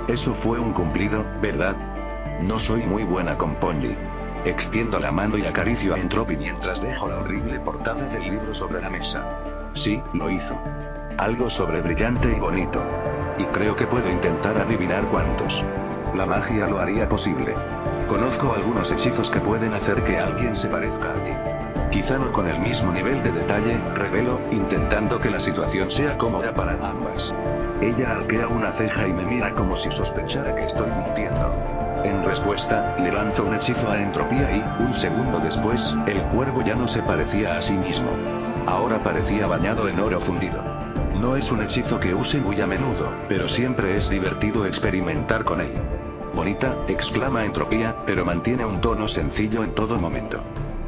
Eso fue un cumplido, ¿verdad? No soy muy buena con Ponji. Extiendo la mano y acaricio a Entropy mientras dejo la horrible portada del libro sobre la mesa. Sí, lo hizo. Algo sobre brillante y bonito. Y creo que puedo intentar adivinar cuántos. La magia lo haría posible. Conozco algunos hechizos que pueden hacer que alguien se parezca a ti. Quizá no con el mismo nivel de detalle, revelo, intentando que la situación sea cómoda para ambas. Ella arquea una ceja y me mira como si sospechara que estoy mintiendo. En respuesta, le lanzo un hechizo a Entropía y, un segundo después, el cuervo ya no se parecía a sí mismo. Ahora parecía bañado en oro fundido. No es un hechizo que use muy a menudo, pero siempre es divertido experimentar con él. Bonita, exclama Entropía, pero mantiene un tono sencillo en todo momento.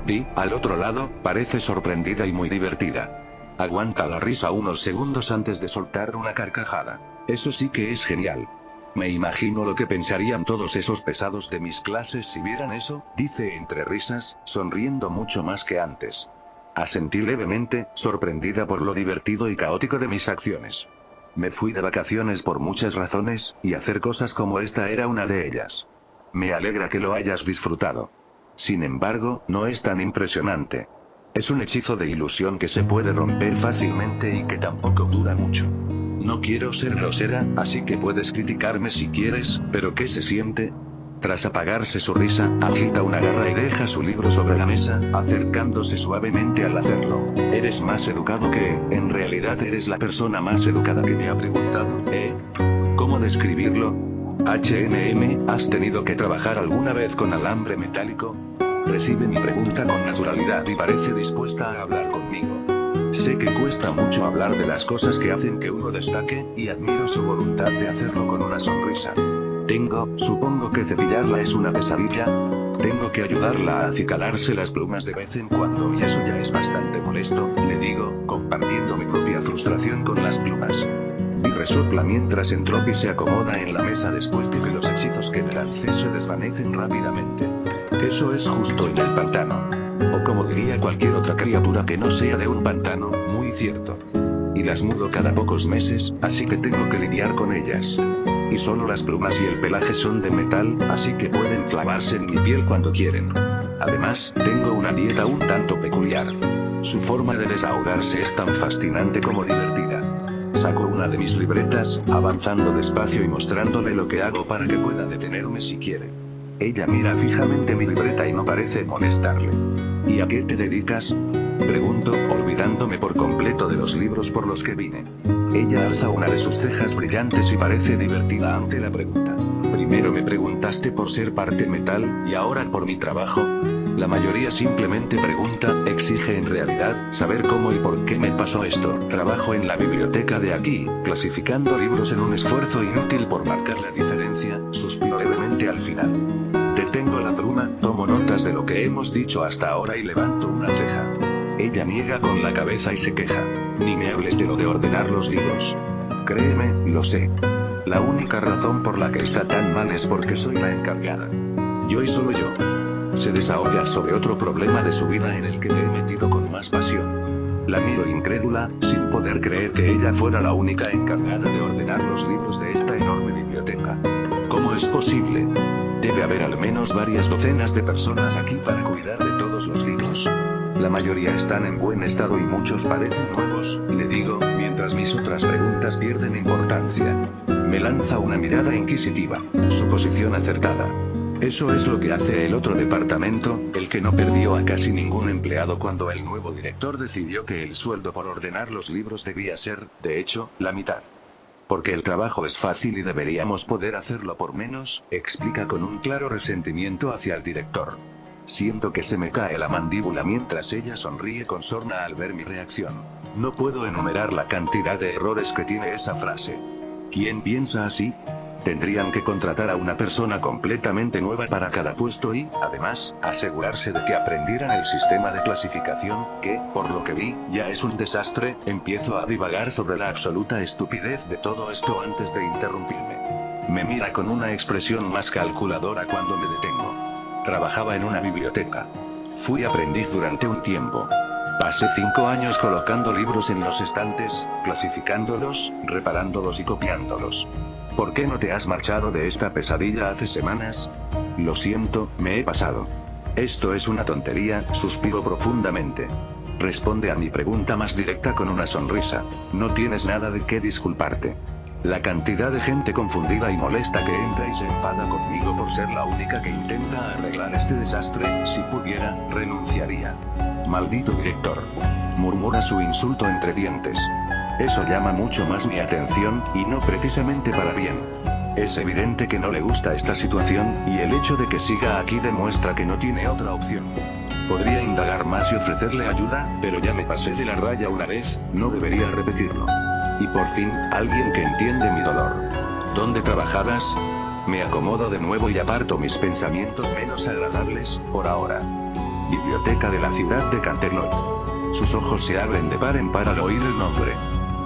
Vi, al otro lado, parece sorprendida y muy divertida. Aguanta la risa unos segundos antes de soltar una carcajada. Eso sí que es genial. Me imagino lo que pensarían todos esos pesados de mis clases si vieran eso, dice entre risas, sonriendo mucho más que antes. Asentí levemente, sorprendida por lo divertido y caótico de mis acciones. Me fui de vacaciones por muchas razones, y hacer cosas como esta era una de ellas. Me alegra que lo hayas disfrutado. Sin embargo, no es tan impresionante. Es un hechizo de ilusión que se puede romper fácilmente y que tampoco dura mucho. No quiero ser grosera, así que puedes criticarme si quieres, pero ¿qué se siente? Tras apagarse su risa, agita una garra y deja su libro sobre la mesa, acercándose suavemente al hacerlo. Eres más educado que, en realidad eres la persona más educada que me ha preguntado, ¿eh? ¿Cómo describirlo? ¿has tenido que trabajar alguna vez con alambre metálico? Recibe mi pregunta con naturalidad y parece dispuesta a hablar conmigo. Sé que cuesta mucho hablar de las cosas que hacen que uno destaque, y admiro su voluntad de hacerlo con una sonrisa. Supongo que cepillarla es una pesadilla. Tengo que ayudarla a acicalarse las plumas de vez en cuando y eso ya es bastante molesto, le digo, compartiendo mi propia frustración con las plumas. Y resopla mientras Entropy se acomoda en la mesa después de que los hechizos que le lancé se desvanecen rápidamente. Eso es justo en el pantano. O como diría cualquier otra criatura que no sea de un pantano, muy cierto. Y las mudo cada pocos meses, así que tengo que lidiar con ellas. Y solo las plumas y el pelaje son de metal, así que pueden clavarse en mi piel cuando quieren. Además, tengo una dieta un tanto peculiar. Su forma de desahogarse es tan fascinante como divertida. Saco una de mis libretas, avanzando despacio y mostrándole lo que hago para que pueda detenerme si quiere. Ella mira fijamente mi libreta y no parece molestarle. ¿Y a qué te dedicas? Pregunto, olvidándome por completo de los libros por los que vine. Ella alza una de sus cejas brillantes y parece divertida ante la pregunta. Primero me preguntaste por ser parte metal, y ahora por mi trabajo. La mayoría simplemente pregunta, exige en realidad, saber cómo y por qué me pasó esto. Trabajo en la biblioteca de aquí, clasificando libros en un esfuerzo inútil por marcar la diferencia, suspiro levemente al final. Detengo la pluma, tomo notas de lo que hemos dicho hasta ahora y levanto una ceja. Ella niega con la cabeza y se queja. Ni me hables de lo de ordenar los libros. Créeme, lo sé. La única razón por la que está tan mal es porque soy la encargada. Yo y solo yo. Se desahoga sobre otro problema de su vida en el que me he metido con más pasión. La miro incrédula, sin poder creer que ella fuera la única encargada de ordenar los libros de esta enorme biblioteca. ¿Cómo es posible? Debe haber al menos varias docenas de personas aquí para cuidar de todos los libros. La mayoría están en buen estado y muchos parecen nuevos, le digo, mientras mis otras preguntas pierden importancia. Me lanza una mirada inquisitiva. Suposición acertada. Eso es lo que hace el otro departamento, el que no perdió a casi ningún empleado cuando el nuevo director decidió que el sueldo por ordenar los libros debía ser, de hecho, la mitad. Porque el trabajo es fácil y deberíamos poder hacerlo por menos, explica con un claro resentimiento hacia el director. Siento que se me cae la mandíbula mientras ella sonríe con sorna al ver mi reacción. No puedo enumerar la cantidad de errores que tiene esa frase. ¿Quién piensa así? Tendrían que contratar a una persona completamente nueva para cada puesto y, además, asegurarse de que aprendieran el sistema de clasificación, que, por lo que vi, ya es un desastre. Empiezo a divagar sobre la absoluta estupidez de todo esto antes de interrumpirme. Me mira con una expresión más calculadora cuando me detengo. Trabajaba en una biblioteca. Fui aprendiz durante un tiempo. Pasé 5 años colocando libros en los estantes, clasificándolos, reparándolos y copiándolos. ¿Por qué no te has marchado de esta pesadilla hace semanas? Lo siento, me he pasado. Esto es una tontería, suspiro profundamente. Responde a mi pregunta más directa con una sonrisa. No tienes nada de qué disculparte. La cantidad de gente confundida y molesta que entra y se enfada conmigo por ser la única que intenta arreglar este desastre, si pudiera, renunciaría. Maldito director. Murmura su insulto entre dientes. Eso llama mucho más mi atención, y no precisamente para bien. Es evidente que no le gusta esta situación, y el hecho de que siga aquí demuestra que no tiene otra opción. Podría indagar más y ofrecerle ayuda, pero ya me pasé de la raya una vez, no debería repetirlo. Y por fin, alguien que entiende mi dolor. ¿Dónde trabajabas? Me acomodo de nuevo y aparto mis pensamientos menos agradables, por ahora. Biblioteca de la ciudad de Canterlot. Sus ojos se abren de par en par al oír el nombre.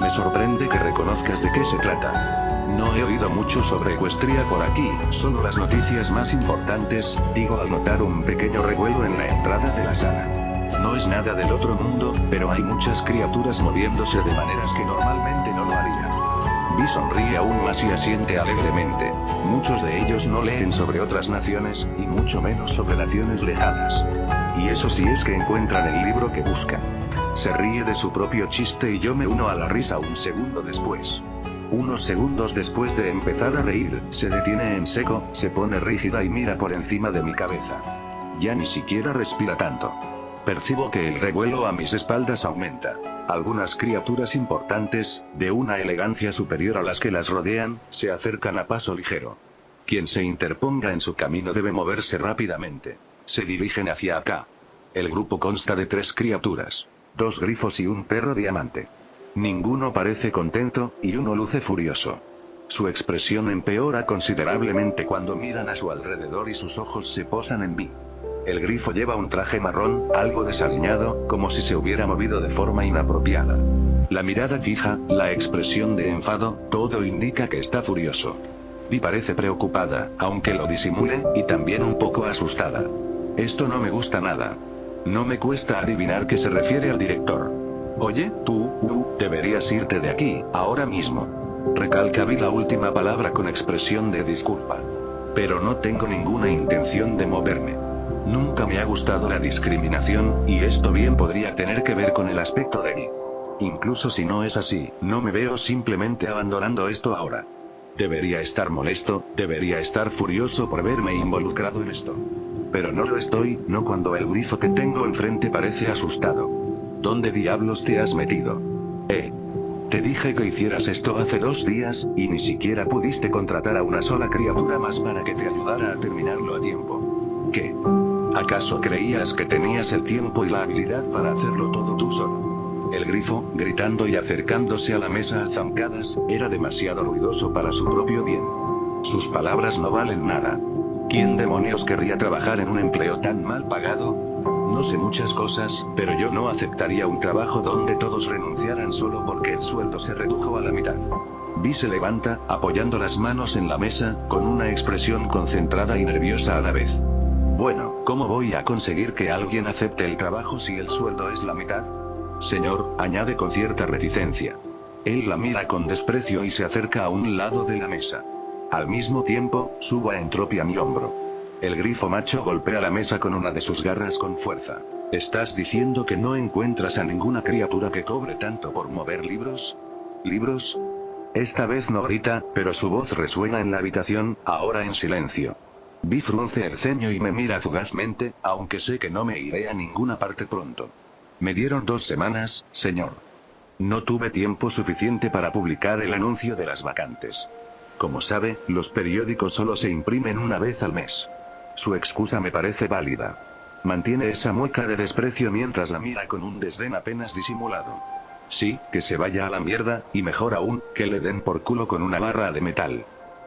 Me sorprende que reconozcas de qué se trata. No he oído mucho sobre Ecuestria por aquí, solo las noticias más importantes, digo al notar un pequeño revuelo en la entrada de la sala. No es nada del otro mundo, pero hay muchas criaturas moviéndose de maneras que normalmente no lo harían. Vi sonríe aún más y asiente alegremente. Muchos de ellos no leen sobre otras naciones, y mucho menos sobre naciones lejanas. Y eso sí es que encuentran el libro que buscan. Se ríe de su propio chiste y yo me uno a la risa un segundo después. Unos segundos después de empezar a reír, se detiene en seco, se pone rígida y mira por encima de mi cabeza. Ya ni siquiera respira tanto. Percibo que el revuelo a mis espaldas aumenta. Algunas criaturas importantes, de una elegancia superior a las que las rodean, se acercan a paso ligero. Quien se interponga en su camino debe moverse rápidamente. Se dirigen hacia acá. El grupo consta de 3 criaturas. 2 grifos y un perro diamante. Ninguno parece contento, y uno luce furioso. Su expresión empeora considerablemente cuando miran a su alrededor y sus ojos se posan en mí. El grifo lleva un traje marrón, algo desaliñado, como si se hubiera movido de forma inapropiada. La mirada fija, la expresión de enfado, todo indica que está furioso. Vi parece preocupada, aunque lo disimule, y también un poco asustada. Esto no me gusta nada. No me cuesta adivinar que se refiere al director. Oye, tú, deberías irte de aquí, ahora mismo. Recalca Vi la última palabra con expresión de disculpa. Pero no tengo ninguna intención de moverme. Nunca me ha gustado la discriminación, y esto bien podría tener que ver con el aspecto de mí. Incluso si no es así, no me veo simplemente abandonando esto ahora. Debería estar molesto, debería estar furioso por verme involucrado en esto. Pero no lo estoy, no cuando el grifo que tengo enfrente parece asustado. ¿Dónde diablos te has metido? Te dije que hicieras esto hace 2 días, y ni siquiera pudiste contratar a una sola criatura más para que te ayudara a terminarlo a tiempo. ¿Qué? ¿Acaso creías que tenías el tiempo y la habilidad para hacerlo todo tú solo? El grifo, gritando y acercándose a la mesa a zancadas, era demasiado ruidoso para su propio bien. Sus palabras no valen nada. ¿Quién demonios querría trabajar en un empleo tan mal pagado? No sé muchas cosas, pero yo no aceptaría un trabajo donde todos renunciaran solo porque el sueldo se redujo a la mitad. Vi se levanta, apoyando las manos en la mesa, con una expresión concentrada y nerviosa a la vez. Bueno, ¿cómo voy a conseguir que alguien acepte el trabajo si el sueldo es la mitad? Señor, añade con cierta reticencia. Él la mira con desprecio y se acerca a un lado de la mesa. Al mismo tiempo, subo a Entropia mi hombro. El grifo macho golpea la mesa con una de sus garras con fuerza. ¿Estás diciendo que no encuentras a ninguna criatura que cobre tanto por mover libros? ¿Libros? Esta vez no grita, pero su voz resuena en la habitación, ahora en silencio. Vi frunce el ceño y me mira fugazmente, aunque sé que no me iré a ninguna parte pronto. Me dieron 2 semanas, señor. No tuve tiempo suficiente para publicar el anuncio de las vacantes. Como sabe, los periódicos solo se imprimen una vez al mes. Su excusa me parece válida. Mantiene esa mueca de desprecio mientras la mira con un desdén apenas disimulado. Sí, que se vaya a la mierda, y mejor aún, que le den por culo con una barra de metal.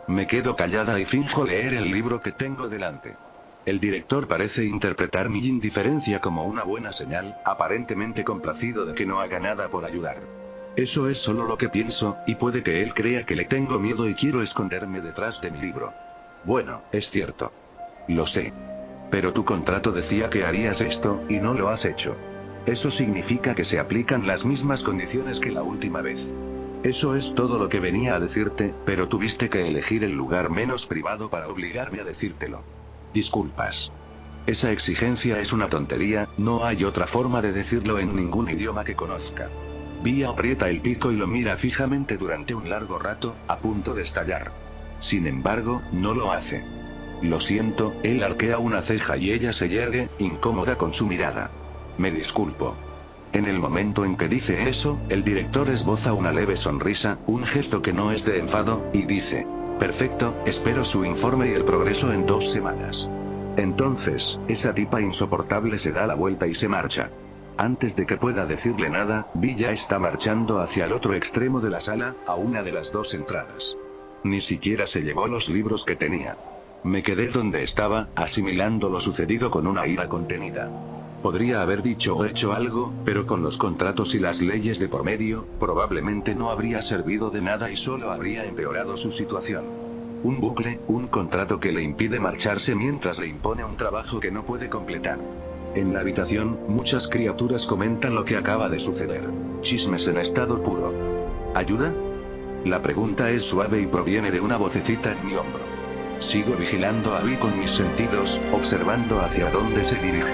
Me quedo callada y finjo leer el libro que tengo delante. El director parece interpretar mi indiferencia como una buena señal, aparentemente complacido de que no haga nada por ayudar. Eso es solo lo que pienso, y puede que él crea que le tengo miedo y quiero esconderme detrás de mi libro. Bueno, es cierto. Lo sé. Pero tu contrato decía que harías esto, y no lo has hecho. Eso significa que se aplican las mismas condiciones que la última vez. Eso es todo lo que venía a decirte, pero tuviste que elegir el lugar menos privado para obligarme a decírtelo. Disculpas. Esa exigencia es una tontería, no hay otra forma de decirlo en ningún idioma que conozca. Vi aprieta el pico y lo mira fijamente durante un largo rato, a punto de estallar. Sin embargo, no lo hace. Lo siento, él arquea una ceja y ella se yergue, incómoda con su mirada. Me disculpo. En el momento en que dice eso, el director esboza una leve sonrisa, un gesto que no es de enfado, y dice: perfecto, espero su informe y el progreso en 2 semanas. Entonces, esa tipa insoportable se da la vuelta y se marcha. Antes de que pueda decirle nada, Vi ya está marchando hacia el otro extremo de la sala, a una de las 2 entradas. Ni siquiera se llevó los libros que tenía. Me quedé donde estaba, asimilando lo sucedido con una ira contenida. Podría haber dicho o hecho algo, pero con los contratos y las leyes de por medio, probablemente no habría servido de nada y solo habría empeorado su situación. Un bucle, un contrato que le impide marcharse mientras le impone un trabajo que no puede completar. En la habitación, muchas criaturas comentan lo que acaba de suceder. Chismes en estado puro. ¿Ayuda? La pregunta es suave y proviene de una vocecita en mi hombro. Sigo vigilando a Vi con mis sentidos, observando hacia dónde se dirige.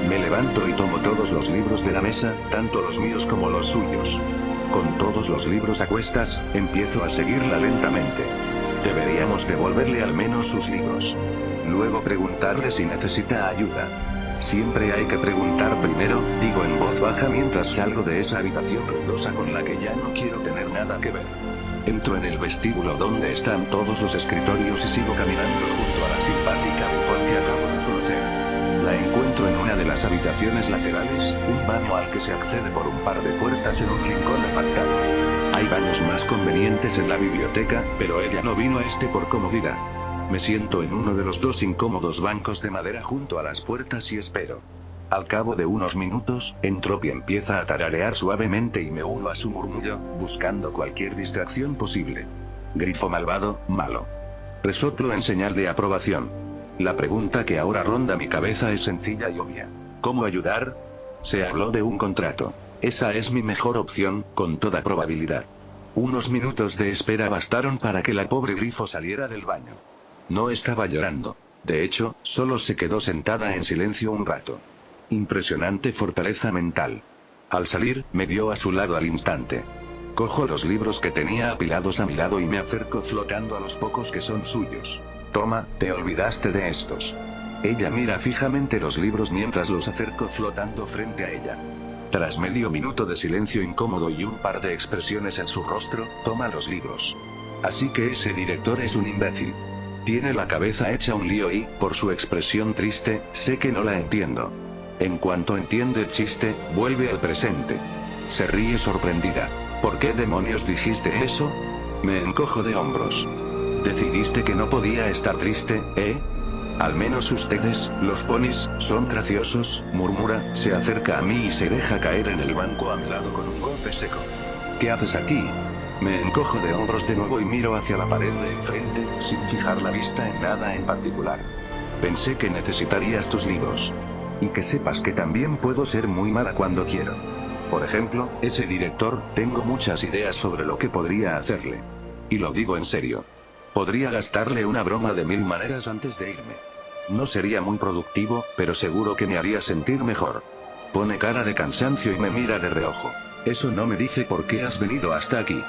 Me levanto y tomo todos los libros de la mesa, tanto los míos como los suyos. Con todos los libros a cuestas, empiezo a seguirla lentamente. Deberíamos devolverle al menos sus libros. Luego preguntarle si necesita ayuda. Siempre hay que preguntar primero, digo en voz baja mientras salgo de esa habitación ruidosa con la que ya no quiero tener nada que ver. Entro en el vestíbulo donde están todos los escritorios y sigo caminando junto a la simpática bufón que acabo de conocer. La encuentro en una de las habitaciones laterales, un baño al que se accede por un par de puertas en un rincón apartado. Hay baños más convenientes en la biblioteca, pero ella no vino a este por comodidad. Me siento en uno de los 2 incómodos bancos de madera junto a las puertas y espero. Al cabo de unos minutos, Entropy empieza a tararear suavemente y me uno a su murmullo, buscando cualquier distracción posible. Grifo malvado, malo. Resoplo en señal de aprobación. La pregunta que ahora ronda mi cabeza es sencilla y obvia. ¿Cómo ayudar? Se habló de un contrato. Esa es mi mejor opción, con toda probabilidad. Unos minutos de espera bastaron para que la pobre Grifo saliera del baño. No estaba llorando. De hecho, solo se quedó sentada en silencio un rato. Impresionante fortaleza mental. Al salir, me vio a su lado al instante. Cojo los libros que tenía apilados a mi lado y me acerco flotando a los pocos que son suyos. Toma, te olvidaste de estos. Ella mira fijamente los libros mientras los acerco flotando frente a ella. Tras medio minuto de silencio incómodo y un par de expresiones en su rostro, toma los libros. Así que ese director es un imbécil. Tiene la cabeza hecha un lío y, por su expresión triste, sé que no la entiendo. En cuanto entiende el chiste, vuelve al presente. Se ríe sorprendida. ¿Por qué demonios dijiste eso? Me encojo de hombros. Decidiste que no podía estar triste, ¿eh? Al menos ustedes, los ponis, son graciosos, murmura, se acerca a mí y se deja caer en el banco a mi lado con un golpe seco. ¿Qué haces aquí? Me encojo de hombros de nuevo y miro hacia la pared de enfrente, sin fijar la vista en nada en particular. Pensé que necesitarías tus libros. Y que sepas que también puedo ser muy mala cuando quiero. Por ejemplo, ese director, tengo muchas ideas sobre lo que podría hacerle. Y lo digo en serio. Podría gastarle una broma de 1000 maneras antes de irme. No sería muy productivo, pero seguro que me haría sentir mejor. Pone cara de cansancio y me mira de reojo. Eso no me dice por qué has venido hasta aquí.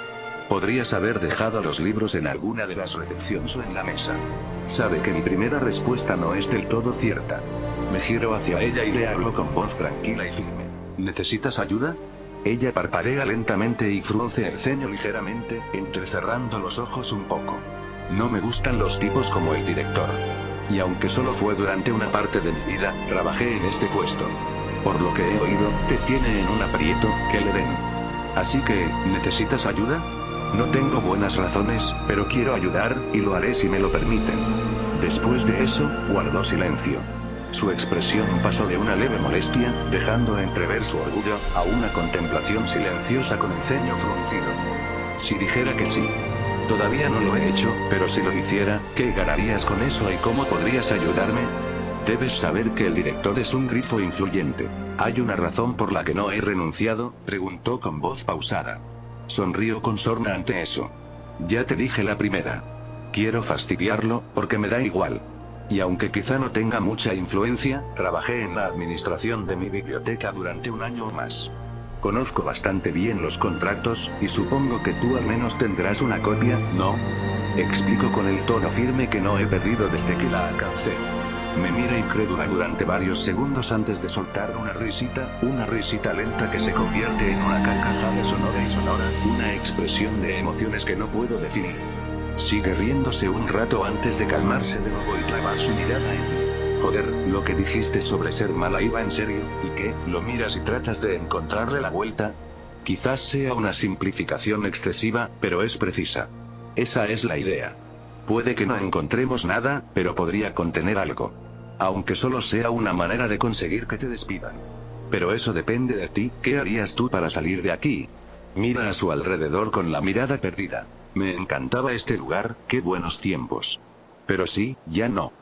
Podrías haber dejado los libros en alguna de las recepciones o en la mesa. Sabe que mi primera respuesta no es del todo cierta. Me giro hacia ella y le hablo con voz tranquila y firme. ¿Necesitas ayuda? Ella parpadea lentamente y frunce el ceño ligeramente, entrecerrando los ojos un poco. No me gustan los tipos como el director. Y aunque solo fue durante una parte de mi vida, trabajé en este puesto. Por lo que he oído, te tiene en un aprieto, que le den. Así que, ¿necesitas ayuda? No tengo buenas razones, pero quiero ayudar, y lo haré si me lo permiten. Después de eso, guardó silencio. Su expresión pasó de una leve molestia, dejando entrever su orgullo, a una contemplación silenciosa con el ceño fruncido. Si dijera que sí. Todavía no lo he hecho, pero si lo hiciera, ¿qué ganarías con eso y cómo podrías ayudarme? Debes saber que el director es un grifo influyente. ¿Hay una razón por la que no he renunciado?, preguntó con voz pausada. Sonrío con sorna ante eso. Ya te dije la primera. Quiero fastidiarlo, porque me da igual. Y aunque quizá no tenga mucha influencia, trabajé en la administración de mi biblioteca durante un año o más. Conozco bastante bien los contratos, y supongo que tú al menos tendrás una copia, ¿no? Explico con el tono firme que no he perdido desde que la alcancé. Me mira incrédula durante varios segundos antes de soltar una risita lenta que se convierte en una carcajada sonora, una expresión de emociones que no puedo definir. Sigue riéndose un rato antes de calmarse de nuevo y clavar su mirada en mí. Joder, lo que dijiste sobre ser mala iba en serio, ¿y qué? ¿Lo miras y tratas de encontrarle la vuelta? Quizás sea una simplificación excesiva, pero es precisa. Esa es la idea. Puede que no encontremos nada, pero podría contener algo. Aunque solo sea una manera de conseguir que te despidan. Pero eso depende de ti, ¿qué harías tú para salir de aquí? Mira a su alrededor con la mirada perdida. Me encantaba este lugar, qué buenos tiempos. Pero sí, ya no.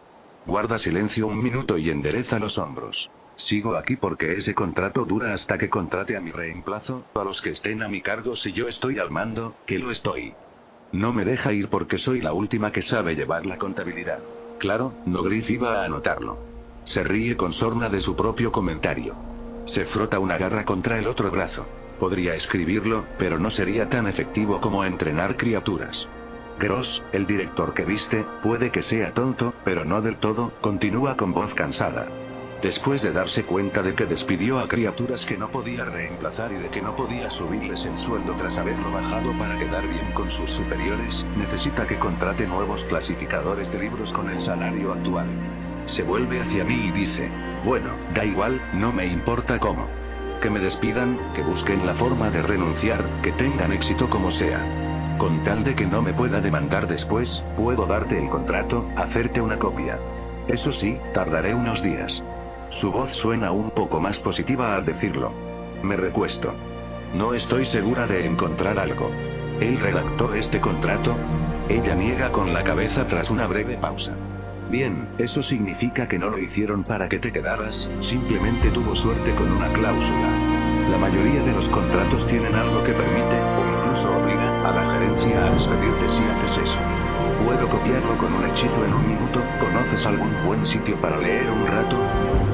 Guarda silencio un minuto y endereza los hombros. Sigo aquí porque ese contrato dura hasta que contrate a mi reemplazo, a los que estén a mi cargo si yo estoy al mando, que lo estoy. No me deja ir porque soy la última que sabe llevar la contabilidad. Claro, no Griff iba a anotarlo. Se ríe con sorna de su propio comentario. Se frota una garra contra el otro brazo. Podría escribirlo, pero no sería tan efectivo como entrenar criaturas. Gross, el director que viste, puede que sea tonto, pero no del todo, continúa con voz cansada. Después de darse cuenta de que despidió a criaturas que no podía reemplazar y de que no podía subirles el sueldo tras haberlo bajado para quedar bien con sus superiores, necesita que contrate nuevos clasificadores de libros con el salario actual. Se vuelve hacia mí y dice, bueno, da igual, no me importa cómo. Que me despidan, que busquen la forma de renunciar, que tengan éxito como sea. Con tal de que no me pueda demandar después, puedo darte el contrato, hacerte una copia. Eso sí, tardaré unos días. Su voz suena un poco más positiva al decirlo. Me recuesto. No estoy segura de encontrar algo. ¿Él redactó este contrato? Ella niega con la cabeza tras una breve pausa. Bien, eso significa que no lo hicieron para que te quedaras, simplemente tuvo suerte con una cláusula. La mayoría de los contratos tienen algo que permite, o incluso obliga, a la gerencia a despedirte si haces eso. Puedo copiarlo con un hechizo en un minuto. ¿Conoces algún buen sitio para leer un rato?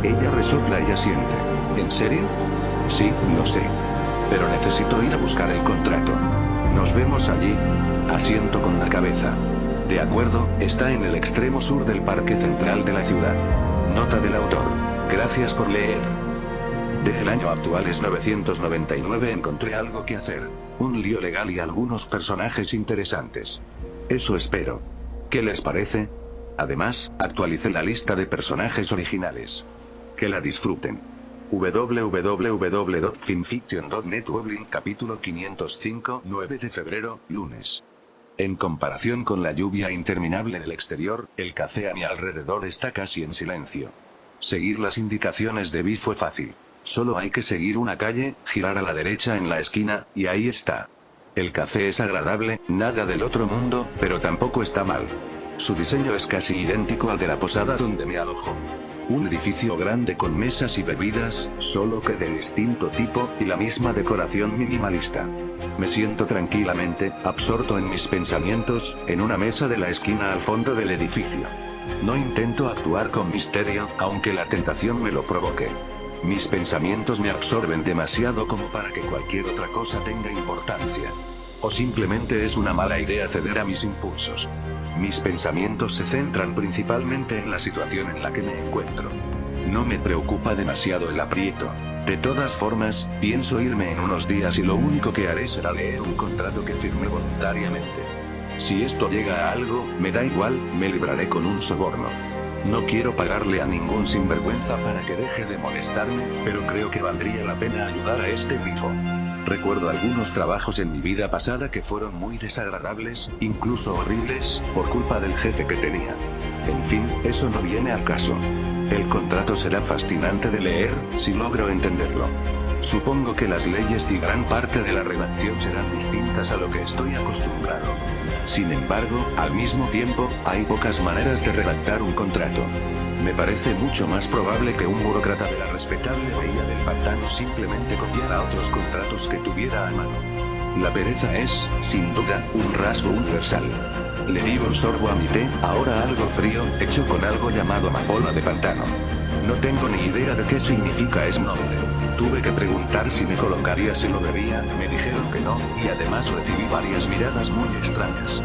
Ella resopla y asiente. ¿En serio? Sí, lo sé. Pero necesito ir a buscar el contrato. Nos vemos allí. Asiento con la cabeza. De acuerdo, está en el extremo sur del parque central de la ciudad. Nota del autor. Gracias por leer. El año actual es 999. Encontré algo que hacer. Un lío legal y algunos personajes interesantes. Eso espero. ¿Qué les parece? Además, actualicé la lista de personajes originales. Que la disfruten. www.finfiction.net Weblin capítulo 505 9 de febrero, lunes. En comparación con la lluvia interminable del exterior, el café a mi alrededor está casi en silencio. Seguir las indicaciones de Vi fue fácil. Solo hay que seguir una calle, girar a la derecha en la esquina, y ahí está. El café es agradable, nada del otro mundo, pero tampoco está mal. Su diseño es casi idéntico al de la posada donde me alojo. Un edificio grande con mesas y bebidas, solo que de distinto tipo, y la misma decoración minimalista. Me siento tranquilamente, absorto en mis pensamientos, en una mesa de la esquina al fondo del edificio. No intento actuar con misterio, aunque la tentación me lo provoque. Mis pensamientos me absorben demasiado como para que cualquier otra cosa tenga importancia. O simplemente es una mala idea ceder a mis impulsos. Mis pensamientos se centran principalmente en la situación en la que me encuentro. No me preocupa demasiado el aprieto. De todas formas, pienso irme en unos días y lo único que haré será leer un contrato que firmé voluntariamente. Si esto llega a algo, me da igual, me libraré con un soborno. No quiero pagarle a ningún sinvergüenza para que deje de molestarme, pero creo que valdría la pena ayudar a este grifo. Recuerdo algunos trabajos en mi vida pasada que fueron muy desagradables, incluso horribles, por culpa del jefe que tenía. En fin, eso no viene al caso. El contrato será fascinante de leer, si logro entenderlo. Supongo que las leyes y gran parte de la redacción serán distintas a lo que estoy acostumbrado. Sin embargo, al mismo tiempo, hay pocas maneras de redactar un contrato. Me parece mucho más probable que un burócrata de la respetable bahía del pantano simplemente copiara otros contratos que tuviera a mano. La pereza es, sin duda, un rasgo universal. Le di un sorbo a mi té, ahora algo frío, hecho con algo llamado amapola de pantano. No tengo ni idea de qué significa ese nombre. Tuve que preguntar si me colocaría si lo bebía, me dijeron que no, y además recibí varias miradas muy extrañas.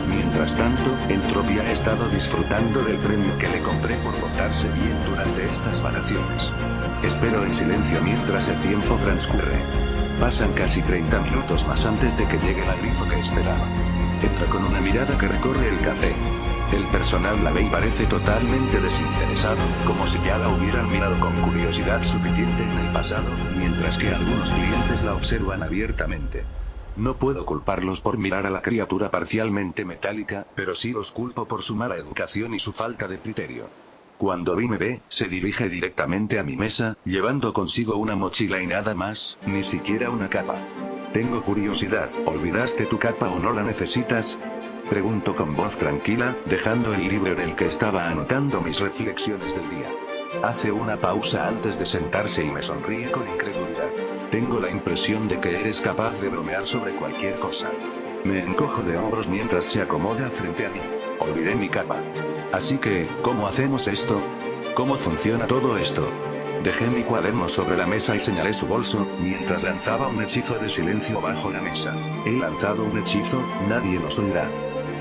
Mientras tanto, Entropy ha estado disfrutando del premio que le compré por portarse bien durante estas vacaciones. Espero en silencio mientras el tiempo transcurre. Pasan casi 30 minutos más antes de que llegue la grifo que esperaba. Entra con una mirada que recorre el café. El personal la ve y parece totalmente desinteresado, como si ya la hubieran mirado con curiosidad suficiente en el pasado, mientras que algunos clientes la observan abiertamente. No puedo culparlos por mirar a la criatura parcialmente metálica, pero sí los culpo por su mala educación y su falta de criterio. Cuando Vi me ve, se dirige directamente a mi mesa, llevando consigo una mochila y nada más, ni siquiera una capa. Tengo curiosidad, ¿olvidaste tu capa o no la necesitas? Pregunto con voz tranquila, dejando el libro en el que estaba anotando mis reflexiones del día. Hace una pausa antes de sentarse y me sonríe con incredulidad. Tengo la impresión de que eres capaz de bromear sobre cualquier cosa. Me encojo de hombros mientras se acomoda frente a mí. Olvidé mi capa. Así que, ¿cómo hacemos esto? ¿Cómo funciona todo esto? Dejé mi cuaderno sobre la mesa y señalé su bolso, mientras lanzaba un hechizo de silencio bajo la mesa. He lanzado un hechizo, nadie nos oirá.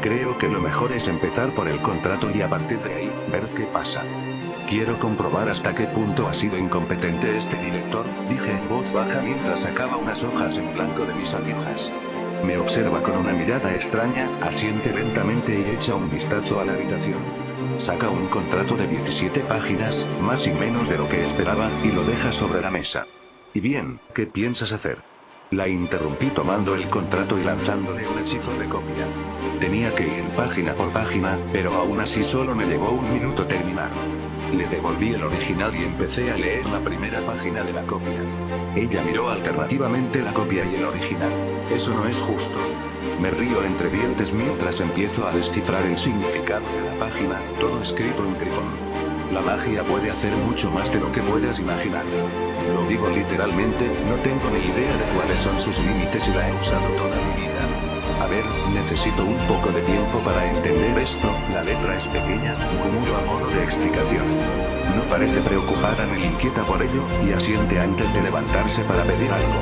Creo que lo mejor es empezar por el contrato y a partir de ahí, ver qué pasa. Quiero comprobar hasta qué punto ha sido incompetente este director, dije en voz baja mientras sacaba unas hojas en blanco de mis agujas. Me observa con una mirada extraña, asiente lentamente y echa un vistazo a la habitación. Saca un contrato de 17 páginas, más y menos de lo que esperaba, y lo deja sobre la mesa. ¿Y bien, qué piensas hacer? La interrumpí tomando el contrato y lanzándole un hechizo de copia. Tenía que ir página por página, pero aún así solo me llevó un minuto terminar. Le devolví el original y empecé a leer la primera página de la copia. Ella miró alternativamente la copia y el original. Eso no es justo. Me río entre dientes mientras empiezo a descifrar el significado de la página, todo escrito en grifón. La magia puede hacer mucho más de lo que puedas imaginar. Lo digo literalmente, no tengo ni idea de cuáles son sus límites y la he usado toda mi vida. A ver, necesito un poco de tiempo para entender esto, la letra es pequeña, murmuro a modo de explicación. No parece preocupada ni inquieta por ello, y asiente antes de levantarse para pedir algo.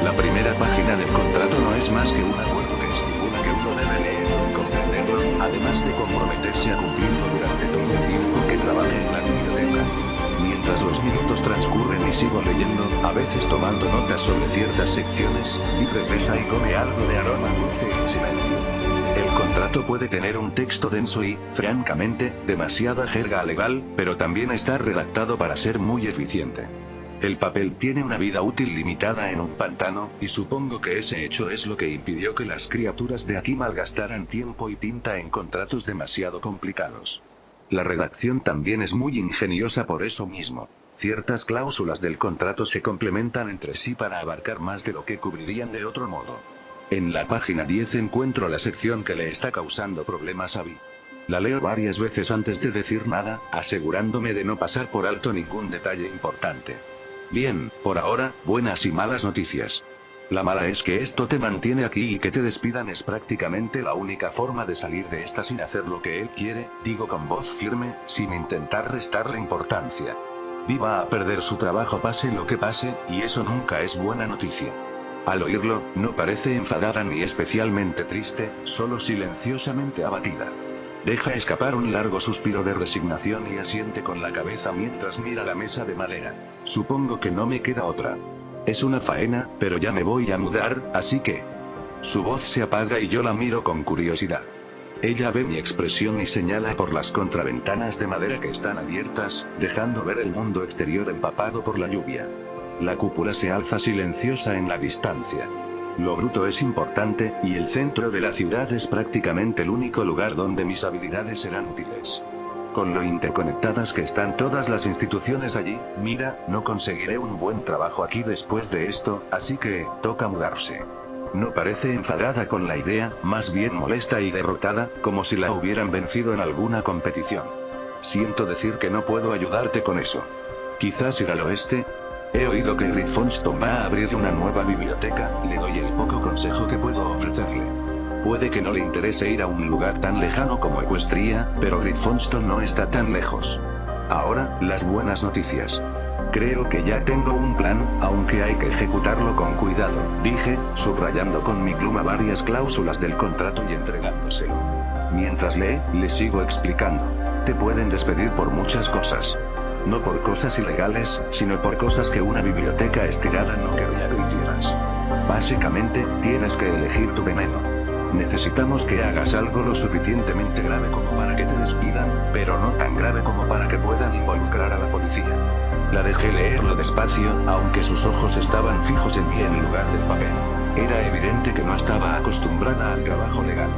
La primera página del contrato no es más que un acuerdo que estipula que uno debe leerlo y comprenderlo, además de comprometerse a cumplirlo durante todo el tiempo que trabaje en la biblioteca. Mientras los minutos transcurren y sigo leyendo, a veces tomando notas sobre ciertas secciones, Vi regresa y come algo de aroma dulce en silencio. El contrato puede tener un texto denso y, francamente, demasiada jerga legal, pero también está redactado para ser muy eficiente. El papel tiene una vida útil limitada en un pantano, y supongo que ese hecho es lo que impidió que las criaturas de aquí malgastaran tiempo y tinta en contratos demasiado complicados. La redacción también es muy ingeniosa por eso mismo. Ciertas cláusulas del contrato se complementan entre sí para abarcar más de lo que cubrirían de otro modo. En la página 10 encuentro la sección que le está causando problemas a Vi. La leo varias veces antes de decir nada, asegurándome de no pasar por alto ningún detalle importante. Bien, por ahora, buenas y malas noticias. La mala es que esto te mantiene aquí y que te despidan es prácticamente la única forma de salir de esta sin hacer lo que él quiere, digo con voz firme, sin intentar restarle importancia. Vi va a perder su trabajo pase lo que pase, y eso nunca es buena noticia. Al oírlo, no parece enfadada ni especialmente triste, solo silenciosamente abatida. Deja escapar un largo suspiro de resignación y asiente con la cabeza mientras mira la mesa de madera. Supongo que no me queda otra. Es una faena, pero ya me voy a mudar, así que... Su voz se apaga y yo la miro con curiosidad. Ella ve mi expresión y señala por las contraventanas de madera que están abiertas, dejando ver el mundo exterior empapado por la lluvia. La cúpula se alza silenciosa en la distancia. Lo bruto es importante, y el centro de la ciudad es prácticamente el único lugar donde mis habilidades serán útiles. Con lo interconectadas que están todas las instituciones allí, mira, no conseguiré un buen trabajo aquí después de esto, así que, toca mudarse. No parece enfadada con la idea, más bien molesta y derrotada, como si la hubieran vencido en alguna competición. Siento decir que no puedo ayudarte con eso. Quizás ir al oeste. He oído que Gryffindor va a abrir una nueva biblioteca, le doy el poco consejo que puedo ofrecerle. Puede que no le interese ir a un lugar tan lejano como Equestria, pero Gryffindor no está tan lejos. Ahora, las buenas noticias. Creo que ya tengo un plan, aunque hay que ejecutarlo con cuidado, dije, subrayando con mi pluma varias cláusulas del contrato y entregándoselo. Mientras lee, le sigo explicando. Te pueden despedir por muchas cosas. No por cosas ilegales, sino por cosas que una biblioteca estirada no querría que hicieras. Básicamente, tienes que elegir tu veneno. Necesitamos que hagas algo lo suficientemente grave como para que te despidan, pero no tan grave como para que puedan involucrar a la policía. La dejé leerlo despacio, aunque sus ojos estaban fijos en mí en lugar del papel. Era evidente que no estaba acostumbrada al trabajo legal.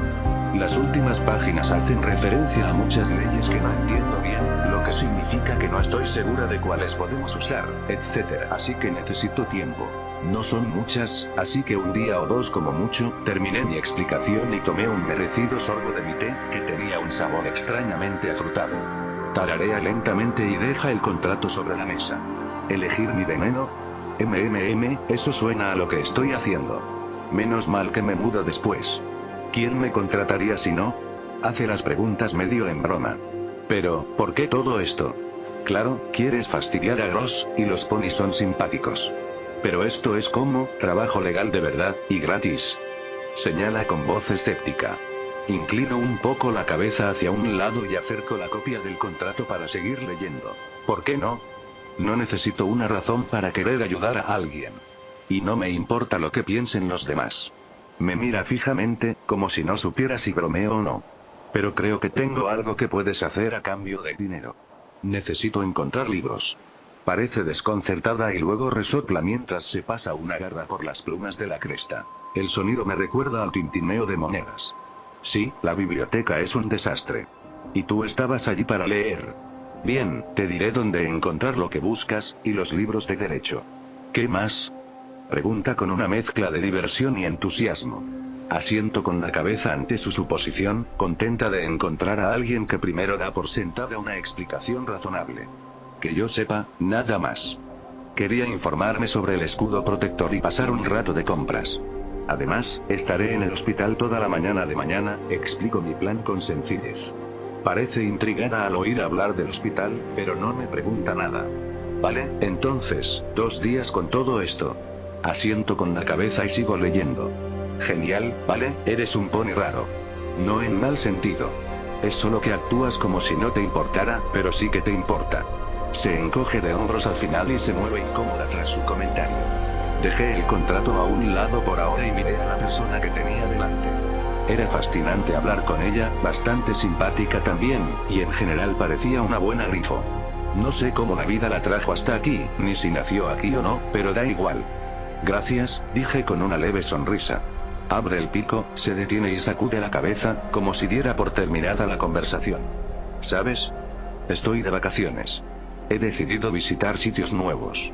Las últimas páginas hacen referencia a muchas leyes que no entiendo bien, lo que significa que no estoy segura de cuáles podemos usar, etc. Así que necesito tiempo. No son muchas, así que un día o dos como mucho. Terminé mi explicación y tomé un merecido sorbo de mi té, que tenía un sabor extrañamente afrutado. Tararea lentamente y deja el contrato sobre la mesa. ¿Elegir mi veneno? Eso suena a lo que estoy haciendo. Menos mal que me mudo después. ¿Quién me contrataría si no? Hace las preguntas medio en broma. Pero, ¿por qué todo esto? Claro, quieres fastidiar a Gross, y los ponis son simpáticos. Pero esto es como, trabajo legal de verdad, y gratis. Señala con voz escéptica. Inclino un poco la cabeza hacia un lado y acerco la copia del contrato para seguir leyendo. ¿Por qué no? No necesito una razón para querer ayudar a alguien. Y no me importa lo que piensen los demás. Me mira fijamente, como si no supiera si bromeo o no. Pero creo que tengo algo que puedes hacer a cambio de dinero. Necesito encontrar libros. Parece desconcertada y luego resopla mientras se pasa una garra por las plumas de la cresta. El sonido me recuerda al tintineo de monedas. Sí, la biblioteca es un desastre. Y tú estabas allí para leer. Bien, te diré dónde encontrar lo que buscas, y los libros de derecho. ¿Qué más? Pregunta con una mezcla de diversión y entusiasmo. Asiento con la cabeza ante su suposición, contenta de encontrar a alguien que primero da por sentada una explicación razonable. Que yo sepa, nada más. Quería informarme sobre el escudo protector y pasar un rato de compras. Además, estaré en el hospital toda la mañana de mañana, explico mi plan con sencillez. Parece intrigada al oír hablar del hospital, pero no me pregunta nada. Vale, entonces, 2 días con todo esto. Asiento con la cabeza y sigo leyendo. Genial, vale, eres un pony raro. No en mal sentido. Es solo que actúas como si no te importara, pero sí que te importa. Se encoge de hombros al final y se mueve incómoda tras su comentario. Dejé el contrato a un lado por ahora y miré a la persona que tenía delante. Era fascinante hablar con ella, bastante simpática también, y en general parecía una buena grifo. No sé cómo la vida la trajo hasta aquí, ni si nació aquí o no, pero da igual. Gracias, dije con una leve sonrisa. Abre el pico, se detiene y sacude la cabeza, como si diera por terminada la conversación. ¿Sabes? Estoy de vacaciones. He decidido visitar sitios nuevos.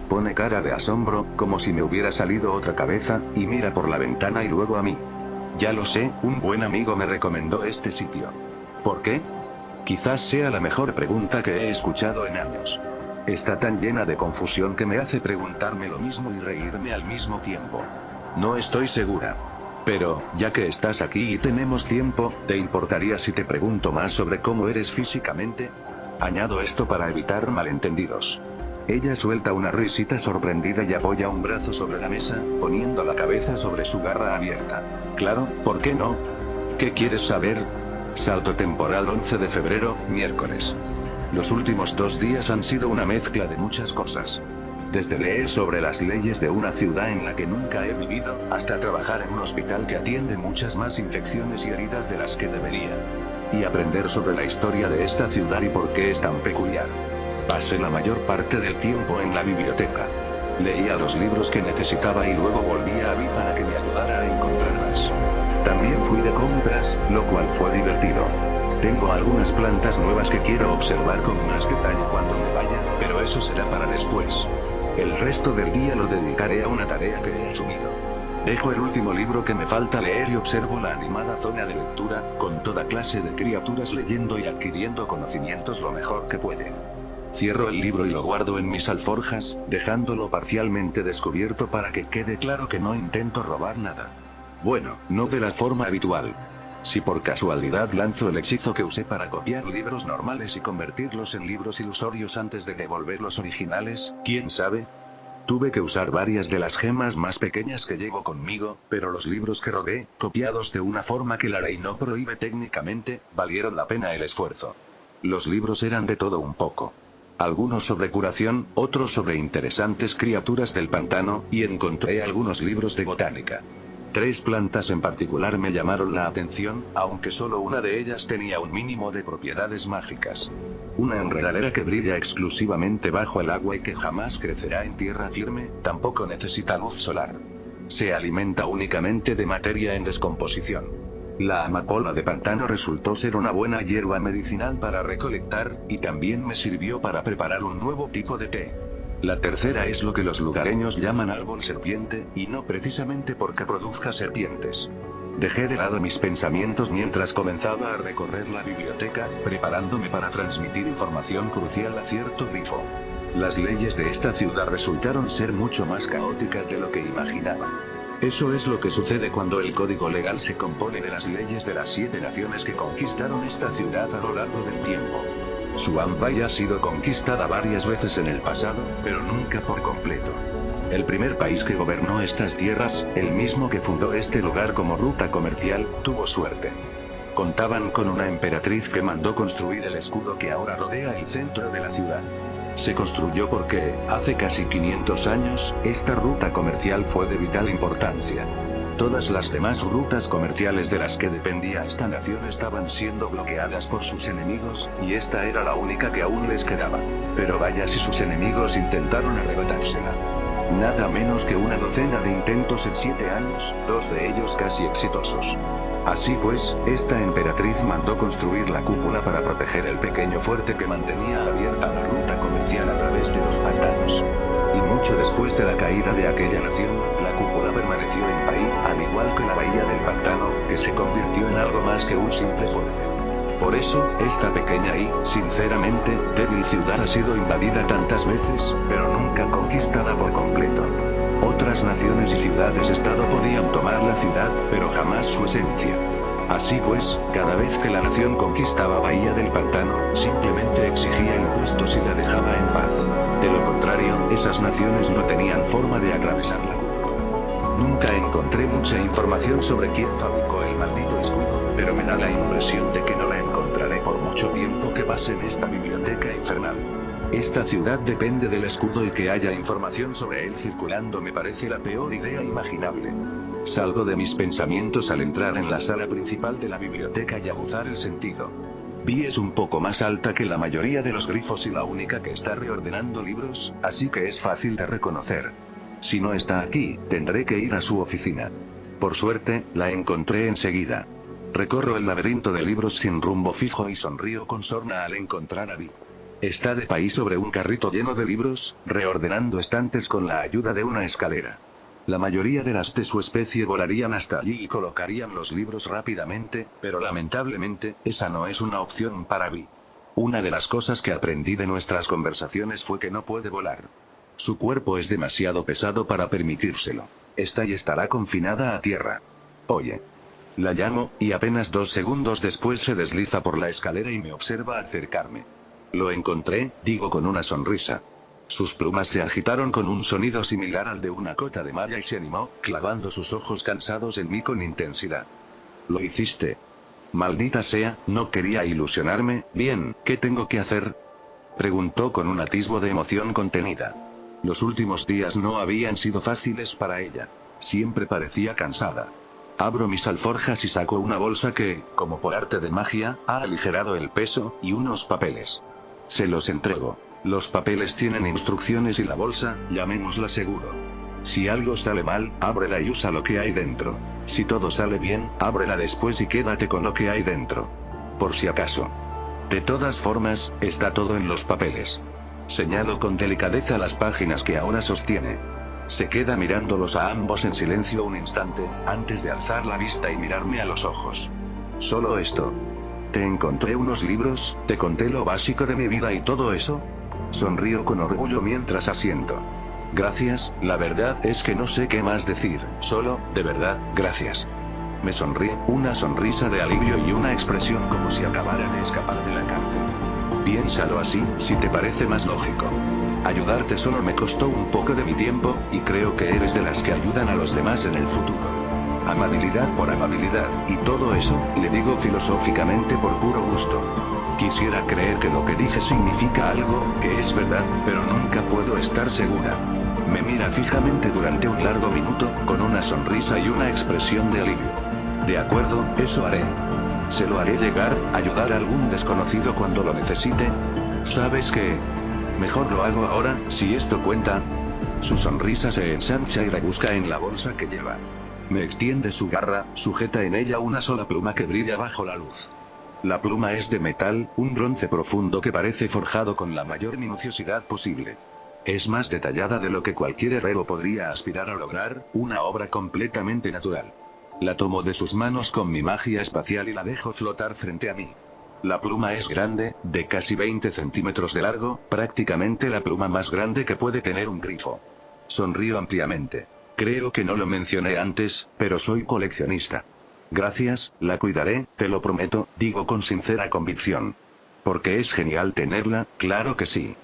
Pone cara de asombro, como si me hubiera salido otra cabeza, y mira por la ventana y luego a mí. Ya lo sé, un buen amigo me recomendó este sitio. ¿Por qué? Quizás sea la mejor pregunta que he escuchado en años. Está tan llena de confusión que me hace preguntarme lo mismo y reírme al mismo tiempo. No estoy segura. Pero, ya que estás aquí y tenemos tiempo, ¿te importaría si te pregunto más sobre cómo eres físicamente? Añado esto para evitar malentendidos. Ella suelta una risita sorprendida y apoya un brazo sobre la mesa, poniendo la cabeza sobre su garra abierta. Claro, ¿por qué no? ¿Qué quieres saber? Salto temporal 11 de febrero, miércoles. Los últimos 2 días han sido una mezcla de muchas cosas. Desde leer sobre las leyes de una ciudad en la que nunca he vivido, hasta trabajar en un hospital que atiende muchas más infecciones y heridas de las que debería. Y aprender sobre la historia de esta ciudad y por qué es tan peculiar. Pasé la mayor parte del tiempo en la biblioteca. Leía los libros que necesitaba y luego volvía a mí para que me ayudara a encontrarlas. También fui de compras, lo cual fue divertido. Tengo algunas plantas nuevas que quiero observar con más detalle cuando me vaya, pero eso será para después. El resto del día lo dedicaré a una tarea que he asumido. Dejo el último libro que me falta leer y observo la animada zona de lectura, con toda clase de criaturas leyendo y adquiriendo conocimientos lo mejor que pueden. Cierro el libro y lo guardo en mis alforjas, dejándolo parcialmente descubierto para que quede claro que no intento robar nada. Bueno, no de la forma habitual. Si por casualidad lanzo el hechizo que usé para copiar libros normales y convertirlos en libros ilusorios antes de devolver los originales, ¿quién sabe? Tuve que usar varias de las gemas más pequeñas que llevo conmigo, pero los libros que robé, copiados de una forma que la ley no prohíbe técnicamente, valieron la pena el esfuerzo. Los libros eran de todo un poco. Algunos sobre curación, otros sobre interesantes criaturas del pantano, y encontré algunos libros de botánica. 3 plantas en particular me llamaron la atención, aunque solo una de ellas tenía un mínimo de propiedades mágicas. Una enredadera que brilla exclusivamente bajo el agua y que jamás crecerá en tierra firme, tampoco necesita luz solar. Se alimenta únicamente de materia en descomposición. La amapola de pantano resultó ser una buena hierba medicinal para recolectar, y también me sirvió para preparar un nuevo tipo de té. La tercera es lo que los lugareños llaman árbol serpiente, y no precisamente porque produzca serpientes. Dejé de lado mis pensamientos mientras comenzaba a recorrer la biblioteca, preparándome para transmitir información crucial a cierto grifo. Las leyes de esta ciudad resultaron ser mucho más caóticas de lo que imaginaba. Eso es lo que sucede cuando el código legal se compone de las leyes de las 7 naciones que conquistaron esta ciudad a lo largo del tiempo. Suanbai ha sido conquistada varias veces en el pasado, pero nunca por completo. El primer país que gobernó estas tierras, el mismo que fundó este lugar como ruta comercial, tuvo suerte. Contaban con una emperatriz que mandó construir el escudo que ahora rodea el centro de la ciudad. Se construyó porque, hace casi 500 años, esta ruta comercial fue de vital importancia. Todas las demás rutas comerciales de las que dependía esta nación estaban siendo bloqueadas por sus enemigos, y esta era la única que aún les quedaba. Pero vaya si sus enemigos intentaron arrebatársela. Nada menos que una docena de intentos en 7 años, 2 de ellos casi exitosos. Así pues, esta emperatriz mandó construir la cúpula para proteger el pequeño fuerte que mantenía abierta la ruta comercial a través de los pantanos. Y mucho después de la caída de aquella nación, la cúpula permaneció en pie, al igual que la bahía del pantano, que se convirtió en algo más que un simple fuerte. Por eso, esta pequeña y, sinceramente, débil ciudad ha sido invadida tantas veces, pero nunca conquistada por completo. Otras naciones y ciudades-estado podían tomar la ciudad, pero jamás su esencia. Así pues, cada vez que la nación conquistaba Bahía del Pantano, simplemente exigía impuestos y la dejaba en paz. De lo contrario, esas naciones no tenían forma de atravesar la cúpula. Nunca encontré mucha información sobre quién fabricó el maldito escudo, pero me da la impresión de que no la encontraré por mucho tiempo que pase en esta biblioteca infernal. Esta ciudad depende del escudo y que haya información sobre él circulando me parece la peor idea imaginable. Salgo de mis pensamientos al entrar en la sala principal de la biblioteca y aguzar el sentido. Vi es un poco más alta que la mayoría de los grifos y la única que está reordenando libros, así que es fácil de reconocer. Si no está aquí, tendré que ir a su oficina. Por suerte, la encontré enseguida. Recorro el laberinto de libros sin rumbo fijo y sonrío con sorna al encontrar a Vi. Está de pie sobre un carrito lleno de libros, reordenando estantes con la ayuda de una escalera. La mayoría de las de su especie volarían hasta allí y colocarían los libros rápidamente, pero lamentablemente, esa no es una opción para Vi. Una de las cosas que aprendí de nuestras conversaciones fue que no puede volar. Su cuerpo es demasiado pesado para permitírselo. Está y estará confinada a tierra. Oye. La llamo, y apenas 2 segundos después se desliza por la escalera y me observa acercarme. Lo encontré, digo con una sonrisa. Sus plumas se agitaron con un sonido similar al de una cota de malla y se animó, clavando sus ojos cansados en mí con intensidad. Lo hiciste. Maldita sea, no quería ilusionarme. Bien, ¿qué tengo que hacer? Preguntó con un atisbo de emoción contenida. Los últimos días no habían sido fáciles para ella. Siempre parecía cansada. Abro mis alforjas y saco una bolsa que, como por arte de magia, ha aligerado el peso, y unos papeles. Se los entrego. Los papeles tienen instrucciones y la bolsa, llamémosla seguro. Si algo sale mal, ábrela y usa lo que hay dentro. Si todo sale bien, ábrela después y quédate con lo que hay dentro. Por si acaso. De todas formas, está todo en los papeles. Señalo con delicadeza las páginas que ahora sostiene. Se queda mirándolos a ambos en silencio un instante, antes de alzar la vista y mirarme a los ojos. Solo esto. Te encontré unos libros, te conté lo básico de mi vida y todo eso. Sonrío con orgullo mientras asiento. Gracias, la verdad es que no sé qué más decir, solo, de verdad, gracias. Me sonríe, una sonrisa de alivio y una expresión como si acabara de escapar de la cárcel. Piénsalo así, si te parece más lógico. Ayudarte solo me costó un poco de mi tiempo, y creo que eres de las que ayudan a los demás en el futuro. Amabilidad por amabilidad, y todo eso, le digo filosóficamente por puro gusto. Quisiera creer que lo que dije significa algo, que es verdad, pero nunca puedo estar segura. Me mira fijamente durante un largo minuto, con una sonrisa y una expresión de alivio. De acuerdo, eso haré. Se lo haré llegar, ayudar a algún desconocido cuando lo necesite. ¿Sabes qué? Mejor lo hago ahora, si esto cuenta. Su sonrisa se ensancha y rebusca en la bolsa que lleva. Me extiende su garra, sujeta en ella una sola pluma que brilla bajo la luz. La pluma es de metal, un bronce profundo que parece forjado con la mayor minuciosidad posible. Es más detallada de lo que cualquier herrero podría aspirar a lograr, una obra completamente natural. La tomo de sus manos con mi magia espacial y la dejo flotar frente a mí. La pluma es grande, de casi 20 centímetros de largo, prácticamente la pluma más grande que puede tener un grifo. Sonrío ampliamente. Creo que no lo mencioné antes, pero soy coleccionista. Gracias, la cuidaré, te lo prometo, digo con sincera convicción. Porque es genial tenerla, claro que sí.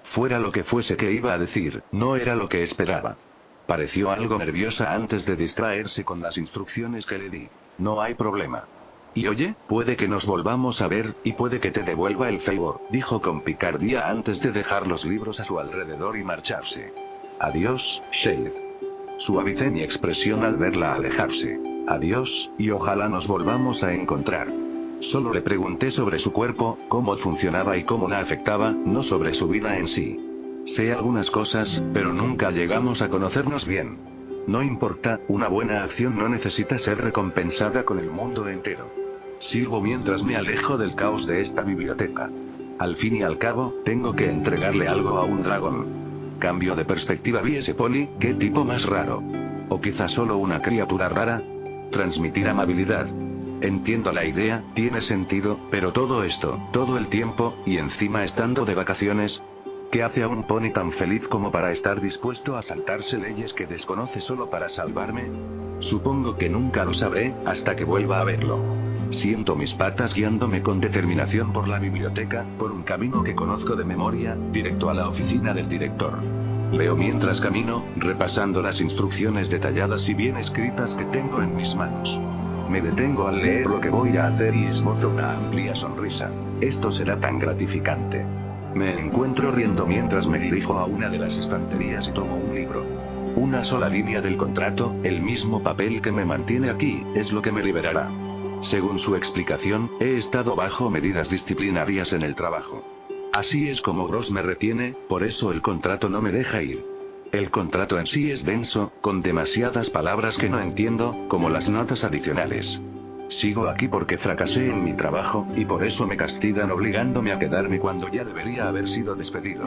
Fuera lo que fuese que iba a decir, no era lo que esperaba. Pareció algo nerviosa antes de distraerse con las instrucciones que le di. No hay problema. Y oye, puede que nos volvamos a ver, y puede que te devuelva el favor, dijo con picardía antes de dejar los libros a su alrededor y marcharse. Adiós, Shade. Suavicé mi expresión al verla alejarse. Adiós, y ojalá nos volvamos a encontrar. Solo le pregunté sobre su cuerpo, cómo funcionaba y cómo la afectaba, no sobre su vida en sí. Sé algunas cosas, pero nunca llegamos a conocernos bien. No importa, una buena acción no necesita ser recompensada con el mundo entero. Silbo mientras me alejo del caos de esta biblioteca. Al fin y al cabo, tengo que entregarle algo a un dragón. Cambio de perspectiva, vi ese pony, qué tipo más raro. O quizá solo una criatura rara. Transmitir amabilidad. Entiendo la idea, tiene sentido, pero todo esto, todo el tiempo, y encima estando de vacaciones. ¿Qué hace a un pony tan feliz como para estar dispuesto a saltarse leyes que desconoce solo para salvarme? Supongo que nunca lo sabré, hasta que vuelva a verlo. Siento mis patas guiándome con determinación por la biblioteca, por un camino que conozco de memoria, directo a la oficina del director. Leo mientras camino, repasando las instrucciones detalladas y bien escritas que tengo en mis manos. Me detengo al leer lo que voy a hacer y esbozo una amplia sonrisa. Esto será tan gratificante. Me encuentro riendo mientras me dirijo a una de las estanterías y tomo un libro. Una sola línea del contrato, el mismo papel que me mantiene aquí, es lo que me liberará. Según su explicación, he estado bajo medidas disciplinarias en el trabajo. Así es como Gross me retiene, por eso el contrato no me deja ir. El contrato en sí es denso, con demasiadas palabras que no entiendo, como las notas adicionales. Sigo aquí porque fracasé en mi trabajo, y por eso me castigan obligándome a quedarme cuando ya debería haber sido despedido.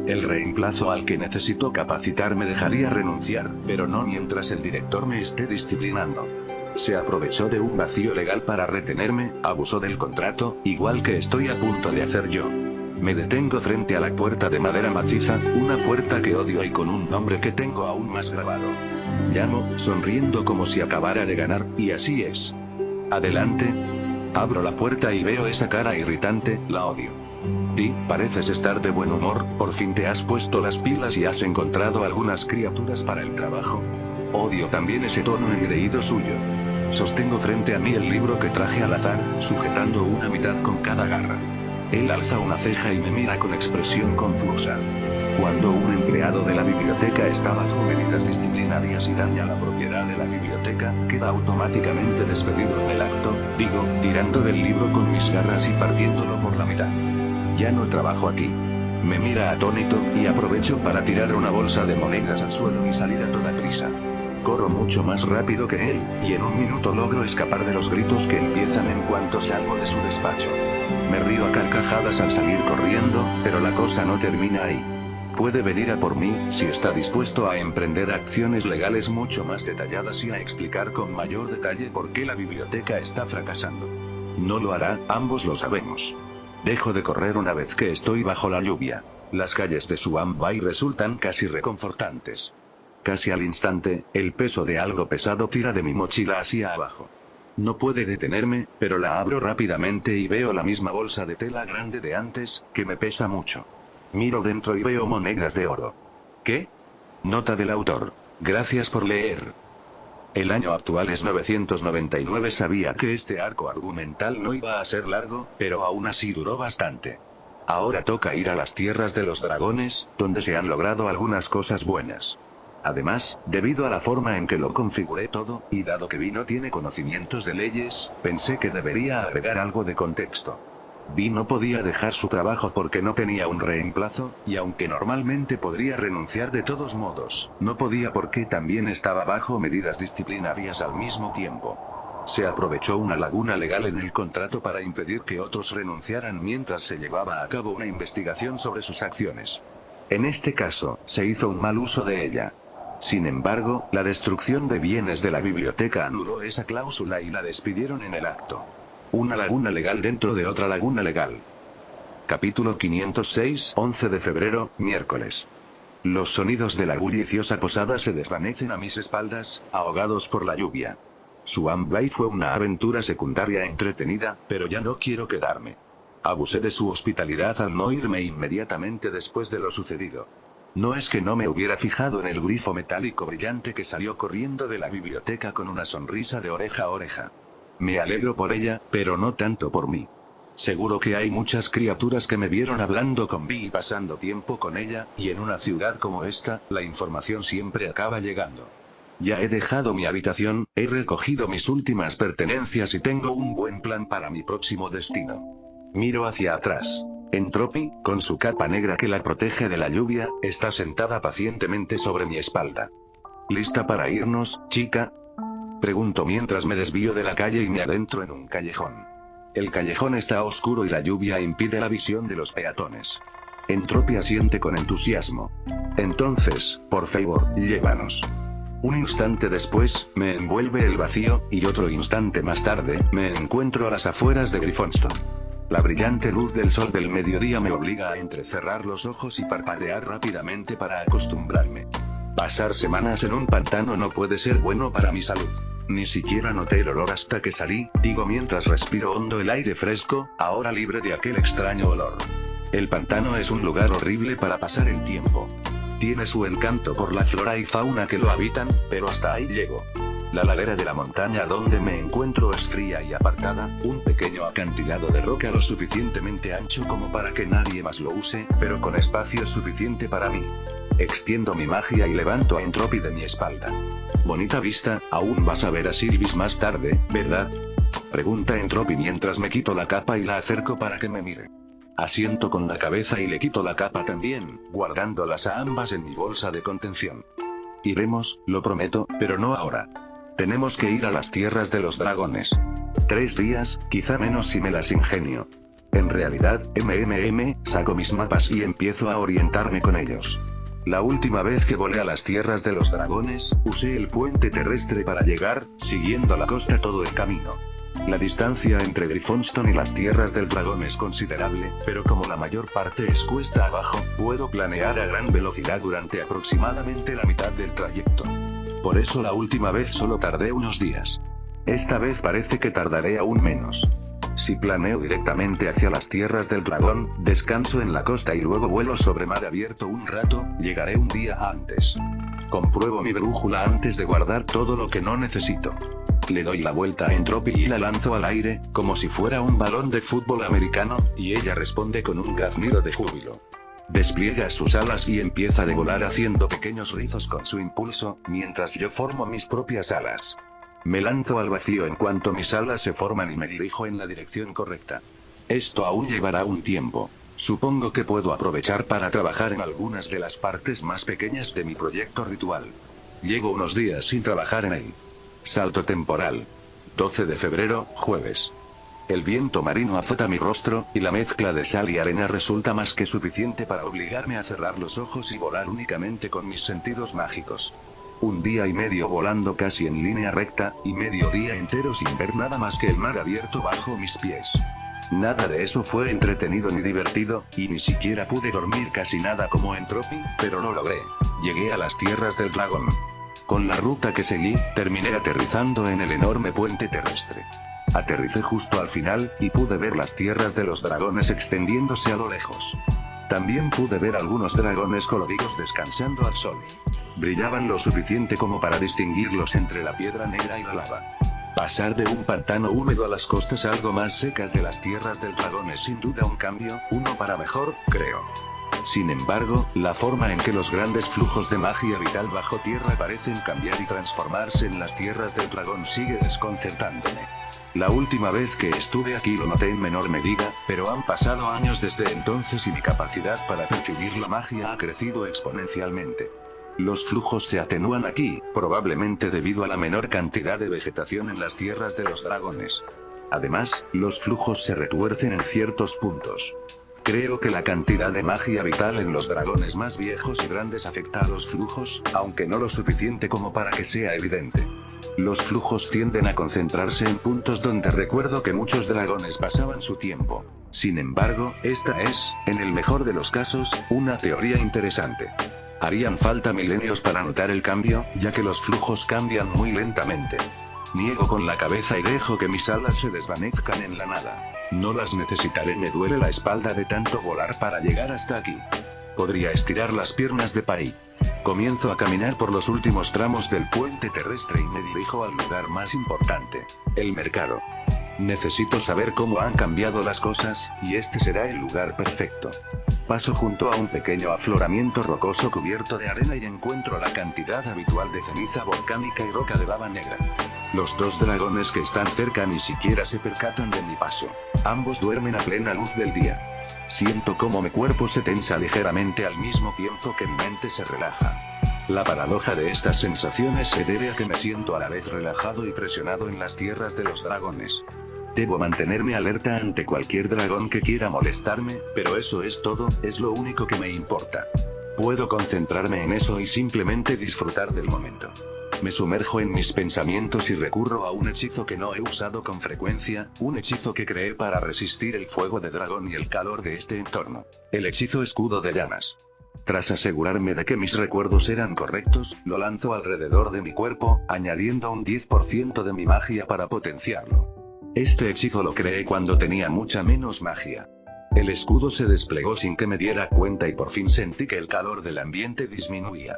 El reemplazo al que necesito capacitar me dejaría renunciar, pero no mientras el director me esté disciplinando. Se aprovechó de un vacío legal para retenerme, abusó del contrato, igual que estoy a punto de hacer yo. Me detengo frente a la puerta de madera maciza, una puerta que odio y con un nombre que tengo aún más grabado. Llamo, sonriendo como si acabara de ganar, y así es. Adelante. Abro la puerta y veo esa cara irritante, la odio. Y, pareces estar de buen humor, por fin te has puesto las pilas y has encontrado algunas criaturas para el trabajo. Odio también ese tono engreído suyo. Sostengo frente a mí el libro que traje al azar, sujetando una mitad con cada garra. Él alza una ceja y me mira con expresión confusa. Cuando un empleado de la biblioteca está bajo medidas disciplinarias y daña la propiedad de la biblioteca, queda automáticamente despedido en el acto, digo, tirando del libro con mis garras y partiéndolo por la mitad. Ya no trabajo aquí. Me mira atónito, y aprovecho para tirar una bolsa de monedas al suelo y salir a toda prisa. Corro mucho más rápido que él, y en un minuto logro escapar de los gritos que empiezan en cuanto salgo de su despacho. Me río a carcajadas al salir corriendo, pero la cosa no termina ahí. Puede venir a por mí, si está dispuesto a emprender acciones legales mucho más detalladas y a explicar con mayor detalle por qué la biblioteca está fracasando. No lo hará, ambos lo sabemos. Dejo de correr una vez que estoy bajo la lluvia. Las calles de Suambai resultan casi reconfortantes. Casi al instante, el peso de algo pesado tira de mi mochila hacia abajo. No puede detenerme, pero la abro rápidamente y veo la misma bolsa de tela grande de antes, que me pesa mucho. Miro dentro y veo monedas de oro. ¿Qué? Nota del autor. Gracias por leer. El año actual es 999. Sabía que este arco argumental no iba a ser largo, pero aún así duró bastante. Ahora toca ir a las tierras de los dragones, donde se han logrado algunas cosas buenas. Además, debido a la forma en que lo configuré todo, y dado que Vi no tiene conocimientos de leyes, pensé que debería agregar algo de contexto. Vi no podía dejar su trabajo porque no tenía un reemplazo, y aunque normalmente podría renunciar de todos modos, no podía porque también estaba bajo medidas disciplinarias al mismo tiempo. Se aprovechó una laguna legal en el contrato para impedir que otros renunciaran mientras se llevaba a cabo una investigación sobre sus acciones. En este caso, se hizo un mal uso de ella. Sin embargo, la destrucción de bienes de la biblioteca anuló esa cláusula y la despidieron en el acto. Una laguna legal dentro de otra laguna legal. Capítulo 506, 11 de febrero, miércoles. Los sonidos de la bulliciosa posada se desvanecen a mis espaldas, ahogados por la lluvia. Suambai fue una aventura secundaria entretenida, pero ya no quiero quedarme. Abusé de su hospitalidad al no irme inmediatamente después de lo sucedido. No es que no me hubiera fijado en el grifo metálico brillante que salió corriendo de la biblioteca con una sonrisa de oreja a oreja. Me alegro por ella, pero no tanto por mí. Seguro que hay muchas criaturas que me vieron hablando con Vi y pasando tiempo con ella, y en una ciudad como esta, la información siempre acaba llegando. Ya he dejado mi habitación, he recogido mis últimas pertenencias y tengo un buen plan para mi próximo destino. Miro hacia atrás. Entropy, con su capa negra que la protege de la lluvia, está sentada pacientemente sobre mi espalda. ¿Lista para irnos, chica? Pregunto mientras me desvío de la calle y me adentro en un callejón. El callejón está oscuro y la lluvia impide la visión de los peatones. Entropy asiente con entusiasmo. Entonces, por favor, llévanos. Un instante después, me envuelve el vacío, y otro instante más tarde, me encuentro a las afueras de Griffonstone. La brillante luz del sol del mediodía me obliga a entrecerrar los ojos y parpadear rápidamente para acostumbrarme. Pasar semanas en un pantano no puede ser bueno para mi salud. Ni siquiera noté el olor hasta que salí, digo mientras respiro hondo el aire fresco, ahora libre de aquel extraño olor. El pantano es un lugar horrible para pasar el tiempo. Tiene su encanto por la flora y fauna que lo habitan, pero hasta ahí llego. La ladera de la montaña donde me encuentro es fría y apartada, un pequeño acantilado de roca lo suficientemente ancho como para que nadie más lo use, pero con espacio suficiente para mí. Extiendo mi magia y levanto a Entropy de mi espalda. Bonita vista, aún vas a ver a Sylvis más tarde, ¿verdad? Pregunta Entropy mientras me quito la capa y la acerco para que me mire. Asiento con la cabeza y le quito la capa también, guardándolas a ambas en mi bolsa de contención. Iremos, lo prometo, pero no ahora. Tenemos que ir a las tierras de los dragones. 3 días, quizá menos si me las ingenio. En realidad, saco mis mapas y empiezo a orientarme con ellos. La última vez que volé a las tierras de los dragones, usé el puente terrestre para llegar, siguiendo la costa todo el camino. La distancia entre Griffonstone y las tierras del dragón es considerable, pero como la mayor parte es cuesta abajo, puedo planear a gran velocidad durante aproximadamente la mitad del trayecto. Por eso la última vez solo tardé unos días. Esta vez parece que tardaré aún menos. Si planeo directamente hacia las tierras del dragón, descanso en la costa y luego vuelo sobre mar abierto un rato, llegaré un día antes. Compruebo mi brújula antes de guardar todo lo que no necesito. Le doy la vuelta a Entropy y la lanzo al aire, como si fuera un balón de fútbol americano, y ella responde con un graznido de júbilo. Despliega sus alas y empieza a volar haciendo pequeños rizos con su impulso, mientras yo formo mis propias alas. Me lanzo al vacío en cuanto mis alas se forman y me dirijo en la dirección correcta. Esto aún llevará un tiempo. Supongo que puedo aprovechar para trabajar en algunas de las partes más pequeñas de mi proyecto ritual. Llevo unos días sin trabajar en él. Salto temporal. 12 de febrero, jueves. El viento marino azota mi rostro, y la mezcla de sal y arena resulta más que suficiente para obligarme a cerrar los ojos y volar únicamente con mis sentidos mágicos. Un día y medio volando casi en línea recta, y medio día entero sin ver nada más que el mar abierto bajo mis pies. Nada de eso fue entretenido ni divertido, y ni siquiera pude dormir casi nada como en Tropi, pero lo logré. Llegué a las tierras del dragón. Con la ruta que seguí, terminé aterrizando en el enorme puente terrestre. Aterricé justo al final, y pude ver las tierras de los dragones extendiéndose a lo lejos. También pude ver algunos dragones coloridos descansando al sol. Brillaban lo suficiente como para distinguirlos entre la piedra negra y la lava. Pasar de un pantano húmedo a las costas algo más secas de las tierras del dragón es sin duda un cambio, uno para mejor, creo. Sin embargo, la forma en que los grandes flujos de magia vital bajo tierra parecen cambiar y transformarse en las tierras del dragón sigue desconcertándome. La última vez que estuve aquí lo noté en menor medida, pero han pasado años desde entonces y mi capacidad para percibir la magia ha crecido exponencialmente. Los flujos se atenúan aquí, probablemente debido a la menor cantidad de vegetación en las tierras de los dragones. Además, los flujos se retuercen en ciertos puntos. Creo que la cantidad de magia vital en los dragones más viejos y grandes afecta a los flujos, aunque no lo suficiente como para que sea evidente. Los flujos tienden a concentrarse en puntos donde recuerdo que muchos dragones pasaban su tiempo. Sin embargo, esta es, en el mejor de los casos, una teoría interesante. Harían falta milenios para notar el cambio, ya que los flujos cambian muy lentamente. Niego con la cabeza y dejo que mis alas se desvanezcan en la nada. No las necesitaré, me duele la espalda de tanto volar para llegar hasta aquí. Podría estirar las piernas de Pai. Comienzo a caminar por los últimos tramos del puente terrestre y me dirijo al lugar más importante, el mercado. Necesito saber cómo han cambiado las cosas, y este será el lugar perfecto. Paso junto a un pequeño afloramiento rocoso cubierto de arena y encuentro la cantidad habitual de ceniza volcánica y roca de lava negra. Los dos dragones que están cerca ni siquiera se percatan de mi paso. Ambos duermen a plena luz del día. Siento cómo mi cuerpo se tensa ligeramente al mismo tiempo que mi mente se relaja. La paradoja de estas sensaciones se debe a que me siento a la vez relajado y presionado en las tierras de los dragones. Debo mantenerme alerta ante cualquier dragón que quiera molestarme, pero eso es todo, es lo único que me importa. Puedo concentrarme en eso y simplemente disfrutar del momento. Me sumerjo en mis pensamientos y recurro a un hechizo que no he usado con frecuencia, un hechizo que creé para resistir el fuego de dragón y el calor de este entorno. El hechizo escudo de llamas. Tras asegurarme de que mis recuerdos eran correctos, lo lanzo alrededor de mi cuerpo, añadiendo un 10% de mi magia para potenciarlo. Este hechizo lo creé cuando tenía mucha menos magia. El escudo se desplegó sin que me diera cuenta y por fin sentí que el calor del ambiente disminuía.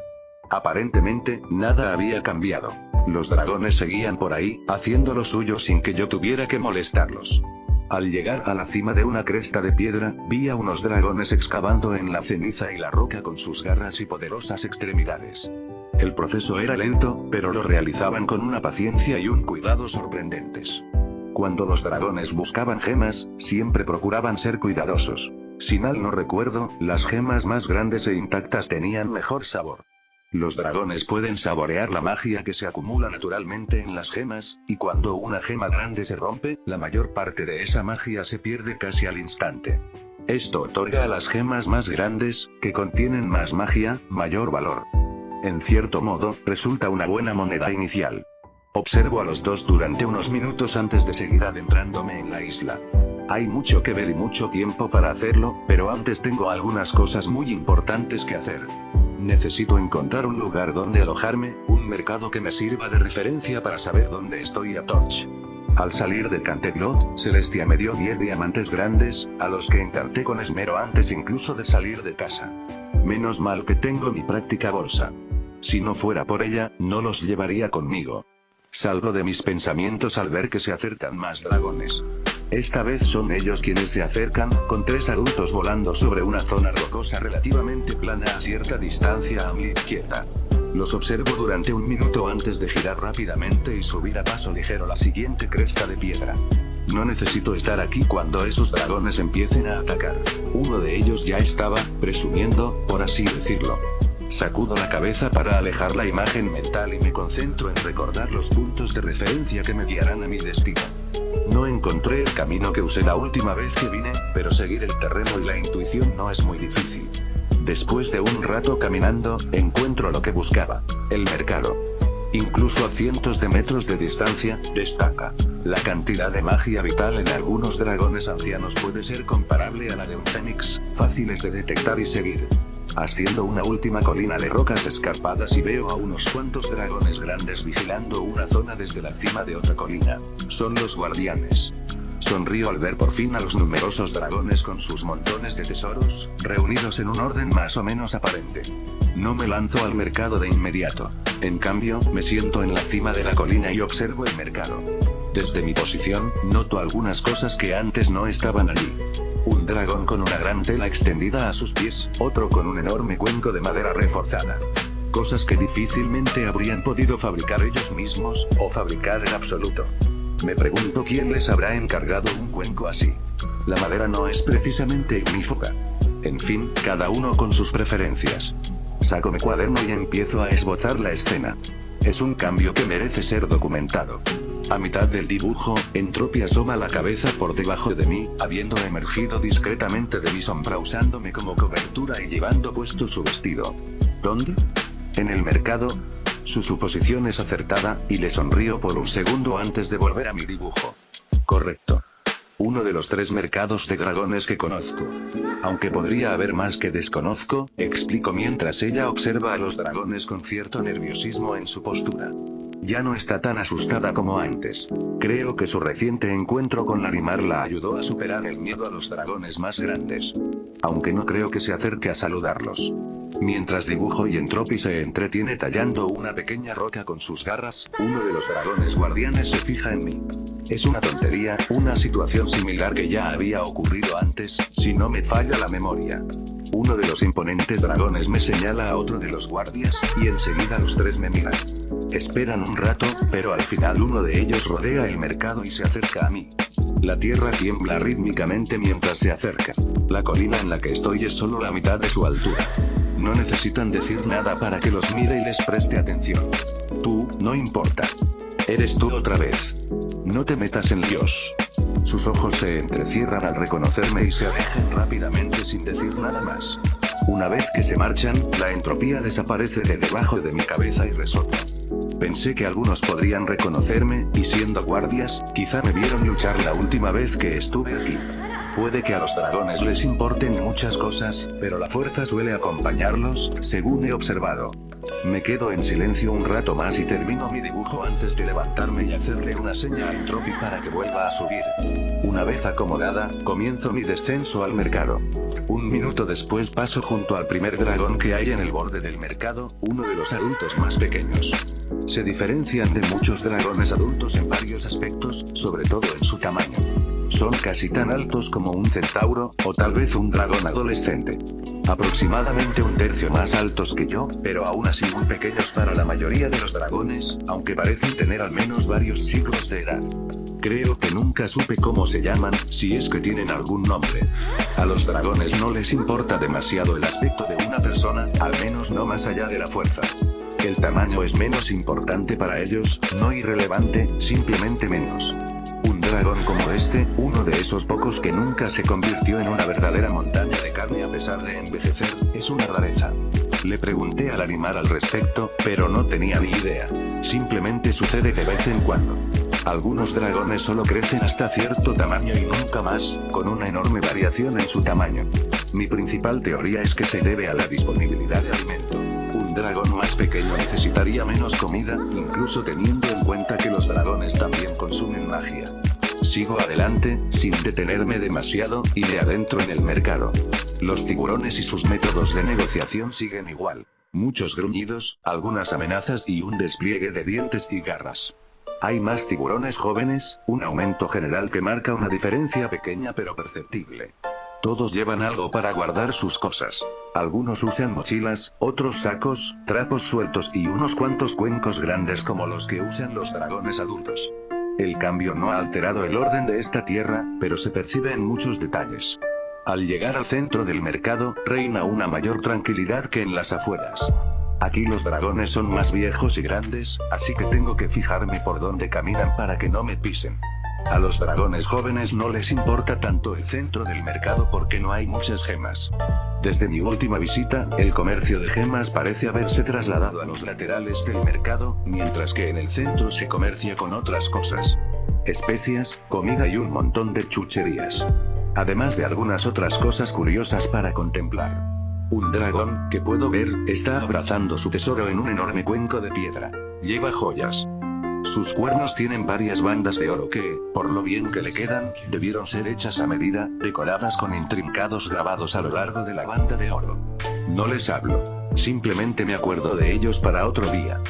Aparentemente, nada había cambiado. Los dragones seguían por ahí, haciendo lo suyo sin que yo tuviera que molestarlos. Al llegar a la cima de una cresta de piedra, vi a unos dragones excavando en la ceniza y la roca con sus garras y poderosas extremidades. El proceso era lento, pero lo realizaban con una paciencia y un cuidado sorprendentes. Cuando los dragones buscaban gemas, siempre procuraban ser cuidadosos. Si mal no recuerdo, las gemas más grandes e intactas tenían mejor sabor. Los dragones pueden saborear la magia que se acumula naturalmente en las gemas, y cuando una gema grande se rompe, la mayor parte de esa magia se pierde casi al instante. Esto otorga a las gemas más grandes, que contienen más magia, mayor valor. En cierto modo, resulta una buena moneda inicial. Observo a los dos durante unos minutos antes de seguir adentrándome en la isla. Hay mucho que ver y mucho tiempo para hacerlo, pero antes tengo algunas cosas muy importantes que hacer. Necesito encontrar un lugar donde alojarme, un mercado que me sirva de referencia para saber dónde estoy a Torch. Al salir de Canterlot, Celestia me dio 10 diamantes grandes, a los que encarté con esmero antes incluso de salir de casa. Menos mal que tengo mi práctica bolsa. Si no fuera por ella, no los llevaría conmigo. Salgo de mis pensamientos al ver que se acercan más dragones. Esta vez son ellos quienes se acercan, con 3 adultos volando sobre una zona rocosa relativamente plana a cierta distancia a mi izquierda. Los observo durante un minuto antes de girar rápidamente y subir a paso ligero la siguiente cresta de piedra. No necesito estar aquí cuando esos dragones empiecen a atacar. Uno de ellos ya estaba, presumiendo, por así decirlo. Sacudo la cabeza para alejar la imagen mental y me concentro en recordar los puntos de referencia que me guiarán a mi destino. No encontré el camino que usé la última vez que vine, pero seguir el terreno y la intuición no es muy difícil. Después de un rato caminando, encuentro lo que buscaba, el mercado. Incluso a cientos de metros de distancia, destaca. La cantidad de magia vital en algunos dragones ancianos puede ser comparable a la de un fénix, fáciles de detectar y seguir. Asciendo una última colina de rocas escarpadas y veo a unos cuantos dragones grandes vigilando una zona desde la cima de otra colina. Son los guardianes. Sonrío al ver por fin a los numerosos dragones con sus montones de tesoros, reunidos en un orden más o menos aparente. No me lanzo al mercado de inmediato. En cambio, me siento en la cima de la colina y observo el mercado. Desde mi posición, noto algunas cosas que antes no estaban allí. Un dragón con una gran tela extendida a sus pies, otro con un enorme cuenco de madera reforzada. Cosas que difícilmente habrían podido fabricar ellos mismos, o fabricar en absoluto. Me pregunto quién les habrá encargado un cuenco así. La madera no es precisamente ignífuga. En fin, cada uno con sus preferencias. Saco mi cuaderno y empiezo a esbozar la escena. Es un cambio que merece ser documentado. A mitad del dibujo, Entropy asoma la cabeza por debajo de mí, habiendo emergido discretamente de mi sombra usándome como cobertura y llevando puesto su vestido. ¿Dónde? ¿En el mercado? Su suposición es acertada, y le sonrío por un segundo antes de volver a mi dibujo. Correcto. Uno de los 3 mercados de dragones que conozco. Aunque podría haber más que desconozco, explico mientras ella observa a los dragones con cierto nerviosismo en su postura. Ya no está tan asustada como antes. Creo que su reciente encuentro con Larimar la ayudó a superar el miedo a los dragones más grandes. Aunque no creo que se acerque a saludarlos. Mientras dibujo y Entropy se entretiene tallando una pequeña roca con sus garras, uno de los dragones guardianes se fija en mí. Es una tontería, una situación similar que ya había ocurrido antes, si no me falla la memoria. Uno de los imponentes dragones me señala a otro de los guardias, y enseguida los 3 me miran. Esperan un rato, pero al final uno de ellos rodea el mercado y se acerca a mí. La tierra tiembla rítmicamente mientras se acerca. La colina en la que estoy es solo la mitad de su altura. No necesitan decir nada para que los mire y les preste atención. Tú, no importa. Eres tú otra vez. No te metas en líos. Sus ojos se entrecierran al reconocerme y se alejan rápidamente sin decir nada más. Una vez que se marchan, la entropía desaparece de debajo de mi cabeza y resopla. Pensé que algunos podrían reconocerme, y siendo guardias, quizá me vieron luchar la última vez que estuve aquí. Puede que a los dragones les importen muchas cosas, pero la fuerza suele acompañarlos, según he observado. Me quedo en silencio un rato más y termino mi dibujo antes de levantarme y hacerle una seña a Entropy para que vuelva a subir. Una vez acomodada, comienzo mi descenso al mercado. Un minuto después paso junto al primer dragón que hay en el borde del mercado, uno de los adultos más pequeños. Se diferencian de muchos dragones adultos en varios aspectos, sobre todo en su tamaño. Son casi tan altos como un centauro, o tal vez un dragón adolescente. Aproximadamente un tercio más altos que yo, pero aún así muy pequeños para la mayoría de los dragones, aunque parecen tener al menos varios siglos de edad. Creo que nunca supe cómo se llaman, si es que tienen algún nombre. A los dragones no les importa demasiado el aspecto de una persona, al menos no más allá de la fuerza. El tamaño es menos importante para ellos, no irrelevante, simplemente menos. Un dragón como este, uno de esos pocos que nunca se convirtió en una verdadera montaña de carne a pesar de envejecer, es una rareza. Le pregunté al animal al respecto, pero no tenía ni idea. Simplemente sucede de vez en cuando. Algunos dragones solo crecen hasta cierto tamaño y nunca más, con una enorme variación en su tamaño. Mi principal teoría es que se debe a la disponibilidad de alimento. Un dragón más pequeño necesitaría menos comida, incluso teniendo en cuenta que los dragones también consumen magia. Sigo adelante, sin detenerme demasiado, y me adentro en el mercado. Los tiburones y sus métodos de negociación siguen igual. Muchos gruñidos, algunas amenazas y un despliegue de dientes y garras. Hay más tiburones jóvenes, un aumento general que marca una diferencia pequeña pero perceptible. Todos llevan algo para guardar sus cosas. Algunos usan mochilas, otros sacos, trapos sueltos y unos cuantos cuencos grandes como los que usan los dragones adultos. El cambio no ha alterado el orden de esta tierra, pero se percibe en muchos detalles. Al llegar al centro del mercado, reina una mayor tranquilidad que en las afueras. Aquí los dragones son más viejos y grandes, así que tengo que fijarme por dónde caminan para que no me pisen. A los dragones jóvenes no les importa tanto el centro del mercado porque no hay muchas gemas. Desde mi última visita, el comercio de gemas parece haberse trasladado a los laterales del mercado, mientras que en el centro se comercia con otras cosas. Especias, comida y un montón de chucherías. Además de algunas otras cosas curiosas para contemplar. Un dragón, que puedo ver, está abrazando su tesoro en un enorme cuenco de piedra. Lleva joyas. Sus cuernos tienen varias bandas de oro que, por lo bien que le quedan, debieron ser hechas a medida, decoradas con intrincados grabados a lo largo de la banda de oro. No les hablo. Simplemente me acuerdo de ellos para otro día.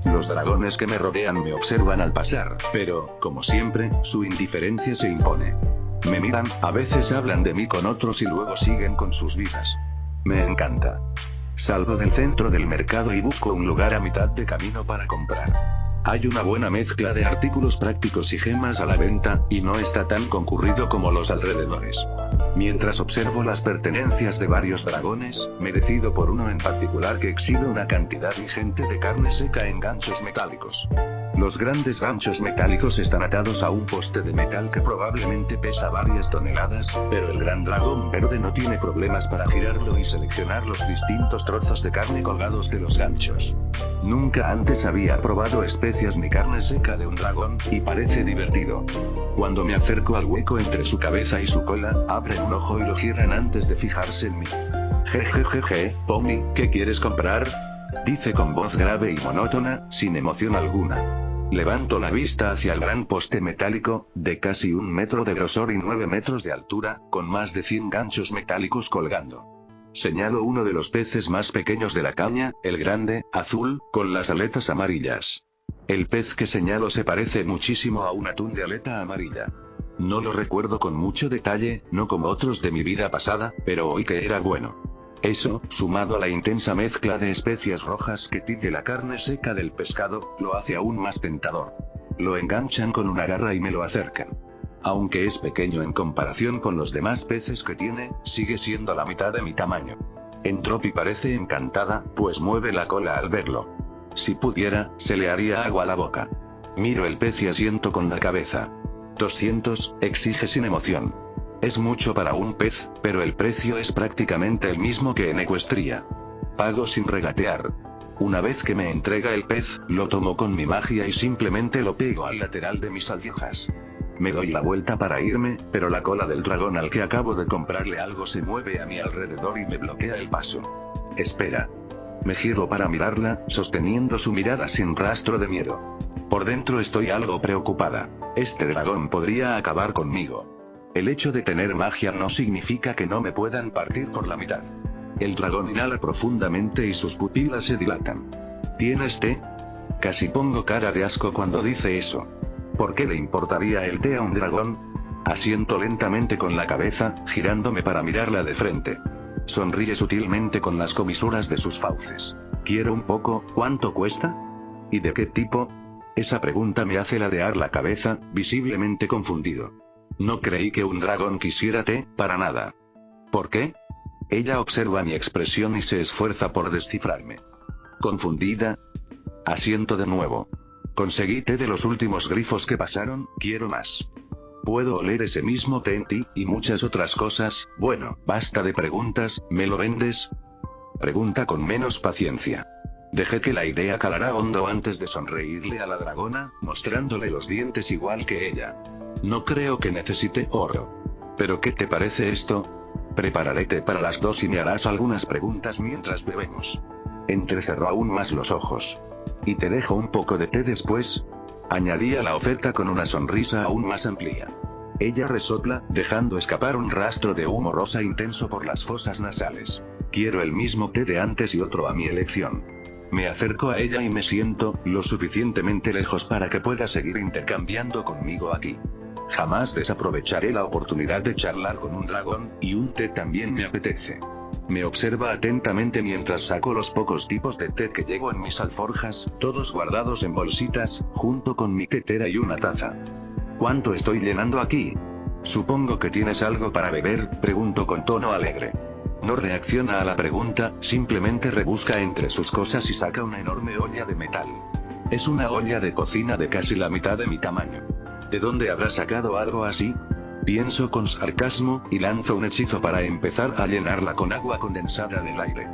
Los dragones que me rodean me observan al pasar, pero, como siempre, su indiferencia se impone. Me miran, a veces hablan de mí con otros y luego siguen con sus vidas. Me encanta. Salgo del centro del mercado y busco un lugar a mitad de camino para comprar. Hay una buena mezcla de artículos prácticos y gemas a la venta, y no está tan concurrido como los alrededores. Mientras observo las pertenencias de varios dragones, me decido por uno en particular que exhibe una cantidad ingente de carne seca en ganchos metálicos. Los grandes ganchos metálicos están atados a un poste de metal que probablemente pesa varias toneladas, pero el gran dragón verde no tiene problemas para girarlo y seleccionar los distintos trozos de carne colgados de los ganchos. Nunca antes había probado especias ni carne seca de un dragón, y parece divertido. Cuando me acerco al hueco entre su cabeza y su cola, abren un ojo y lo cierran antes de fijarse en mí. Jejejeje, Pony, ¿qué quieres comprar? Dice con voz grave y monótona, sin emoción alguna. Levanto la vista hacia el gran poste metálico, de casi 1 metro de grosor y 9 metros de altura, con más de 100 ganchos metálicos colgando. Señalo uno de los peces más pequeños de la caña, el grande, azul, con las aletas amarillas. El pez que señalo se parece muchísimo a un atún de aleta amarilla. No lo recuerdo con mucho detalle, no como otros de mi vida pasada, pero hoy que era bueno. Eso, sumado a la intensa mezcla de especias rojas que tiene la carne seca del pescado, lo hace aún más tentador. Lo enganchan con una garra y me lo acercan. Aunque es pequeño en comparación con los demás peces que tiene, sigue siendo la mitad de mi tamaño. Entropy parece encantada, pues mueve la cola al verlo. Si pudiera, se le haría agua a la boca. Miro el pez y asiento con la cabeza. 200, exige sin emoción. Es mucho para un pez, pero el precio es prácticamente el mismo que en Ecuestria. Pago sin regatear. Una vez que me entrega el pez, lo tomo con mi magia y simplemente lo pego al lateral de mis alforjas. Me doy la vuelta para irme, pero la cola del dragón al que acabo de comprarle algo se mueve a mi alrededor y me bloquea el paso. Espera. Me giro para mirarla, sosteniendo su mirada sin rastro de miedo. Por dentro estoy algo preocupada. Este dragón podría acabar conmigo. El hecho de tener magia no significa que no me puedan partir por la mitad. El dragón inhala profundamente y sus pupilas se dilatan. ¿Tienes té? Casi pongo cara de asco cuando dice eso. ¿Por qué le importaría el té a un dragón? Asiento lentamente con la cabeza, girándome para mirarla de frente. Sonríe sutilmente con las comisuras de sus fauces. ¿Quiero un poco? ¿Cuánto cuesta? ¿Y de qué tipo? Esa pregunta me hace ladear la cabeza, visiblemente confundido. No creí que un dragón quisiera té, para nada. ¿Por qué? Ella observa mi expresión y se esfuerza por descifrarme. ¿Confundida? Asiento de nuevo. Conseguí té de los últimos grifos que pasaron, quiero más. Puedo oler ese mismo té en ti, y muchas otras cosas. Bueno, basta de preguntas, ¿me lo vendes? Pregunta con menos paciencia. Dejé que la idea calara hondo antes de sonreírle a la dragona, mostrándole los dientes igual que ella. No creo que necesite oro. ¿Pero qué te parece esto? Prepararé té para las 2 y me harás algunas preguntas mientras bebemos. Entrecerró aún más los ojos. ¿Y te dejo un poco de té después? Añadí a la oferta con una sonrisa aún más amplia. Ella resopla, dejando escapar un rastro de humo rosa intenso por las fosas nasales. Quiero el mismo té de antes y otro a mi elección. Me acerco a ella y me siento lo suficientemente lejos para que pueda seguir intercambiando conmigo aquí. Jamás desaprovecharé la oportunidad de charlar con un dragón, y un té también me apetece. Me observa atentamente mientras saco los pocos tipos de té que llevo en mis alforjas, todos guardados en bolsitas, junto con mi tetera y una taza. ¿Cuánto estoy llenando aquí? Supongo que tienes algo para beber, pregunto con tono alegre. No reacciona a la pregunta, simplemente rebusca entre sus cosas y saca una enorme olla de metal. Es una olla de cocina de casi la mitad de mi tamaño. ¿De dónde habrá sacado algo así? Pienso con sarcasmo, y lanzo un hechizo para empezar a llenarla con agua condensada del aire.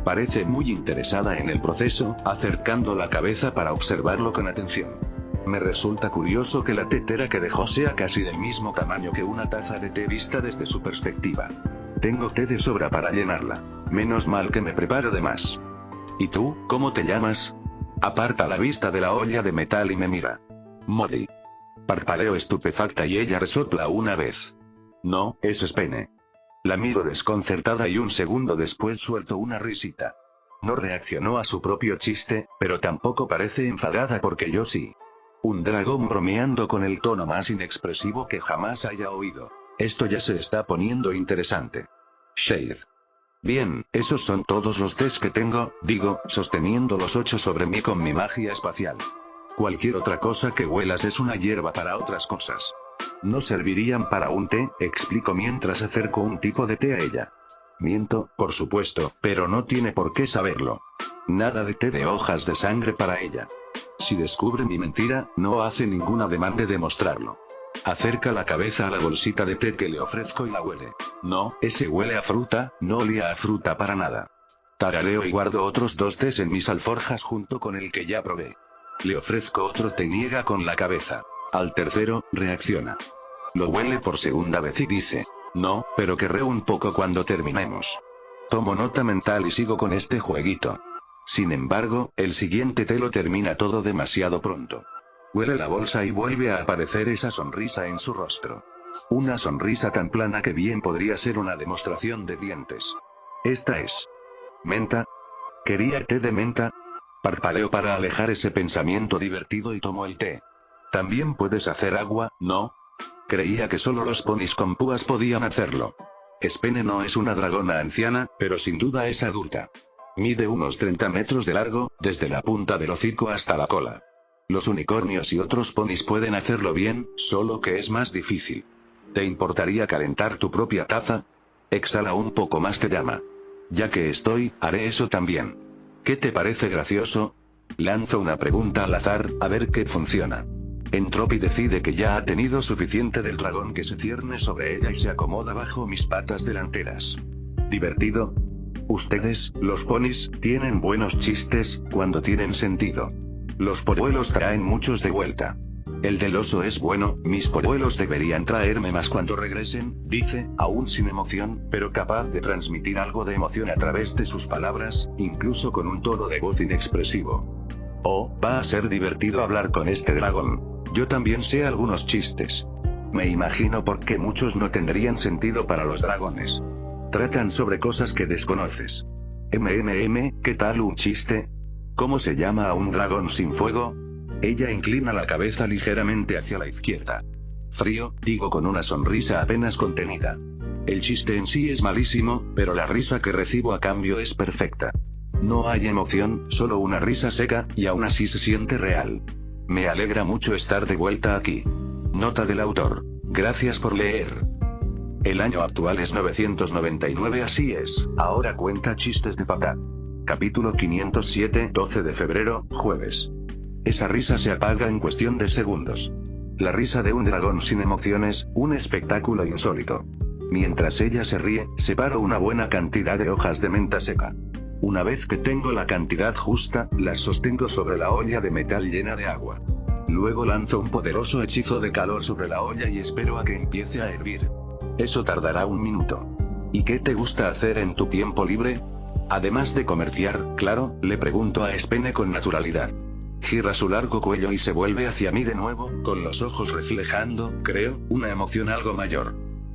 Parece muy interesada en el proceso, acercando la cabeza para observarlo con atención. Me resulta curioso que la tetera que dejó sea casi del mismo tamaño que una taza de té vista desde su perspectiva. Tengo té de sobra para llenarla. Menos mal que me preparo de más. ¿Y tú, cómo te llamas? Aparta la vista de la olla de metal y me mira. Molly. Parpaleo estupefacta y ella resopla una vez. No, es Spene. La miro desconcertada y un segundo después suelto una risita. No reaccionó a su propio chiste, pero tampoco parece enfadada porque yo sí. Un dragón bromeando con el tono más inexpresivo que jamás haya oído. Esto ya se está poniendo interesante. Shade. Bien, esos son todos los tés que tengo, digo, sosteniendo los 8 sobre mí con mi magia espacial. Cualquier otra cosa que huelas es una hierba para otras cosas. No servirían para un té, explico mientras acerco un tipo de té a ella. Miento, por supuesto, pero no tiene por qué saberlo. Nada de té de hojas de sangre para ella. Si descubre mi mentira, no hace ningún ademán de demostrarlo. Acerca la cabeza a la bolsita de té que le ofrezco y la huele. No, ese huele a fruta, no olía a fruta para nada. Tarareo y guardo otros 2 tés en mis alforjas junto con el que ya probé. Le ofrezco otro té, niega con la cabeza. Al tercero, reacciona. Lo huele por segunda vez y dice, no, pero querré un poco cuando terminemos. Tomo nota mental y sigo con este jueguito. Sin embargo, el siguiente té lo termina todo demasiado pronto. Huele la bolsa y vuelve a aparecer esa sonrisa en su rostro. Una sonrisa tan plana que bien podría ser una demostración de dientes. Esta es. ¿Menta? ¿Quería té de menta? Parpaleo para alejar ese pensamiento divertido y tomo el té. También puedes hacer agua, ¿no? Creía que solo los ponis con púas podían hacerlo. Spene no es una dragona anciana, pero sin duda es adulta. Mide unos 30 metros de largo, desde la punta del hocico hasta la cola. Los unicornios y otros ponis pueden hacerlo bien, solo que es más difícil. ¿Te importaría calentar tu propia taza? Exhala un poco más, te llama. Ya que estoy, haré eso también. ¿Qué te parece gracioso? Lanzo una pregunta al azar, a ver qué funciona. Entropy decide que ya ha tenido suficiente del dragón que se cierne sobre ella y se acomoda bajo mis patas delanteras. ¿Divertido? Ustedes, los ponis, tienen buenos chistes, cuando tienen sentido. Los polluelos traen muchos de vuelta. El del oso es bueno, mis polluelos deberían traerme más cuando regresen, dice, aún sin emoción, pero capaz de transmitir algo de emoción a través de sus palabras, incluso con un tono de voz inexpresivo. Oh, va a ser divertido hablar con este dragón. Yo también sé algunos chistes. Me imagino por qué muchos no tendrían sentido para los dragones. Tratan sobre cosas que desconoces. ¿Qué tal un chiste? ¿Cómo se llama a un dragón sin fuego? Ella inclina la cabeza ligeramente hacia la izquierda. Frío, digo con una sonrisa apenas contenida. El chiste en sí es malísimo, pero la risa que recibo a cambio es perfecta. No hay emoción, solo una risa seca, y aún así se siente real. Me alegra mucho estar de vuelta aquí. Nota del autor. Gracias por leer. El año actual es 999, así es, ahora cuenta chistes de papá. Capítulo 507, 12 de febrero, jueves. Esa risa se apaga en cuestión de segundos. La risa de un dragón sin emociones, un espectáculo insólito. Mientras ella se ríe, separo una buena cantidad de hojas de menta seca. Una vez que tengo la cantidad justa, las sostengo sobre la olla de metal llena de agua. Luego lanzo un poderoso hechizo de calor sobre la olla y espero a que empiece a hervir. Eso tardará un minuto. ¿Y qué te gusta hacer en tu tiempo libre? Además de comerciar, claro, le pregunto a Spene con naturalidad. Gira su largo cuello y se vuelve hacia mí de nuevo, con los ojos reflejando, creo, una emoción algo mayor.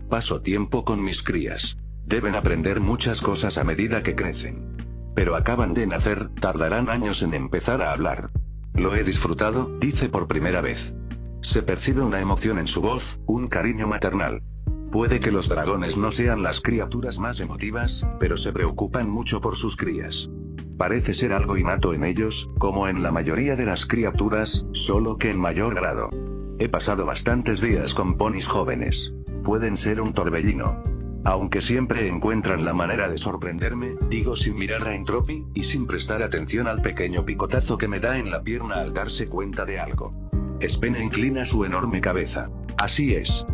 Paso tiempo con mis crías. Deben aprender muchas cosas a medida que crecen. Pero acaban de nacer, tardarán años en empezar a hablar. Lo he disfrutado, dice por primera vez. Se percibe una emoción en su voz, un cariño maternal. Puede que los dragones no sean las criaturas más emotivas, pero se preocupan mucho por sus crías. Parece ser algo innato en ellos, como en la mayoría de las criaturas, solo que en mayor grado. He pasado bastantes días con ponis jóvenes. Pueden ser un torbellino. Aunque siempre encuentran la manera de sorprenderme, digo sin mirar a Entropy, y sin prestar atención al pequeño picotazo que me da en la pierna al darse cuenta de algo. Spene inclina su enorme cabeza. Así es.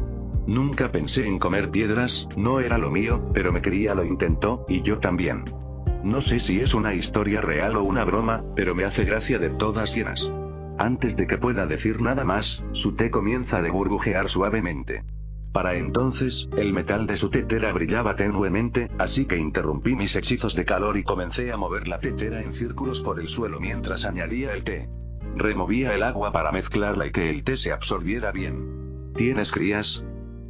Nunca pensé en comer piedras, no era lo mío, pero mi cría lo intentó, y yo también. No sé si es una historia real o una broma, pero me hace gracia de todas llenas. Antes de que pueda decir nada más, su té comienza a burbujear suavemente. Para entonces, el metal de su tetera brillaba tenuemente, así que interrumpí mis hechizos de calor y comencé a mover la tetera en círculos por el suelo mientras añadía el té. Removía el agua para mezclarla y que el té se absorbiera bien. ¿Tienes crías?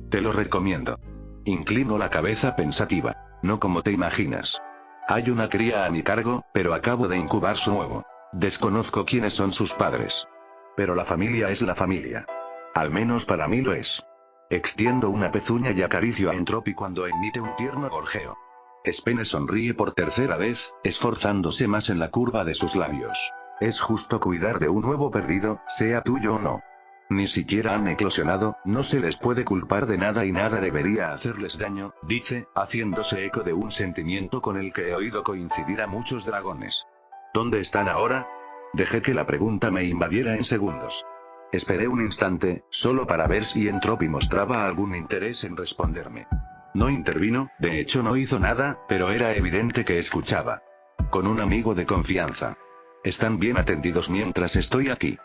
Te lo recomiendo. Inclino la cabeza pensativa. No como te imaginas. Hay una cría a mi cargo, pero acabo de incubar su huevo. Desconozco quiénes son sus padres. Pero la familia es la familia. Al menos para mí lo es. Extiendo una pezuña y acaricio a Entropy cuando emite un tierno gorjeo. Spene sonríe por tercera vez, esforzándose más en la curva de sus labios. Es justo cuidar de un huevo perdido, sea tuyo o no. Ni siquiera han eclosionado, no se les puede culpar de nada y nada debería hacerles daño, dice, haciéndose eco de un sentimiento con el que he oído coincidir a muchos dragones. ¿Dónde están ahora? Dejé que la pregunta me invadiera en segundos. Esperé un instante, solo para ver si Entropy mostraba algún interés en responderme. No intervino, de hecho no hizo nada, pero era evidente que escuchaba. Con un amigo de confianza. Están bien atendidos mientras estoy aquí.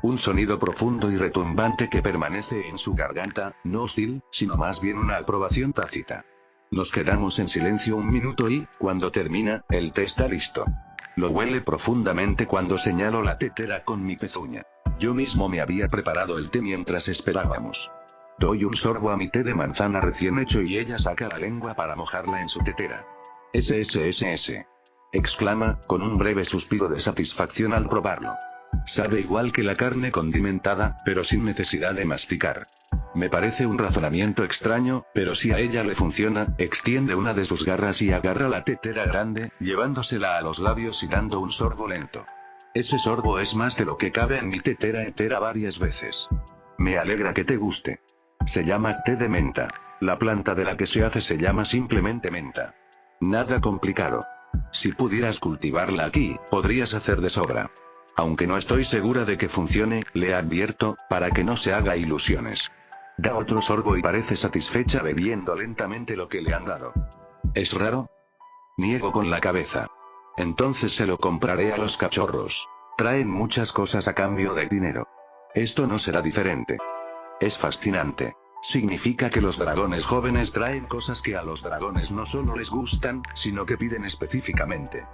Un sonido profundo y retumbante que permanece en su garganta, no hostil, sino más bien una aprobación tácita. Nos quedamos en silencio un minuto y, cuando termina, el té está listo. Lo huele profundamente cuando señalo la tetera con mi pezuña. Yo mismo me había preparado el té mientras esperábamos. Doy un sorbo a mi té de manzana recién hecho y ella saca la lengua para mojarla en su tetera. SSSS. Exclama, con un breve suspiro de satisfacción al probarlo. Sabe igual que la carne condimentada, pero sin necesidad de masticar. Me parece un razonamiento extraño, pero si a ella le funciona, extiende una de sus garras y agarra la tetera grande, llevándosela a los labios y dando un sorbo lento. Ese sorbo es más de lo que cabe en mi tetera entera varias veces. Me alegra que te guste. Se llama té de menta. La planta de la que se hace se llama simplemente menta. Nada complicado. Si pudieras cultivarla aquí, podrías hacer de sobra. Aunque no estoy segura de que funcione, le advierto, para que no se haga ilusiones. Da otro sorbo y parece satisfecha bebiendo lentamente lo que le han dado. ¿Es raro? Niego con la cabeza. Entonces se lo compraré a los cachorros. Traen muchas cosas a cambio de dinero. Esto no será diferente. Es fascinante. Significa que los dragones jóvenes traen cosas que a los dragones no solo les gustan, sino que piden específicamente.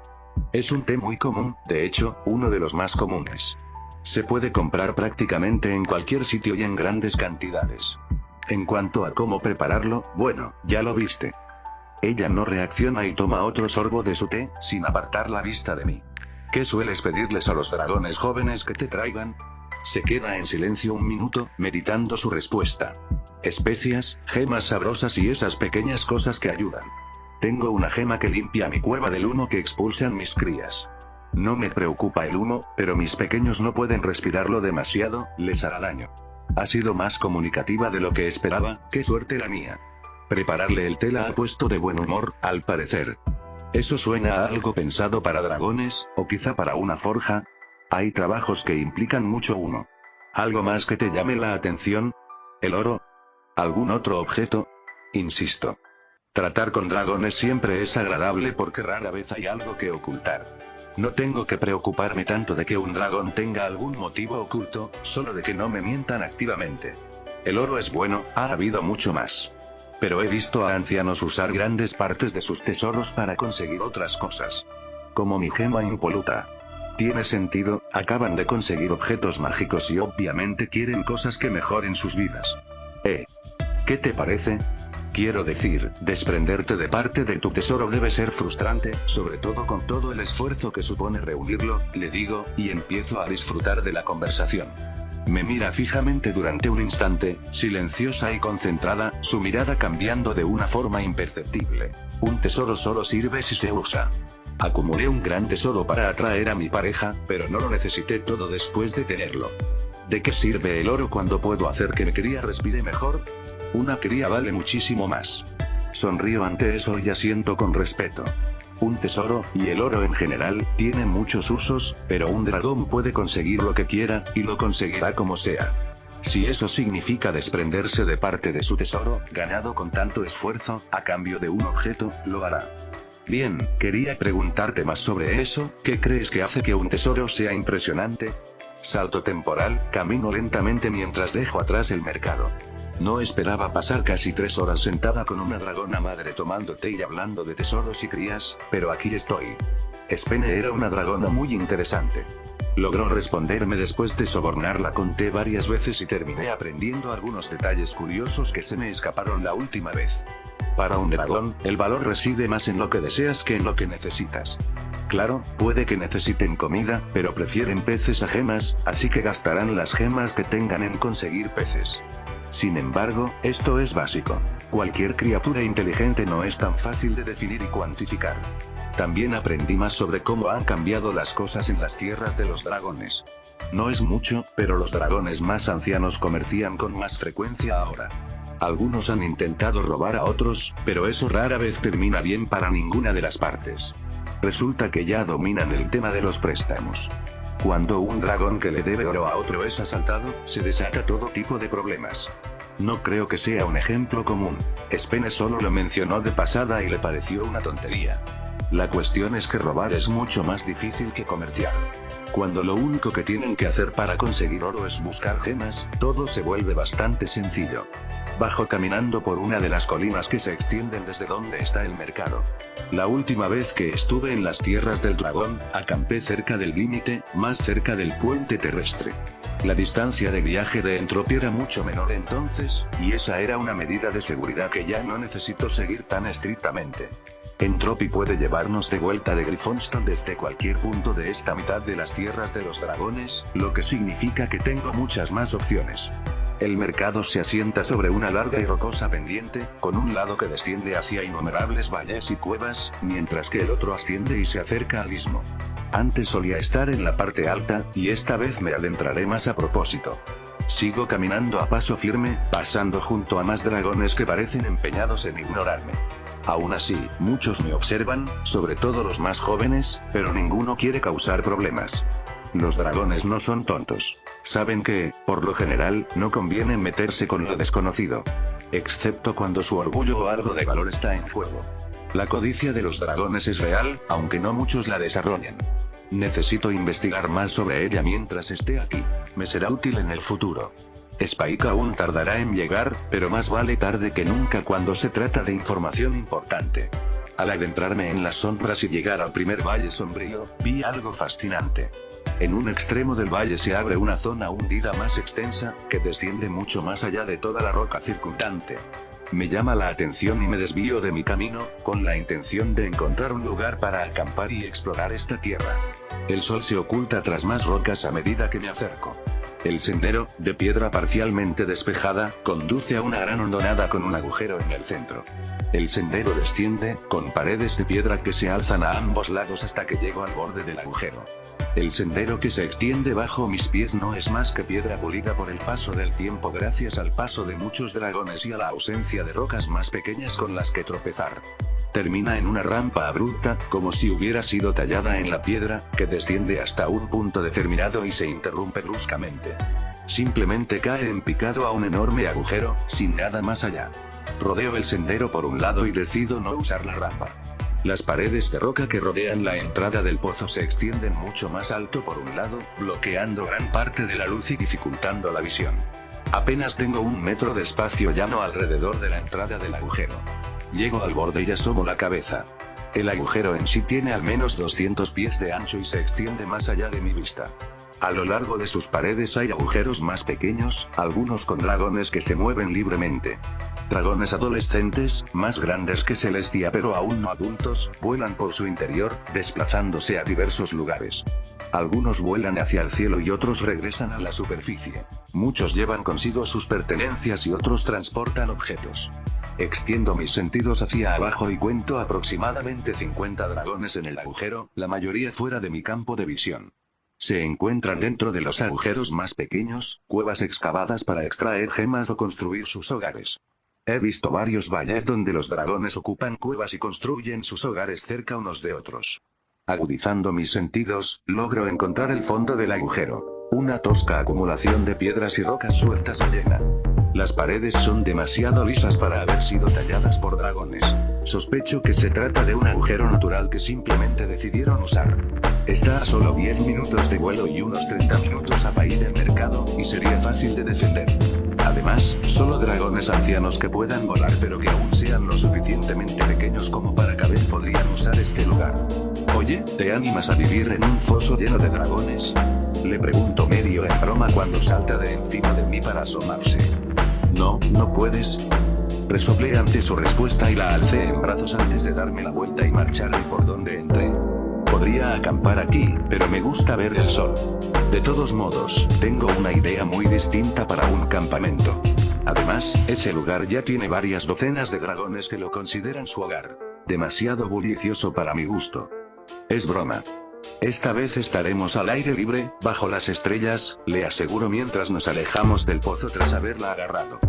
Es un té muy común, de hecho, uno de los más comunes. Se puede comprar prácticamente en cualquier sitio y en grandes cantidades. En cuanto a cómo prepararlo, bueno, ya lo viste. Ella no reacciona y toma otro sorbo de su té, sin apartar la vista de mí. ¿Qué sueles pedirles a los dragones jóvenes que te traigan? Se queda en silencio un minuto, meditando su respuesta. Especias, gemas sabrosas y esas pequeñas cosas que ayudan. Tengo una gema que limpia mi cueva del humo que expulsan mis crías. No me preocupa el humo, pero mis pequeños no pueden respirarlo demasiado, les hará daño. Ha sido más comunicativa de lo que esperaba, qué suerte la mía. Prepararle el té la ha puesto de buen humor, al parecer. Eso suena a algo pensado para dragones, o quizá para una forja. Hay trabajos que implican mucho humo. ¿Algo más que te llame la atención? ¿El oro? ¿Algún otro objeto? Insisto. Tratar con dragones siempre es agradable porque rara vez hay algo que ocultar. No tengo que preocuparme tanto de que un dragón tenga algún motivo oculto, solo de que no me mientan activamente. El oro es bueno, ha habido mucho más. Pero he visto a ancianos usar grandes partes de sus tesoros para conseguir otras cosas. Como mi gema impoluta. Tiene sentido, acaban de conseguir objetos mágicos y obviamente quieren cosas que mejoren sus vidas. ¿Qué te parece? Quiero decir, desprenderte de parte de tu tesoro debe ser frustrante, sobre todo con todo el esfuerzo que supone reunirlo, le digo, y empiezo a disfrutar de la conversación. Me mira fijamente durante un instante, silenciosa y concentrada, su mirada cambiando de una forma imperceptible. Un tesoro solo sirve si se usa. Acumulé un gran tesoro para atraer a mi pareja, pero no lo necesité todo después de tenerlo. ¿De qué sirve el oro cuando puedo hacer que mi cría respire mejor? Una cría vale muchísimo más. Sonrío ante eso y asiento con respeto. Un tesoro, y el oro en general, tiene muchos usos, pero un dragón puede conseguir lo que quiera, y lo conseguirá como sea. Si eso significa desprenderse de parte de su tesoro, ganado con tanto esfuerzo, a cambio de un objeto, lo hará. Bien, quería preguntarte más sobre eso. ¿Qué crees que hace que un tesoro sea impresionante? Salto temporal, camino lentamente mientras dejo atrás el mercado. No esperaba pasar casi 3 horas sentada con una dragona madre tomando té y hablando de tesoros y crías, pero aquí estoy. Spene era una dragona muy interesante. Logró responderme después de sobornarla con té varias veces y terminé aprendiendo algunos detalles curiosos que se me escaparon la última vez. Para un dragón, el valor reside más en lo que deseas que en lo que necesitas. Claro, puede que necesiten comida, pero prefieren peces a gemas, así que gastarán las gemas que tengan en conseguir peces. Sin embargo, esto es básico. Cualquier criatura inteligente no es tan fácil de definir y cuantificar. También aprendí más sobre cómo han cambiado las cosas en las tierras de los dragones. No es mucho, pero los dragones más ancianos comercian con más frecuencia ahora. Algunos han intentado robar a otros, pero eso rara vez termina bien para ninguna de las partes. Resulta que ya dominan el tema de los préstamos. Cuando un dragón que le debe oro a otro es asaltado, se desata todo tipo de problemas. No creo que sea un ejemplo común. Spene solo lo mencionó de pasada y le pareció una tontería. La cuestión es que robar es mucho más difícil que comerciar. Cuando lo único que tienen que hacer para conseguir oro es buscar gemas, todo se vuelve bastante sencillo. Bajo caminando por una de las colinas que se extienden desde donde está el mercado. La última vez que estuve en las tierras del dragón, acampé cerca del límite, más cerca del puente terrestre. La distancia de viaje de Entropy era mucho menor entonces, y esa era una medida de seguridad que ya no necesito seguir tan estrictamente. Entropy puede llevarnos de vuelta de Gryphonstone desde cualquier punto de esta mitad de las tierras de los dragones, lo que significa que tengo muchas más opciones. El mercado se asienta sobre una larga y rocosa pendiente, con un lado que desciende hacia innumerables valles y cuevas, mientras que el otro asciende y se acerca al istmo. Antes solía estar en la parte alta, y esta vez me adentraré más a propósito. Sigo caminando a paso firme, pasando junto a más dragones que parecen empeñados en ignorarme. Aún así, muchos me observan, sobre todo los más jóvenes, pero ninguno quiere causar problemas. Los dragones no son tontos. Saben que, por lo general, no conviene meterse con lo desconocido. Excepto cuando su orgullo o algo de valor está en juego. La codicia de los dragones es real, aunque no muchos la desarrollan. Necesito investigar más sobre ella mientras esté aquí. Me será útil en el futuro. Spike aún tardará en llegar, pero más vale tarde que nunca cuando se trata de información importante. Al adentrarme en las sombras y llegar al primer valle sombrío, vi algo fascinante. En un extremo del valle se abre una zona hundida más extensa, que desciende mucho más allá de toda la roca circundante. Me llama la atención y me desvío de mi camino, con la intención de encontrar un lugar para acampar y explorar esta tierra. El sol se oculta tras más rocas a medida que me acerco. El sendero, de piedra parcialmente despejada, conduce a una gran hondonada con un agujero en el centro. El sendero desciende, con paredes de piedra que se alzan a ambos lados hasta que llego al borde del agujero. El sendero que se extiende bajo mis pies no es más que piedra pulida por el paso del tiempo gracias al paso de muchos dragones y a la ausencia de rocas más pequeñas con las que tropezar. Termina en una rampa abrupta, como si hubiera sido tallada en la piedra, que desciende hasta un punto determinado y se interrumpe bruscamente. Simplemente cae en picado a un enorme agujero, sin nada más allá. Rodeo el sendero por un lado y decido no usar la rampa. Las paredes de roca que rodean la entrada del pozo se extienden mucho más alto por un lado, bloqueando gran parte de la luz y dificultando la visión. Apenas tengo 1 metro de espacio llano alrededor de la entrada del agujero. Llego al borde y asomo la cabeza. El agujero en sí tiene al menos 200 pies de ancho y se extiende más allá de mi vista. A lo largo de sus paredes hay agujeros más pequeños, algunos con dragones que se mueven libremente. Dragones adolescentes, más grandes que Celestia pero aún no adultos, vuelan por su interior, desplazándose a diversos lugares. Algunos vuelan hacia el cielo y otros regresan a la superficie. Muchos llevan consigo sus pertenencias y otros transportan objetos. Extiendo mis sentidos hacia abajo y cuento aproximadamente 50 dragones en el agujero, la mayoría fuera de mi campo de visión. Se encuentran dentro de los agujeros más pequeños, cuevas excavadas para extraer gemas o construir sus hogares. He visto varios valles donde los dragones ocupan cuevas y construyen sus hogares cerca unos de otros. Agudizando mis sentidos, logro encontrar el fondo del agujero. Una tosca acumulación de piedras y rocas sueltas me llena. Las paredes son demasiado lisas para haber sido talladas por dragones. Sospecho que se trata de un agujero natural que simplemente decidieron usar. Está a solo 10 minutos de vuelo y unos 30 minutos a pie del mercado, y sería fácil de defender. Además, solo dragones ancianos que puedan volar pero que aún sean lo suficientemente pequeños como para caber podrían usar este lugar. Oye, ¿te animas a vivir en un foso lleno de dragones? Le pregunto medio en broma cuando salta de encima de mí para asomarse. No, no puedes. Resoplé ante su respuesta y la alcé en brazos antes de darme la vuelta y marcharme por donde entré. Podría acampar aquí, pero me gusta ver el sol. De todos modos, tengo una idea muy distinta para un campamento. Además, ese lugar ya tiene varias docenas de dragones que lo consideran su hogar. Demasiado bullicioso para mi gusto. Es broma. Esta vez estaremos al aire libre, bajo las estrellas, le aseguro mientras nos alejamos del pozo tras haberla agarrado.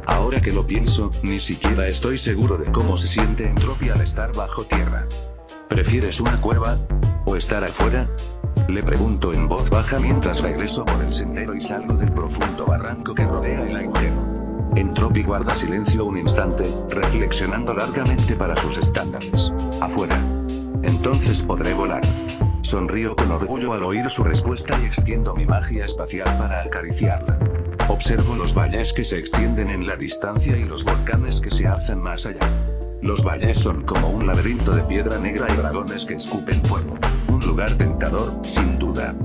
Ahora que lo pienso, ni siquiera estoy seguro de cómo se siente Entropy al estar bajo tierra. ¿Prefieres una cueva? ¿O estar afuera? Le pregunto en voz baja mientras regreso por el sendero y salgo del profundo barranco que rodea el agujero. Entropy guarda silencio un instante, reflexionando largamente para sus estándares. Afuera. Entonces podré volar. Sonrío con orgullo al oír su respuesta y extiendo mi magia espacial para acariciarla. Observo los valles que se extienden en la distancia y los volcanes que se alzan más allá. Los valles son como un laberinto de piedra negra y dragones que escupen fuego. Un lugar tentador, sin duda.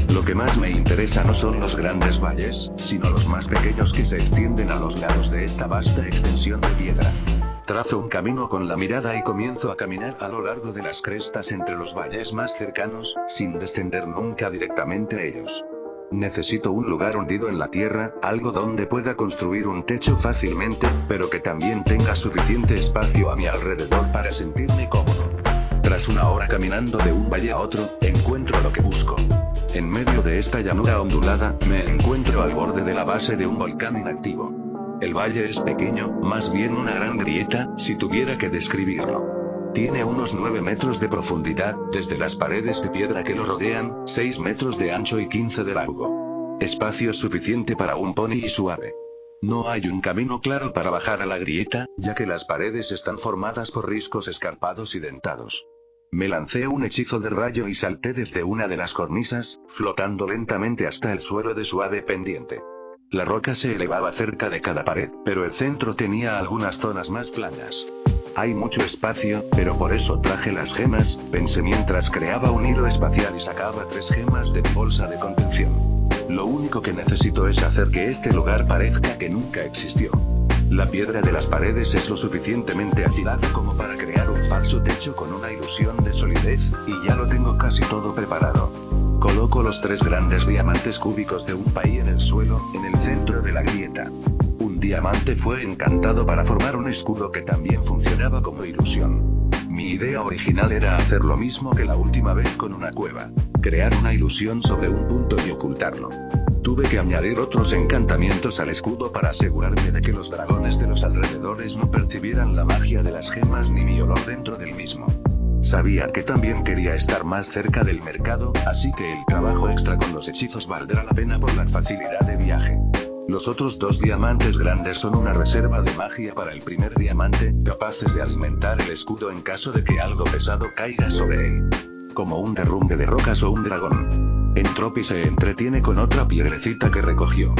Lo que más me interesa no son los grandes valles, sino los más pequeños que se extienden a los lados de esta vasta extensión de piedra. Trazo un camino con la mirada y comienzo a caminar a lo largo de las crestas entre los valles más cercanos, sin descender nunca directamente a ellos. Necesito un lugar hundido en la tierra, algo donde pueda construir un techo fácilmente, pero que también tenga suficiente espacio a mi alrededor para sentirme cómodo. Tras una hora caminando de un valle a otro, encuentro lo que busco. En medio de esta llanura ondulada, me encuentro al borde de la base de un volcán inactivo. El valle es pequeño, más bien una gran grieta, si tuviera que describirlo. Tiene unos 9 metros de profundidad, desde las paredes de piedra que lo rodean, 6 metros de ancho y 15 de largo. Espacio suficiente para un pony y su ave. No hay un camino claro para bajar a la grieta, ya que las paredes están formadas por riscos escarpados y dentados. Me lancé un hechizo de rayo y salté desde una de las cornisas, flotando lentamente hasta el suelo de suave pendiente. La roca se elevaba cerca de cada pared, pero el centro tenía algunas zonas más planas. Hay mucho espacio, pero por eso traje las gemas, pensé mientras creaba un hilo espacial y sacaba 3 gemas de mi bolsa de contención. Lo único que necesito es hacer que este lugar parezca que nunca existió. La piedra de las paredes es lo suficientemente afilada como para crear un falso techo con una ilusión de solidez, y ya lo tengo casi todo preparado. Coloco los 3 grandes diamantes cúbicos de un paí en el suelo, en el centro de la grieta. Un diamante fue encantado para formar un escudo que también funcionaba como ilusión. Mi idea original era hacer lo mismo que la última vez con una cueva. Crear una ilusión sobre un punto y ocultarlo. Tuve que añadir otros encantamientos al escudo para asegurarme de que los dragones de los alrededores no percibieran la magia de las gemas ni mi olor dentro del mismo. Sabía que también quería estar más cerca del mercado, así que el trabajo extra con los hechizos valdrá la pena por la facilidad de viaje. Los otros 2 diamantes grandes son una reserva de magia para el primer diamante, capaces de alimentar el escudo en caso de que algo pesado caiga sobre él. Como un derrumbe de rocas o un dragón. Entropy se entretiene con otra piedrecita que recogió.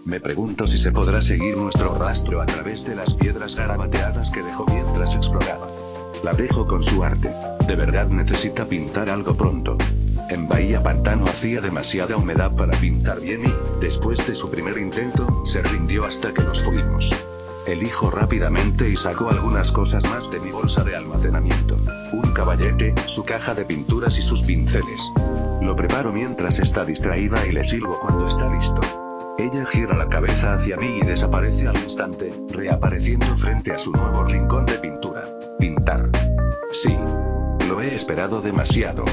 Me pregunto si se podrá seguir nuestro rastro a través de las piedras garabateadas que dejó mientras exploraba. La dejo con su arte. De verdad necesita pintar algo pronto. En Bahía Pantano hacía demasiada humedad para pintar bien y, después de su primer intento, se rindió hasta que nos fuimos. Elijo rápidamente y saco algunas cosas más de mi bolsa de almacenamiento. Un caballete, su caja de pinturas y sus pinceles. Lo preparo mientras está distraída y le silbo cuando está listo. Ella gira la cabeza hacia mí y desaparece al instante, reapareciendo frente a su nuevo rincón de pintura. Pintar. Sí. Lo he esperado demasiado.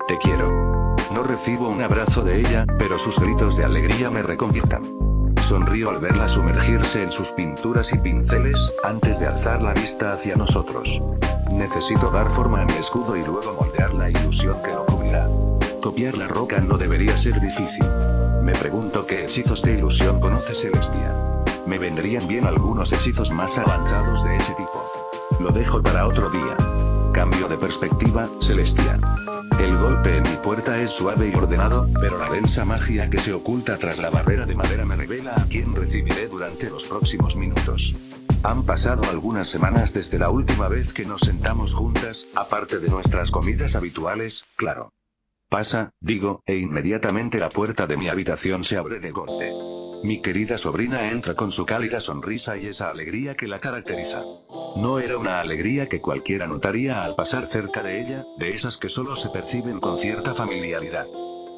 Te quiero. No recibo un abrazo de ella, pero sus gritos de alegría me reconfortan. Sonrío al verla sumergirse en sus pinturas y pinceles, antes de alzar la vista hacia nosotros. Necesito dar forma a mi escudo y luego moldear la ilusión que lo cubrirá. Copiar la roca no debería ser difícil. Me pregunto qué hechizos de ilusión conoce Celestia. Me vendrían bien algunos hechizos más avanzados de ese tipo. Lo dejo para otro día. Cambio de perspectiva, Celestia. El golpe en mi puerta es suave y ordenado, pero la densa magia que se oculta tras la barrera de madera me revela a quién recibiré durante los próximos minutos. Han pasado algunas semanas desde la última vez que nos sentamos juntas, aparte de nuestras comidas habituales, claro. Pasa, digo, e inmediatamente la puerta de mi habitación se abre de golpe. Mi querida sobrina entra con su cálida sonrisa y esa alegría que la caracteriza. No era una alegría que cualquiera notaría al pasar cerca de ella, de esas que solo se perciben con cierta familiaridad.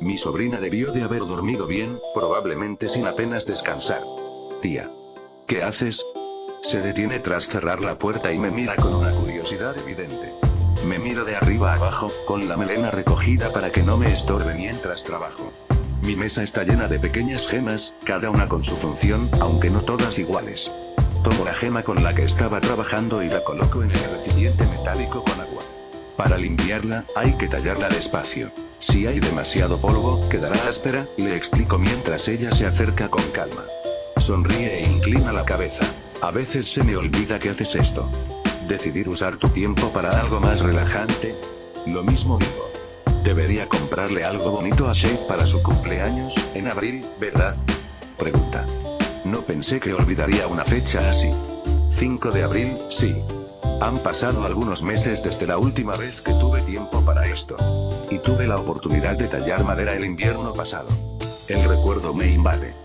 Mi sobrina debió de haber dormido bien, probablemente sin apenas descansar. Tía. ¿Qué haces? Se detiene tras cerrar la puerta y me mira con una curiosidad evidente. Me miro de arriba a abajo, con la melena recogida para que no me estorbe mientras trabajo. Mi mesa está llena de pequeñas gemas, cada una con su función, aunque no todas iguales. Tomo la gema con la que estaba trabajando y la coloco en el recipiente metálico con agua. Para limpiarla, hay que tallarla despacio. Si hay demasiado polvo, quedará áspera, le explico mientras ella se acerca con calma. Sonríe e inclina la cabeza. A veces se me olvida que haces esto. ¿Decidir usar tu tiempo para algo más relajante? Lo mismo digo. Debería comprarle algo bonito a Shade para su cumpleaños, en abril, ¿verdad? Pregunta. No pensé que olvidaría una fecha así. 5 de abril, sí. Han pasado algunos meses desde la última vez que tuve tiempo para esto. Y tuve la oportunidad de tallar madera el invierno pasado. El recuerdo me invade.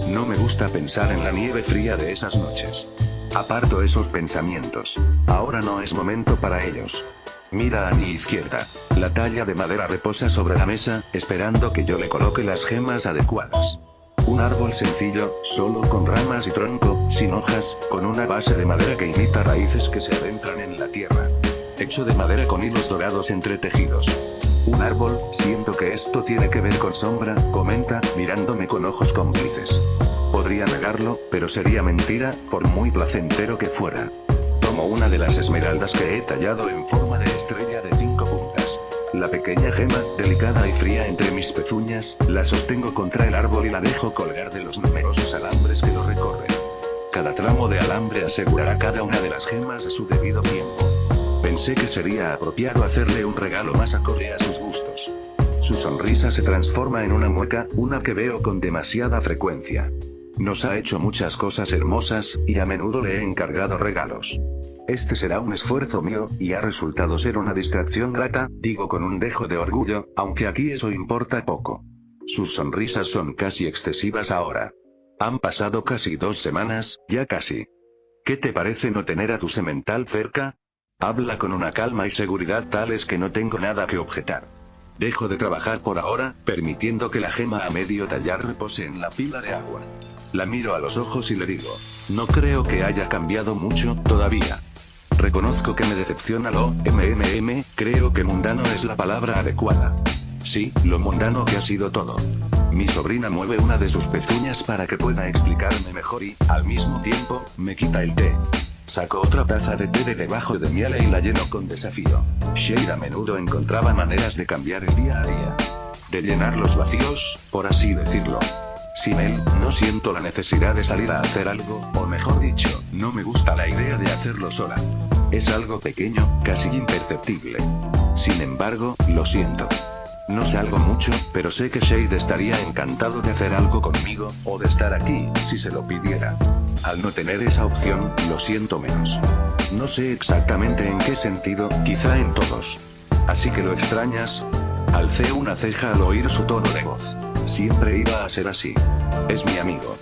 No me gusta pensar en la nieve fría de esas noches. Aparto esos pensamientos. Ahora no es momento para ellos. Mira a mi izquierda. La talla de madera reposa sobre la mesa, esperando que yo le coloque las gemas adecuadas. Un árbol sencillo, solo con ramas y tronco, sin hojas, con una base de madera que imita raíces que se adentran en la tierra. Hecho de madera con hilos dorados entretejidos. Un árbol, siento que esto tiene que ver con sombra, comenta, mirándome con ojos cómplices. Podría negarlo, pero sería mentira, por muy placentero que fuera. Tomo una de las esmeraldas que he tallado en forma de estrella de 5 puntas. La pequeña gema, delicada y fría entre mis pezuñas, la sostengo contra el árbol y la dejo colgar de los numerosos alambres que lo recorren. Cada tramo de alambre asegurará cada una de las gemas a su debido tiempo. Pensé que sería apropiado hacerle un regalo más acorde a sus gustos. Su sonrisa se transforma en una mueca, una que veo con demasiada frecuencia. Nos ha hecho muchas cosas hermosas, y a menudo le he encargado regalos. Este será un esfuerzo mío, y ha resultado ser una distracción grata, digo con un dejo de orgullo, aunque aquí eso importa poco. Sus sonrisas son casi excesivas ahora. Han pasado casi 2 semanas, ya casi. ¿Qué te parece no tener a tu semental cerca? Habla con una calma y seguridad tales que no tengo nada que objetar. Dejo de trabajar por ahora, permitiendo que la gema a medio tallar repose en la pila de agua. La miro a los ojos y le digo, no creo que haya cambiado mucho, todavía. Reconozco que me decepciona lo creo que mundano es la palabra adecuada. Sí, lo mundano que ha sido todo. Mi sobrina mueve una de sus pezuñas para que pueda explicarme mejor y, al mismo tiempo, me quita el té. Saco otra taza de té de debajo de mi ala y la lleno con desafío. Shade a menudo encontraba maneras de cambiar el día a día. De llenar los vacíos, por así decirlo. Sin él, no siento la necesidad de salir a hacer algo, o mejor dicho, no me gusta la idea de hacerlo sola. Es algo pequeño, casi imperceptible. Sin embargo, lo siento. No salgo mucho, pero sé que Shade estaría encantado de hacer algo conmigo, o de estar aquí, si se lo pidiera. Al no tener esa opción, lo siento menos. No sé exactamente en qué sentido, quizá en todos. ¿Así que lo extrañas? Alcé una ceja al oír su tono de voz. Siempre iba a ser así. Es mi amigo.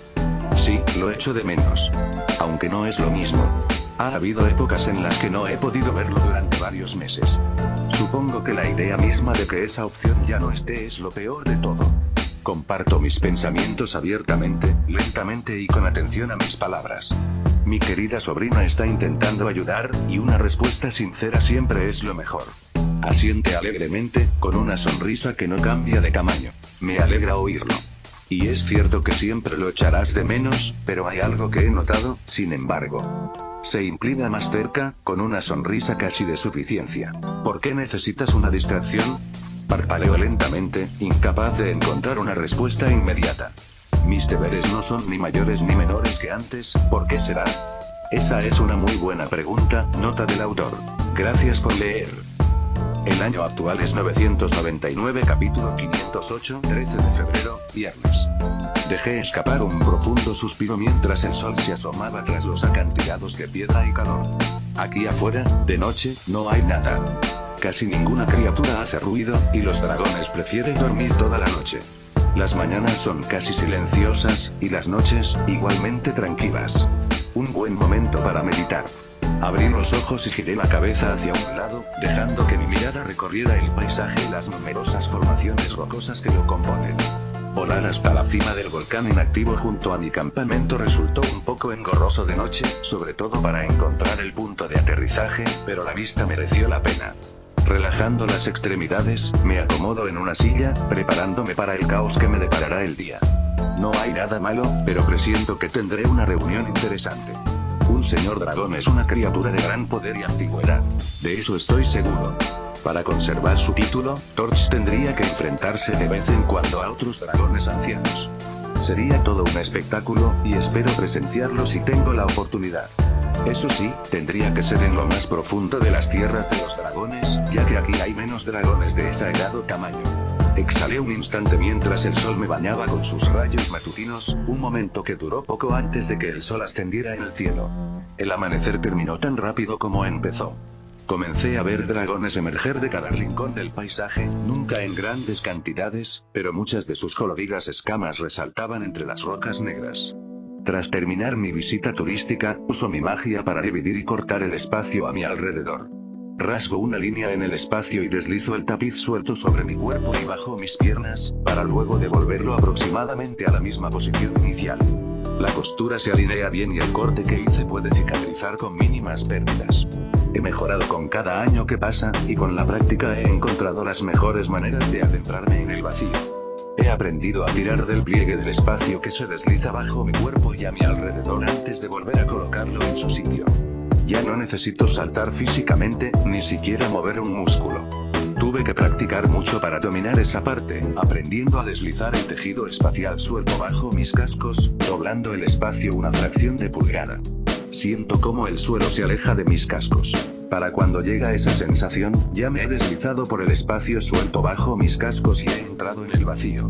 Sí, lo echo de menos. Aunque no es lo mismo. Ha habido épocas en las que no he podido verlo durante varios meses. Supongo que la idea misma de que esa opción ya no esté es lo peor de todo. Comparto mis pensamientos abiertamente, lentamente y con atención a mis palabras. Mi querida sobrina está intentando ayudar, y una respuesta sincera siempre es lo mejor. Asiente alegremente, con una sonrisa que no cambia de tamaño. Me alegra oírlo. Y es cierto que siempre lo echarás de menos, pero hay algo que he notado, sin embargo. Se inclina más cerca, con una sonrisa casi de suficiencia. ¿Por qué necesitas una distracción? Parpadeo lentamente, incapaz de encontrar una respuesta inmediata. Mis deberes no son ni mayores ni menores que antes, ¿por qué será? Esa es una muy buena pregunta, nota del autor. Gracias por leer. El año actual es 999, capítulo 508, 13 de febrero, viernes. Dejé escapar un profundo suspiro mientras el sol se asomaba tras los acantilados de piedra y calor. Aquí afuera, de noche, no hay nada. Casi ninguna criatura hace ruido, y los dragones prefieren dormir toda la noche. Las mañanas son casi silenciosas, y las noches, igualmente tranquilas. Un buen momento para meditar. Abrí los ojos y giré la cabeza hacia un lado, dejando que mi mirada recorriera el paisaje y las numerosas formaciones rocosas que lo componen. Volar hasta la cima del volcán inactivo junto a mi campamento resultó un poco engorroso de noche, sobre todo para encontrar el punto de aterrizaje, pero la vista mereció la pena. Relajando las extremidades, me acomodo en una silla, preparándome para el caos que me deparará el día. No hay nada malo, pero presiento que tendré una reunión interesante. Un señor dragón es una criatura de gran poder y antigüedad. De eso estoy seguro. Para conservar su título, Torch tendría que enfrentarse de vez en cuando a otros dragones ancianos. Sería todo un espectáculo, y espero presenciarlo si tengo la oportunidad. Eso sí, tendría que ser en lo más profundo de las tierras de los dragones, ya que aquí hay menos dragones de exagerado tamaño. Exhalé un instante mientras el sol me bañaba con sus rayos matutinos, un momento que duró poco antes de que el sol ascendiera en el cielo. El amanecer terminó tan rápido como empezó. Comencé a ver dragones emerger de cada rincón del paisaje, nunca en grandes cantidades, pero muchas de sus coloridas escamas resaltaban entre las rocas negras. Tras terminar mi visita turística, uso mi magia para dividir y cortar el espacio a mi alrededor. Rasgo una línea en el espacio y deslizo el tapiz suelto sobre mi cuerpo y bajo mis piernas, para luego devolverlo aproximadamente a la misma posición inicial. La costura se alinea bien y el corte que hice puede cicatrizar con mínimas pérdidas. He mejorado con cada año que pasa, y con la práctica he encontrado las mejores maneras de adentrarme en el vacío. He aprendido a tirar del pliegue del espacio que se desliza bajo mi cuerpo y a mi alrededor antes de volver a colocarlo en su sitio. Ya no necesito saltar físicamente, ni siquiera mover un músculo. Tuve que practicar mucho para dominar esa parte, aprendiendo a deslizar el tejido espacial suelto bajo mis cascos, doblando el espacio una fracción de pulgada. Siento cómo el suelo se aleja de mis cascos. Para cuando llega esa sensación, ya me he deslizado por el espacio suelto bajo mis cascos y he entrado en el vacío.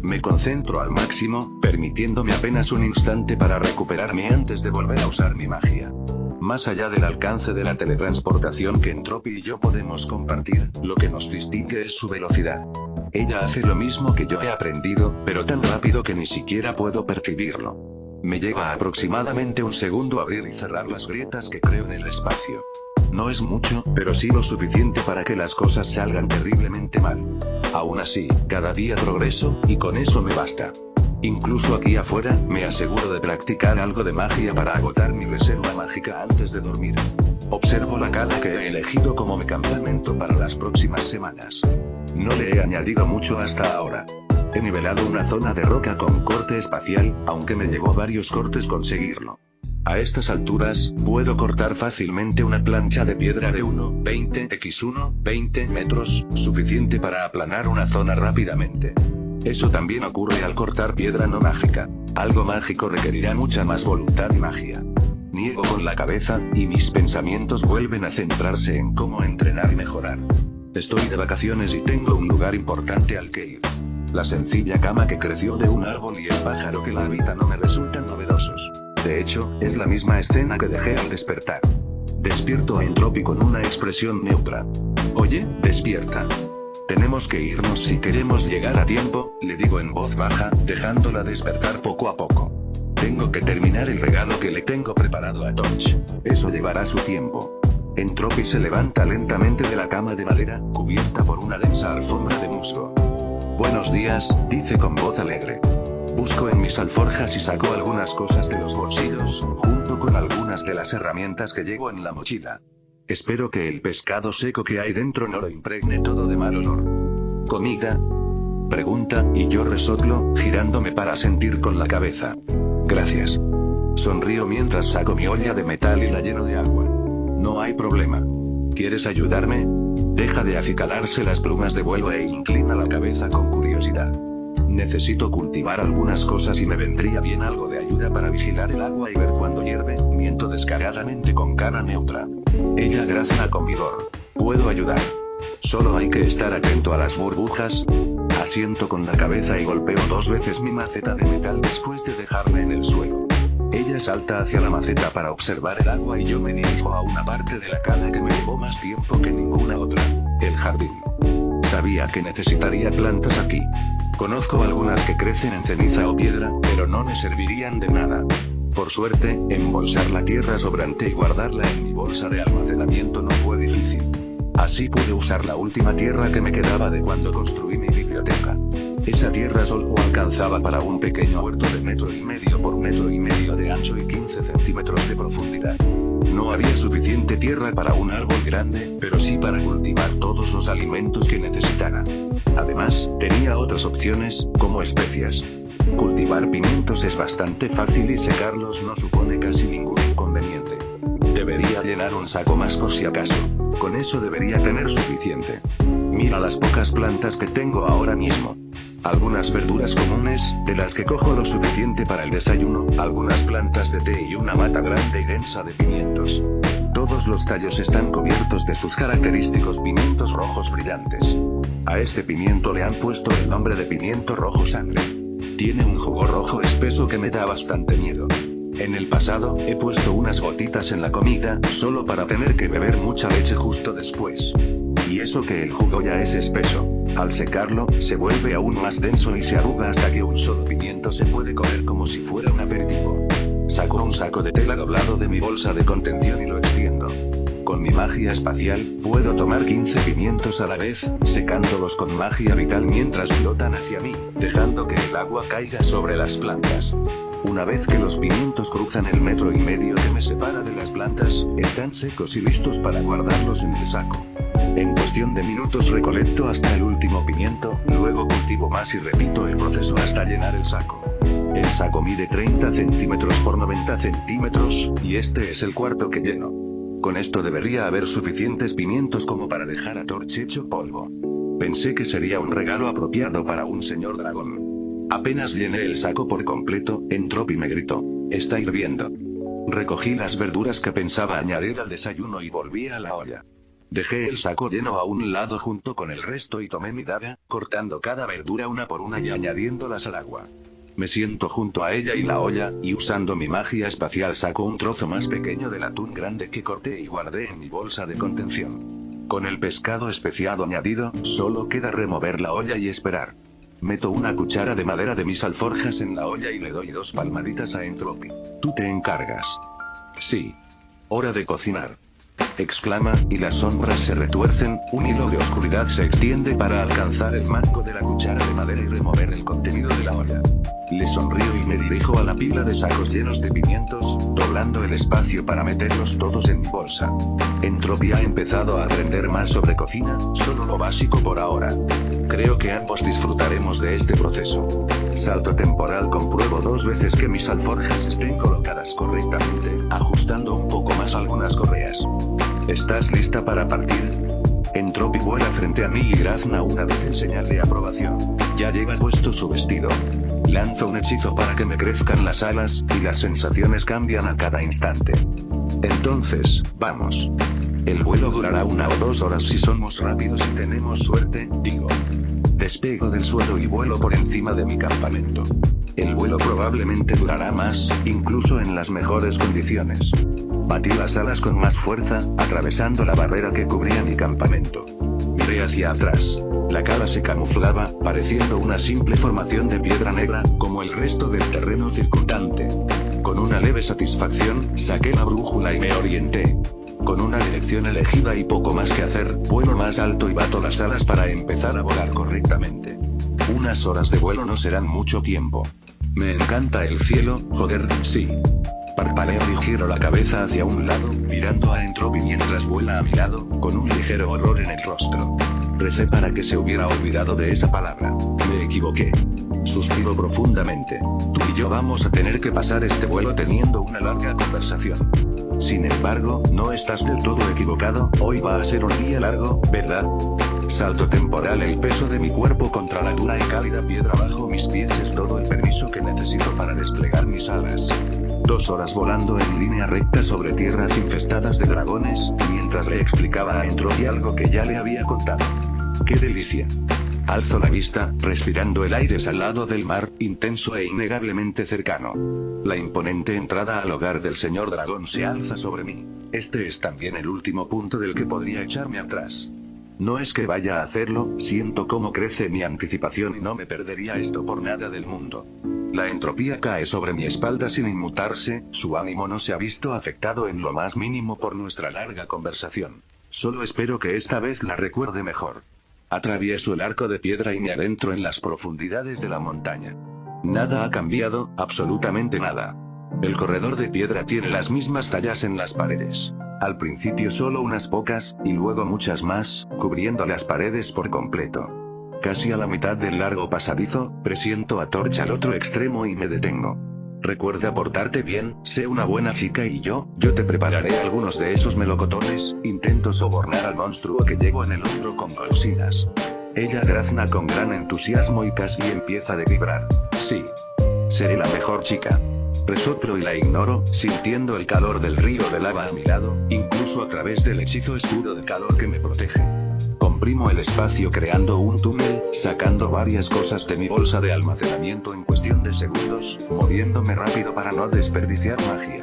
Me concentro al máximo, permitiéndome apenas un instante para recuperarme antes de volver a usar mi magia. Más allá del alcance de la teletransportación que Entropy y yo podemos compartir, lo que nos distingue es su velocidad. Ella hace lo mismo que yo he aprendido, pero tan rápido que ni siquiera puedo percibirlo. Me lleva aproximadamente un segundo abrir y cerrar las grietas que creo en el espacio. No es mucho, pero sí lo suficiente para que las cosas salgan terriblemente mal. Aún así, cada día progreso, y con eso me basta. Incluso aquí afuera, me aseguro de practicar algo de magia para agotar mi reserva mágica antes de dormir. Observo la cala que he elegido como mi campamento para las próximas semanas. No le he añadido mucho hasta ahora. He nivelado una zona de roca con corte espacial, aunque me llevó varios cortes conseguirlo. A estas alturas, puedo cortar fácilmente una plancha de piedra de 20 metros, suficiente para aplanar una zona rápidamente. Eso también ocurre al cortar piedra no mágica. Algo mágico requerirá mucha más voluntad y magia. Niego con la cabeza, y mis pensamientos vuelven a centrarse en cómo entrenar y mejorar. Estoy de vacaciones y tengo un lugar importante al que ir. La sencilla cama que creció de un árbol y el pájaro que la habita no me resultan novedosos. De hecho, es la misma escena que dejé al despertar. Despierto a Entropy con una expresión neutra. Oye, despierta. Tenemos que irnos si queremos llegar a tiempo, le digo en voz baja, dejándola despertar poco a poco. Tengo que terminar el regalo que le tengo preparado a Torch. Eso llevará su tiempo. Entropy se levanta lentamente de la cama de madera, cubierta por una densa alfombra de musgo. Buenos días, dice con voz alegre. Busco en mis alforjas y saco algunas cosas de los bolsillos, junto con algunas de las herramientas que llevo en la mochila. Espero que el pescado seco que hay dentro no lo impregne todo de mal olor. ¿Comida?, pregunta, y yo resoplo, girándome para sentir con la cabeza. Gracias. Sonrío mientras saco mi olla de metal y la lleno de agua. No hay problema. ¿Quieres ayudarme? Deja de acicalarse las plumas de vuelo e inclina la cabeza con curiosidad. Necesito cultivar algunas cosas y me vendría bien algo de ayuda para vigilar el agua y ver cuando hierve. Miento descaradamente con cara neutra. Ella grazna con vigor. Puedo ayudar. Solo hay que estar atento a las burbujas. Asiento con la cabeza y golpeo 2 veces mi maceta de metal después de dejarla en el suelo. Ella salta hacia la maceta para observar el agua y yo me dirijo a una parte de la cala que me llevó más tiempo que ninguna otra, el jardín. Sabía que necesitaría plantas aquí. Conozco algunas que crecen en ceniza o piedra, pero no me servirían de nada. Por suerte, embolsar la tierra sobrante y guardarla en mi bolsa de almacenamiento no fue difícil. Así pude usar la última tierra que me quedaba de cuando construí mi biblioteca. Esa tierra solo alcanzaba para un pequeño huerto de 1,5 metros por 1,5 metros de ancho y 15 centímetros de profundidad. No había suficiente tierra para un árbol grande, pero sí para cultivar todos los alimentos que necesitara. Además, tenía otras opciones, como especias. Cultivar pimientos es bastante fácil y secarlos no supone casi ningún inconveniente. Debería llenar un saco más por si acaso. Con eso debería tener suficiente. Mira las pocas plantas que tengo ahora mismo. Algunas verduras comunes, de las que cojo lo suficiente para el desayuno, algunas plantas de té y una mata grande y densa de pimientos. Todos los tallos están cubiertos de sus característicos pimientos rojos brillantes. A este pimiento le han puesto el nombre de pimiento rojo sangre. Tiene un jugo rojo espeso que me da bastante miedo. En el pasado, he puesto unas gotitas en la comida, solo para tener que beber mucha leche justo después. Y eso que el jugo ya es espeso. Al secarlo, se vuelve aún más denso y se arruga hasta que un solo pimiento se puede comer como si fuera un aperitivo. Saco un saco de tela doblado de mi bolsa de contención y lo extiendo. Con mi magia espacial, puedo tomar 15 pimientos a la vez, secándolos con magia vital mientras flotan hacia mí, dejando que el agua caiga sobre las plantas. Una vez que los pimientos cruzan el 1,5 metros que me separa de las plantas, están secos y listos para guardarlos en el saco. En cuestión de minutos recolecto hasta el último pimiento, luego cultivo más y repito el proceso hasta llenar el saco. El saco mide 30 centímetros por 90 centímetros, y este es el cuarto que lleno. Con esto debería haber suficientes pimientos como para dejar a Torch hecho polvo. Pensé que sería un regalo apropiado para un señor dragón. Apenas llené el saco por completo, Entropy me gritó: «Está hirviendo». Recogí las verduras que pensaba añadir al desayuno y volví a la olla. Dejé el saco lleno a un lado junto con el resto y tomé mi daga, cortando cada verdura una por una y añadiéndolas al agua. Me siento junto a ella y la olla, y usando mi magia espacial saco un trozo más pequeño del atún grande que corté y guardé en mi bolsa de contención. Con el pescado especiado añadido, solo queda remover la olla y esperar. Meto una cuchara de madera de mis alforjas en la olla y le doy 2 palmaditas a Entropy. «Tú te encargas». «Sí. Hora de cocinar», exclama, y las sombras se retuercen, un hilo de oscuridad se extiende para alcanzar el mango de la cuchara de madera y remover el contenido de la olla. Le sonrío y me dirijo a la pila de sacos llenos de pimientos, doblando el espacio para meterlos todos en mi bolsa. Entropy ha empezado a aprender más sobre cocina, solo lo básico por ahora. Creo que ambos disfrutaremos de este proceso. Salto temporal, compruebo 2 veces que mis alforjas estén colocadas correctamente, ajustando un poco más algunas correas. ¿Estás lista para partir? Entropy vuela frente a mí y grazna una vez en señal de aprobación. Ya lleva puesto su vestido. Lanzo un hechizo para que me crezcan las alas, y las sensaciones cambian a cada instante. Entonces, vamos. El vuelo durará 1 o 2 horas si somos rápidos y tenemos suerte, digo. Despego del suelo y vuelo por encima de mi campamento. El vuelo probablemente durará más, incluso en las mejores condiciones. Batí las alas con más fuerza, atravesando la barrera que cubría mi campamento. Miré hacia atrás. La cala se camuflaba, pareciendo una simple formación de piedra negra, como el resto del terreno circundante. Con una leve satisfacción, saqué la brújula y me orienté. Con una dirección elegida y poco más que hacer, vuelo más alto y bato las alas para empezar a volar correctamente. Unas horas de vuelo no serán mucho tiempo. Me encanta el cielo, joder, sí. Parpadeo y giro la cabeza hacia un lado, mirando a Entropy mientras vuela a mi lado, con un ligero horror en el rostro. Recé para que se hubiera olvidado de esa palabra. Me equivoqué. Suspiro profundamente. Tú y yo vamos a tener que pasar este vuelo teniendo una larga conversación. Sin embargo, no estás del todo equivocado, hoy va a ser un día largo, ¿verdad? Salto temporal, el peso de mi cuerpo contra la dura y cálida piedra bajo mis pies es todo el permiso que necesito para desplegar mis alas. 2 horas volando en línea recta sobre tierras infestadas de dragones, mientras le explicaba a Entropy algo que ya le había contado. ¡Qué delicia! Alzo la vista, respirando el aire salado del mar, intenso e innegablemente cercano. La imponente entrada al hogar del señor dragón se alza sobre mí. Este es también el último punto del que podría echarme atrás. No es que vaya a hacerlo, siento cómo crece mi anticipación y no me perdería esto por nada del mundo. La entropía cae sobre mi espalda sin inmutarse, su ánimo no se ha visto afectado en lo más mínimo por nuestra larga conversación. Solo espero que esta vez la recuerde mejor. Atravieso el arco de piedra y me adentro en las profundidades de la montaña. Nada ha cambiado, absolutamente nada. El corredor de piedra tiene las mismas tallas en las paredes. Al principio solo unas pocas, y luego muchas más, cubriendo las paredes por completo. Casi a la mitad del largo pasadizo, presiento a Torch al otro extremo y me detengo. Recuerda portarte bien, sé una buena chica y yo te prepararé algunos de esos melocotones. Intento sobornar al monstruo que llevo en el hombro con golosinas. Ella grazna con gran entusiasmo y casi empieza a vibrar. Sí. Seré la mejor chica. Resoplo y la ignoro, sintiendo el calor del río de lava a mi lado, incluso a través del hechizo escudo de calor que me protege. Comprimo el espacio creando un túnel, sacando varias cosas de mi bolsa de almacenamiento en cuestión de segundos, moviéndome rápido para no desperdiciar magia.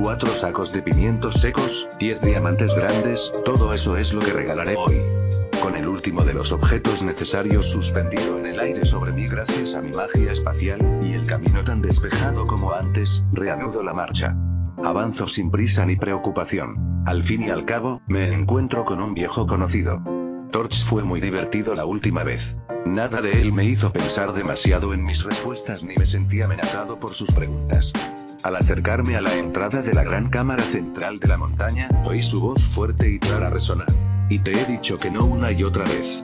4 sacos de pimientos secos, 10 diamantes grandes, todo eso es lo que regalaré hoy. Con el último de los objetos necesarios suspendido en el aire sobre mí gracias a mi magia espacial, y el camino tan despejado como antes, reanudo la marcha. Avanzo sin prisa ni preocupación. Al fin y al cabo, me encuentro con un viejo conocido. Torch fue muy divertido la última vez. Nada de él me hizo pensar demasiado en mis respuestas ni me sentí amenazado por sus preguntas. Al acercarme a la entrada de la gran cámara central de la montaña, oí su voz fuerte y clara resonar. Y te he dicho que no una y otra vez.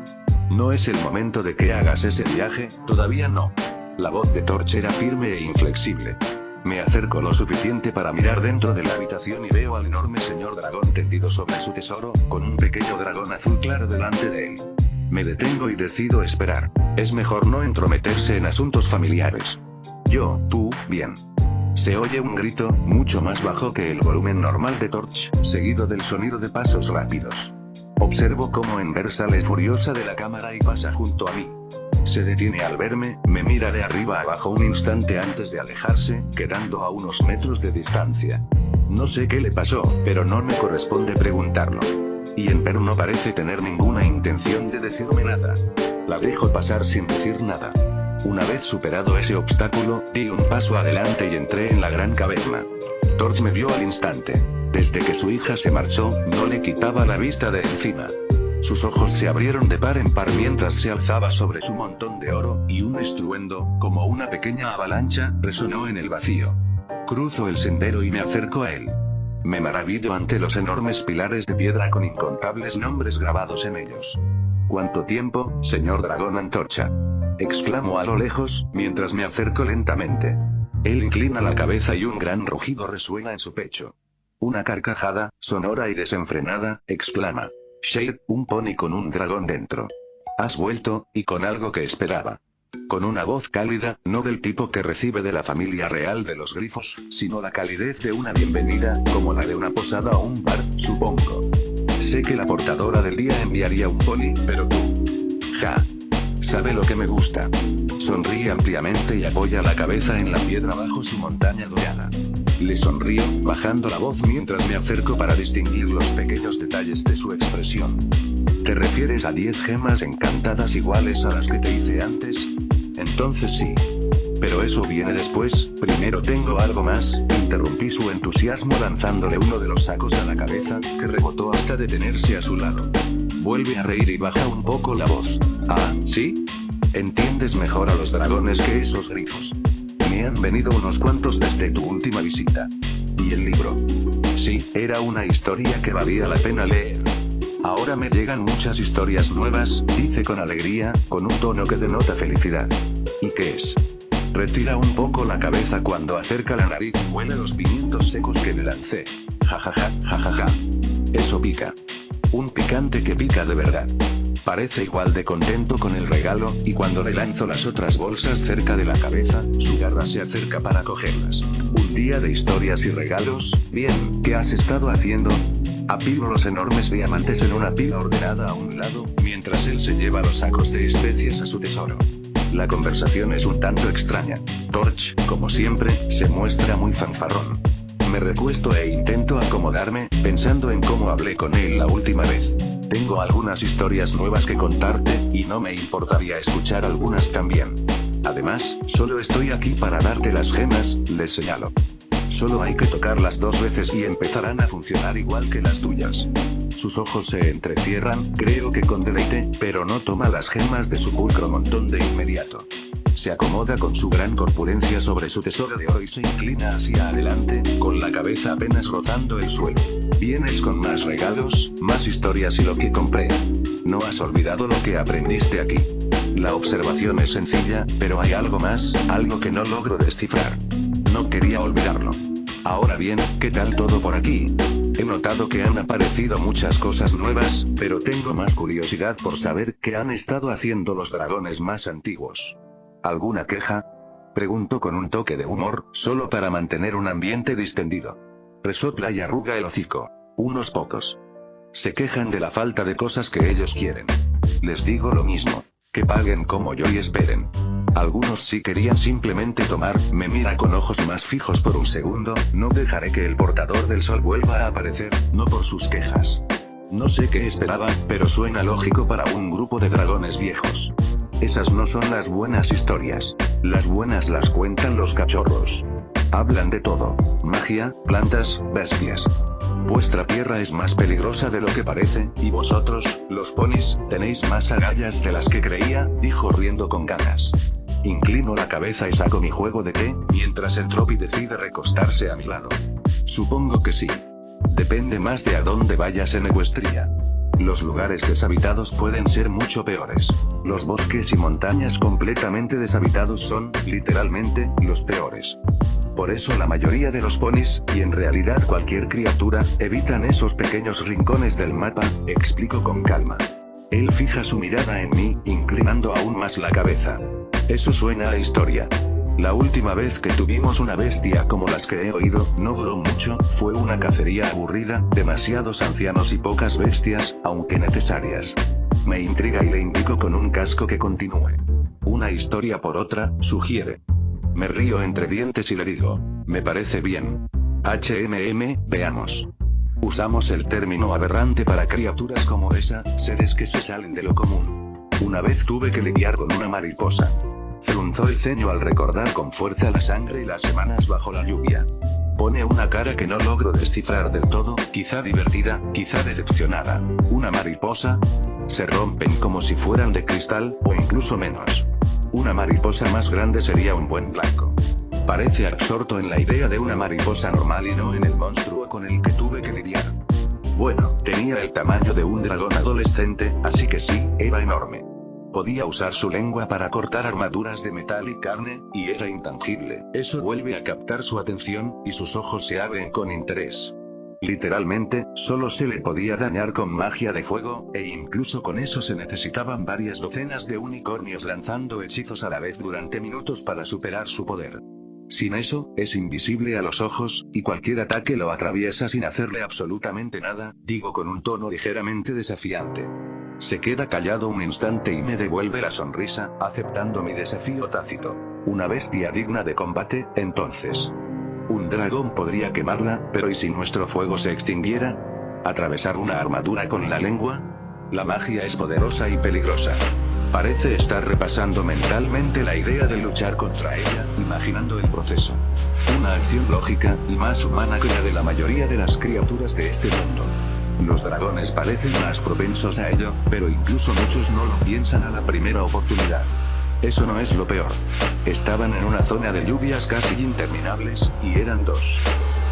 No es el momento de que hagas ese viaje, todavía no. La voz de Torch era firme e inflexible. Me acerco lo suficiente para mirar dentro de la habitación y veo al enorme señor dragón tendido sobre su tesoro, con un pequeño dragón azul claro delante de él. Me detengo y decido esperar. Es mejor no entrometerse en asuntos familiares. Tú, bien. Se oye un grito, mucho más bajo que el volumen normal de Torch, seguido del sonido de pasos rápidos. Observo cómo Ember sale furiosa de la cámara y pasa junto a mí. Se detiene al verme, me mira de arriba abajo un instante antes de alejarse, quedando a unos metros de distancia. No sé qué le pasó, pero no me corresponde preguntarlo. Y Ember no parece tener ninguna intención de decirme nada. La dejo pasar sin decir nada. Una vez superado ese obstáculo, di un paso adelante y entré en la gran caverna. Torch me vio al instante. Desde que su hija se marchó, no le quitaba la vista de encima. Sus ojos se abrieron de par en par mientras se alzaba sobre su montón de oro, y un estruendo, como una pequeña avalancha, resonó en el vacío. Cruzo el sendero y me acerco a él. Me maravillo ante los enormes pilares de piedra con incontables nombres grabados en ellos. ¿Cuánto tiempo, señor dragón antorcha? Exclamo a lo lejos, mientras me acerco lentamente. Él inclina la cabeza y un gran rugido resuena en su pecho. Una carcajada, sonora y desenfrenada, exclama. Shade, un pony con un dragón dentro. Has vuelto, y con algo que esperaba. Con una voz cálida, no del tipo que recibe de la familia real de los grifos, sino la calidez de una bienvenida, como la de una posada o un bar, supongo. Sé que la portadora del día enviaría un pony, pero tú... Ja. Sabe lo que me gusta. Sonríe ampliamente y apoya la cabeza en la piedra bajo su montaña dorada. Le sonrío, bajando la voz mientras me acerco para distinguir los pequeños detalles de su expresión. ¿Te refieres a 10 gemas encantadas iguales a las que te hice antes? Entonces sí. Pero eso viene después, primero tengo algo más, interrumpí su entusiasmo lanzándole uno de los sacos a la cabeza, que rebotó hasta detenerse a su lado. Vuelve a reír y baja un poco la voz. Ah, ¿sí? Entiendes mejor a los dragones que esos grifos. Me han venido unos cuantos desde tu última visita. ¿Y el libro? Sí, era una historia que valía la pena leer. Ahora me llegan muchas historias nuevas, dice con alegría, con un tono que denota felicidad. ¿Y qué es? Retira un poco la cabeza cuando acerca la nariz y huele los pimientos secos que le lancé. Jajaja, jajaja. Eso pica. Un picante que pica de verdad. Parece igual de contento con el regalo, y cuando le lanzo las otras bolsas cerca de la cabeza, su garra se acerca para cogerlas. Un día de historias y regalos. Bien, ¿qué has estado haciendo? Apilo los enormes diamantes en una pila ordenada a un lado, mientras él se lleva los sacos de especias a su tesoro. La conversación es un tanto extraña. Torch, como siempre, se muestra muy fanfarrón. Me recuesto e intento acomodarme, pensando en cómo hablé con él la última vez. Tengo algunas historias nuevas que contarte, y no me importaría escuchar algunas también. Además, solo estoy aquí para darte las gemas, le señalo. Solo hay que tocarlas 2 veces y empezarán a funcionar igual que las tuyas. Sus ojos se entrecierran, creo que con deleite, pero no toma las gemas de su pulcro montón de inmediato. Se acomoda con su gran corpulencia sobre su tesoro de oro y se inclina hacia adelante, con la cabeza apenas rozando el suelo. ¿Vienes con más regalos, más historias y lo que compré? ¿No has olvidado lo que aprendiste aquí? La observación es sencilla, pero hay algo más, algo que no logro descifrar. No quería olvidarlo. Ahora bien, ¿qué tal todo por aquí? He notado que han aparecido muchas cosas nuevas, pero tengo más curiosidad por saber qué han estado haciendo los dragones más antiguos. ¿Alguna queja? Pregunto con un toque de humor, solo para mantener un ambiente distendido. Resopla y arruga el hocico. Unos pocos. Se quejan de la falta de cosas que ellos quieren. Les digo lo mismo. Que paguen como yo y esperen. Algunos sí querían simplemente tomar. Me mira con ojos más fijos por un segundo. No dejaré que el portador del sol vuelva a aparecer, no por sus quejas. No sé qué esperaba, pero suena lógico para un grupo de dragones viejos. Esas no son las buenas historias. Las buenas las cuentan los cachorros. Hablan de todo. Magia, plantas, bestias. Vuestra tierra es más peligrosa de lo que parece, y vosotros, los ponis, tenéis más agallas de las que creía, dijo riendo con ganas. Inclino la cabeza y saco mi juego de té, mientras Entropy decide recostarse a mi lado. Supongo que sí. Depende más de a dónde vayas en Equestria. Los lugares deshabitados pueden ser mucho peores. Los bosques y montañas completamente deshabitados son, literalmente, los peores. Por eso la mayoría de los ponis, y en realidad cualquier criatura, evitan esos pequeños rincones del mapa, explico con calma. Él fija su mirada en mí, inclinando aún más la cabeza. Eso suena a historia. La última vez que tuvimos una bestia como las que he oído, no duró mucho, fue una cacería aburrida, demasiados ancianos y pocas bestias, aunque necesarias. Me intriga y le indico con un casco que continúe. Una historia por otra, sugiere. Me río entre dientes y le digo, me parece bien. Veamos. Usamos el término aberrante para criaturas como esa, seres que se salen de lo común. Una vez tuve que lidiar con una mariposa. Frunzó el ceño al recordar con fuerza la sangre y las semanas bajo la lluvia. Pone una cara que no logro descifrar del todo, quizá divertida, quizá decepcionada. ¿Una mariposa? Se rompen como si fueran de cristal, o incluso menos. Una mariposa más grande sería un buen blanco. Parece absorto en la idea de una mariposa normal y no en el monstruo con el que tuve que lidiar. Bueno, tenía el tamaño de un dragón adolescente, así que sí, era enorme. Podía usar su lengua para cortar armaduras de metal y carne, y era intangible. Eso vuelve a captar su atención, y sus ojos se abren con interés. Literalmente, solo se le podía dañar con magia de fuego, e incluso con eso se necesitaban varias docenas de unicornios lanzando hechizos a la vez durante minutos para superar su poder. Sin eso, es invisible a los ojos, y cualquier ataque lo atraviesa sin hacerle absolutamente nada, digo con un tono ligeramente desafiante. Se queda callado un instante y me devuelve la sonrisa, aceptando mi desafío tácito. Una bestia digna de combate, entonces. Un dragón podría quemarla, pero ¿y si nuestro fuego se extinguiera? ¿Atravesar una armadura con la lengua? La magia es poderosa y peligrosa. Parece estar repasando mentalmente la idea de luchar contra ella, imaginando el proceso. Una acción lógica, y más humana que la de la mayoría de las criaturas de este mundo. Los dragones parecen más propensos a ello, pero incluso muchos no lo piensan a la primera oportunidad. Eso no es lo peor. Estaban en una zona de lluvias casi interminables, y eran dos.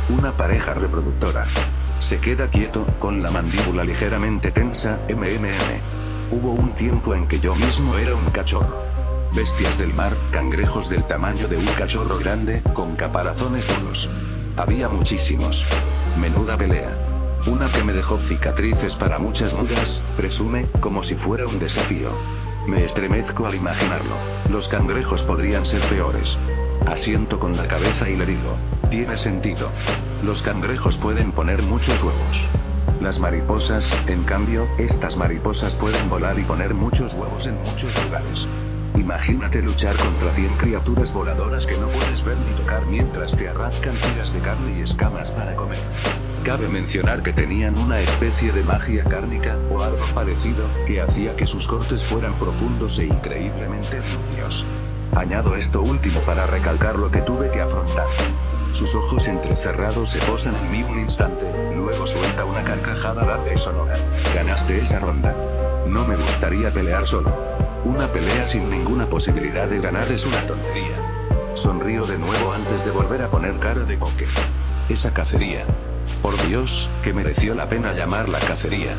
Una pareja reproductora. Se queda quieto, con la mandíbula ligeramente tensa, Hubo un tiempo en que yo mismo era un cachorro. Bestias del mar, cangrejos del tamaño de un cachorro grande, con caparazones duros. Había muchísimos. Menuda pelea. Una que me dejó cicatrices para muchas mudas, presume, como si fuera un desafío. Me estremezco al imaginarlo. Los cangrejos podrían ser peores. Asiento con la cabeza y le digo, tiene sentido. Los cangrejos pueden poner muchos huevos. Las mariposas, en cambio, estas mariposas pueden volar y poner muchos huevos en muchos lugares. Imagínate luchar contra 100 criaturas voladoras que no puedes ver ni tocar mientras te arrancan tiras de carne y escamas para comer. Cabe mencionar que tenían una especie de magia cárnica, o algo parecido, que hacía que sus cortes fueran profundos e increíblemente limpios. Añado esto último para recalcar lo que tuve que afrontar. Sus ojos entrecerrados se posan en mí un instante, luego suelta una carcajada larga y sonora. Ganaste esa ronda. No me gustaría pelear solo. Una pelea sin ninguna posibilidad de ganar es una tontería. Sonrío de nuevo antes de volver a poner cara de póker. Esa cacería. Por Dios, que mereció la pena llamarla cacería.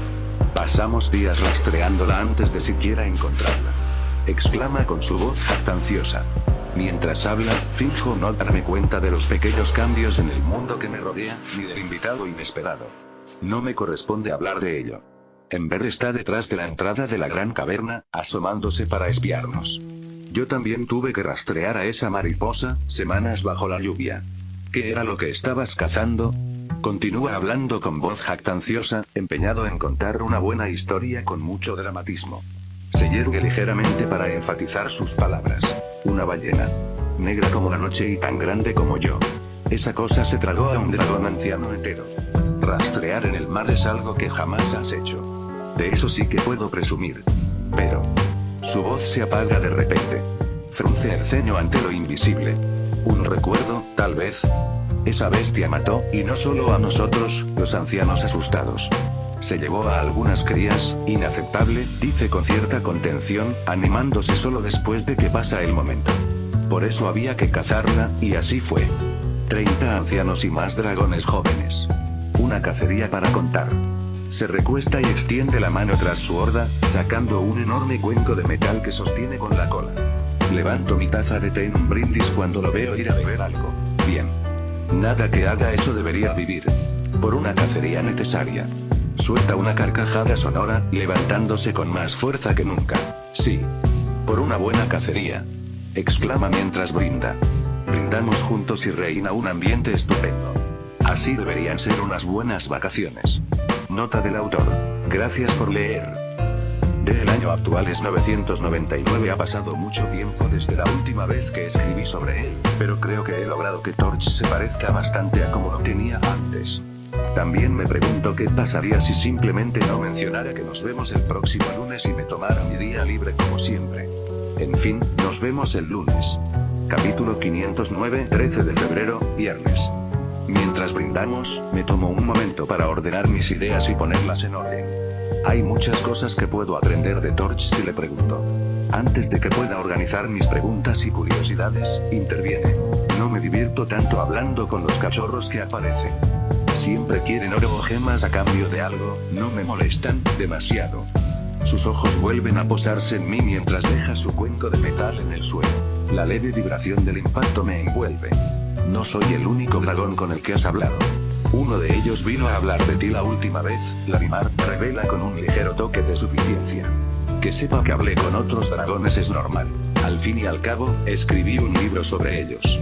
Pasamos días rastreándola antes de siquiera encontrarla. Exclama con su voz jactanciosa. Mientras habla, finjo no darme cuenta de los pequeños cambios en el mundo que me rodea, ni del invitado inesperado. No me corresponde hablar de ello. Ember está detrás de la entrada de la gran caverna, asomándose para espiarnos. Yo también tuve que rastrear a esa mariposa, semanas bajo la lluvia. ¿Qué era lo que estabas cazando? Continúa hablando con voz jactanciosa, empeñado en contar una buena historia con mucho dramatismo. Se yergue ligeramente para enfatizar sus palabras. Una ballena. Negra como la noche y tan grande como yo. Esa cosa se tragó a un dragón anciano entero. Rastrear en el mar es algo que jamás has hecho. De eso sí que puedo presumir. Pero... Su voz se apaga de repente. Frunce el ceño ante lo invisible. Un recuerdo, tal vez. Esa bestia mató, y no solo a nosotros, los ancianos asustados. Se llevó a algunas crías, inaceptable, dice con cierta contención, animándose solo después de que pasa el momento. Por eso había que cazarla, y así fue. 30 ancianos y más dragones jóvenes. Una cacería para contar. Se recuesta y extiende la mano tras su horda, sacando un enorme cuenco de metal que sostiene con la cola. Levanto mi taza de té en un brindis cuando lo veo ir a beber algo. Bien. Nada que haga eso debería vivir. Por una cacería necesaria. Suelta una carcajada sonora, levantándose con más fuerza que nunca. Sí. Por una buena cacería. Exclama mientras brinda. Brindamos juntos y reina un ambiente estupendo. Así deberían ser unas buenas vacaciones. Nota del autor. Gracias por leer. El año actual es 999. Ha pasado mucho tiempo desde la última vez que escribí sobre él, pero creo que he logrado que Torch se parezca bastante a como lo tenía antes. También me pregunto qué pasaría si simplemente no mencionara que nos vemos el próximo lunes y me tomara mi día libre como siempre. En fin, nos vemos el lunes. Capítulo 509, 13 de febrero, viernes. Mientras brindamos, me tomo un momento para ordenar mis ideas y ponerlas en orden. Hay muchas cosas que puedo aprender de Torch si le pregunto. Antes de que pueda organizar mis preguntas y curiosidades, interviene. No me divierto tanto hablando con los cachorros que aparecen. Siempre quieren oro o gemas a cambio de algo, no me molestan demasiado. Sus ojos vuelven a posarse en mí mientras deja su cuenco de metal en el suelo. La leve vibración del impacto me envuelve. No soy el único dragón con el que has hablado. Uno de ellos vino a hablar de ti la última vez, Larimar, revela con un ligero toque de suficiencia. Que sepa que hablé con otros dragones es normal. Al fin y al cabo, escribí un libro sobre ellos.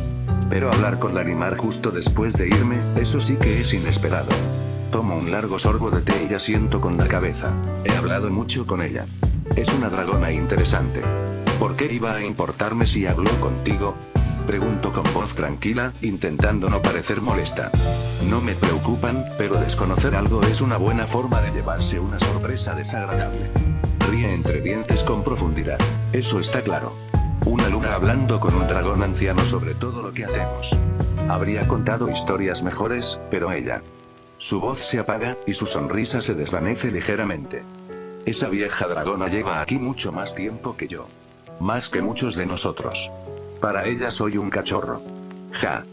Pero hablar con Larimar justo después de irme, eso sí que es inesperado. Tomo un largo sorbo de té y asiento con la cabeza. He hablado mucho con ella. Es una dragona interesante. ¿Por qué iba a importarme si habló contigo? Pregunto con voz tranquila, intentando no parecer molesta. No me preocupan, pero desconocer algo es una buena forma de llevarse una sorpresa desagradable. Ríe entre dientes con profundidad. Eso está claro. Una luna hablando con un dragón anciano sobre todo lo que hacemos. Habría contado historias mejores, pero ella. Su voz se apaga, y su sonrisa se desvanece ligeramente. Esa vieja dragona lleva aquí mucho más tiempo que yo. Más que muchos de nosotros. Para ella soy un cachorro. Ja.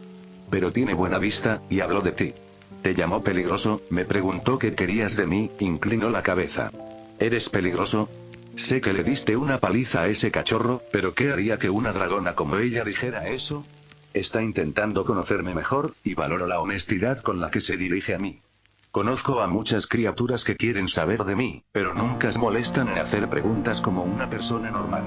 Pero tiene buena vista, y habló de ti. ¿Te llamó peligroso? Me preguntó qué querías de mí, inclinó la cabeza. ¿Eres peligroso? Sé que le diste una paliza a ese cachorro, pero ¿qué haría que una dragona como ella dijera eso? Está intentando conocerme mejor, y valoro la honestidad con la que se dirige a mí. Conozco a muchas criaturas que quieren saber de mí, pero nunca se molestan en hacer preguntas como una persona normal.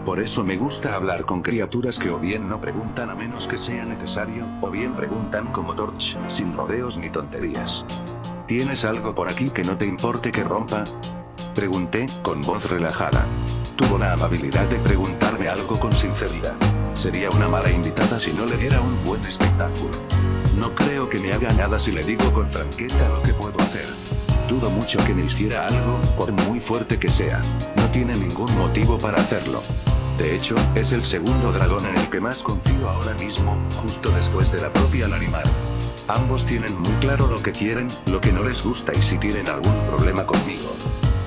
Por eso me gusta hablar con criaturas que o bien no preguntan a menos que sea necesario, o bien preguntan como Torch, sin rodeos ni tonterías. ¿Tienes algo por aquí que no te importe que rompa? Pregunté, con voz relajada. Tuvo la amabilidad de preguntarme algo con sinceridad. Sería una mala invitada si no le diera un buen espectáculo. No creo que me haga nada si le digo con franqueza lo que puedo hacer. Dudo mucho que me hiciera algo, por muy fuerte que sea. No tiene ningún motivo para hacerlo. De hecho, es el segundo dragón en el que más confío ahora mismo, justo después de la propia Larimar. Ambos tienen muy claro lo que quieren, lo que no les gusta y si tienen algún problema conmigo.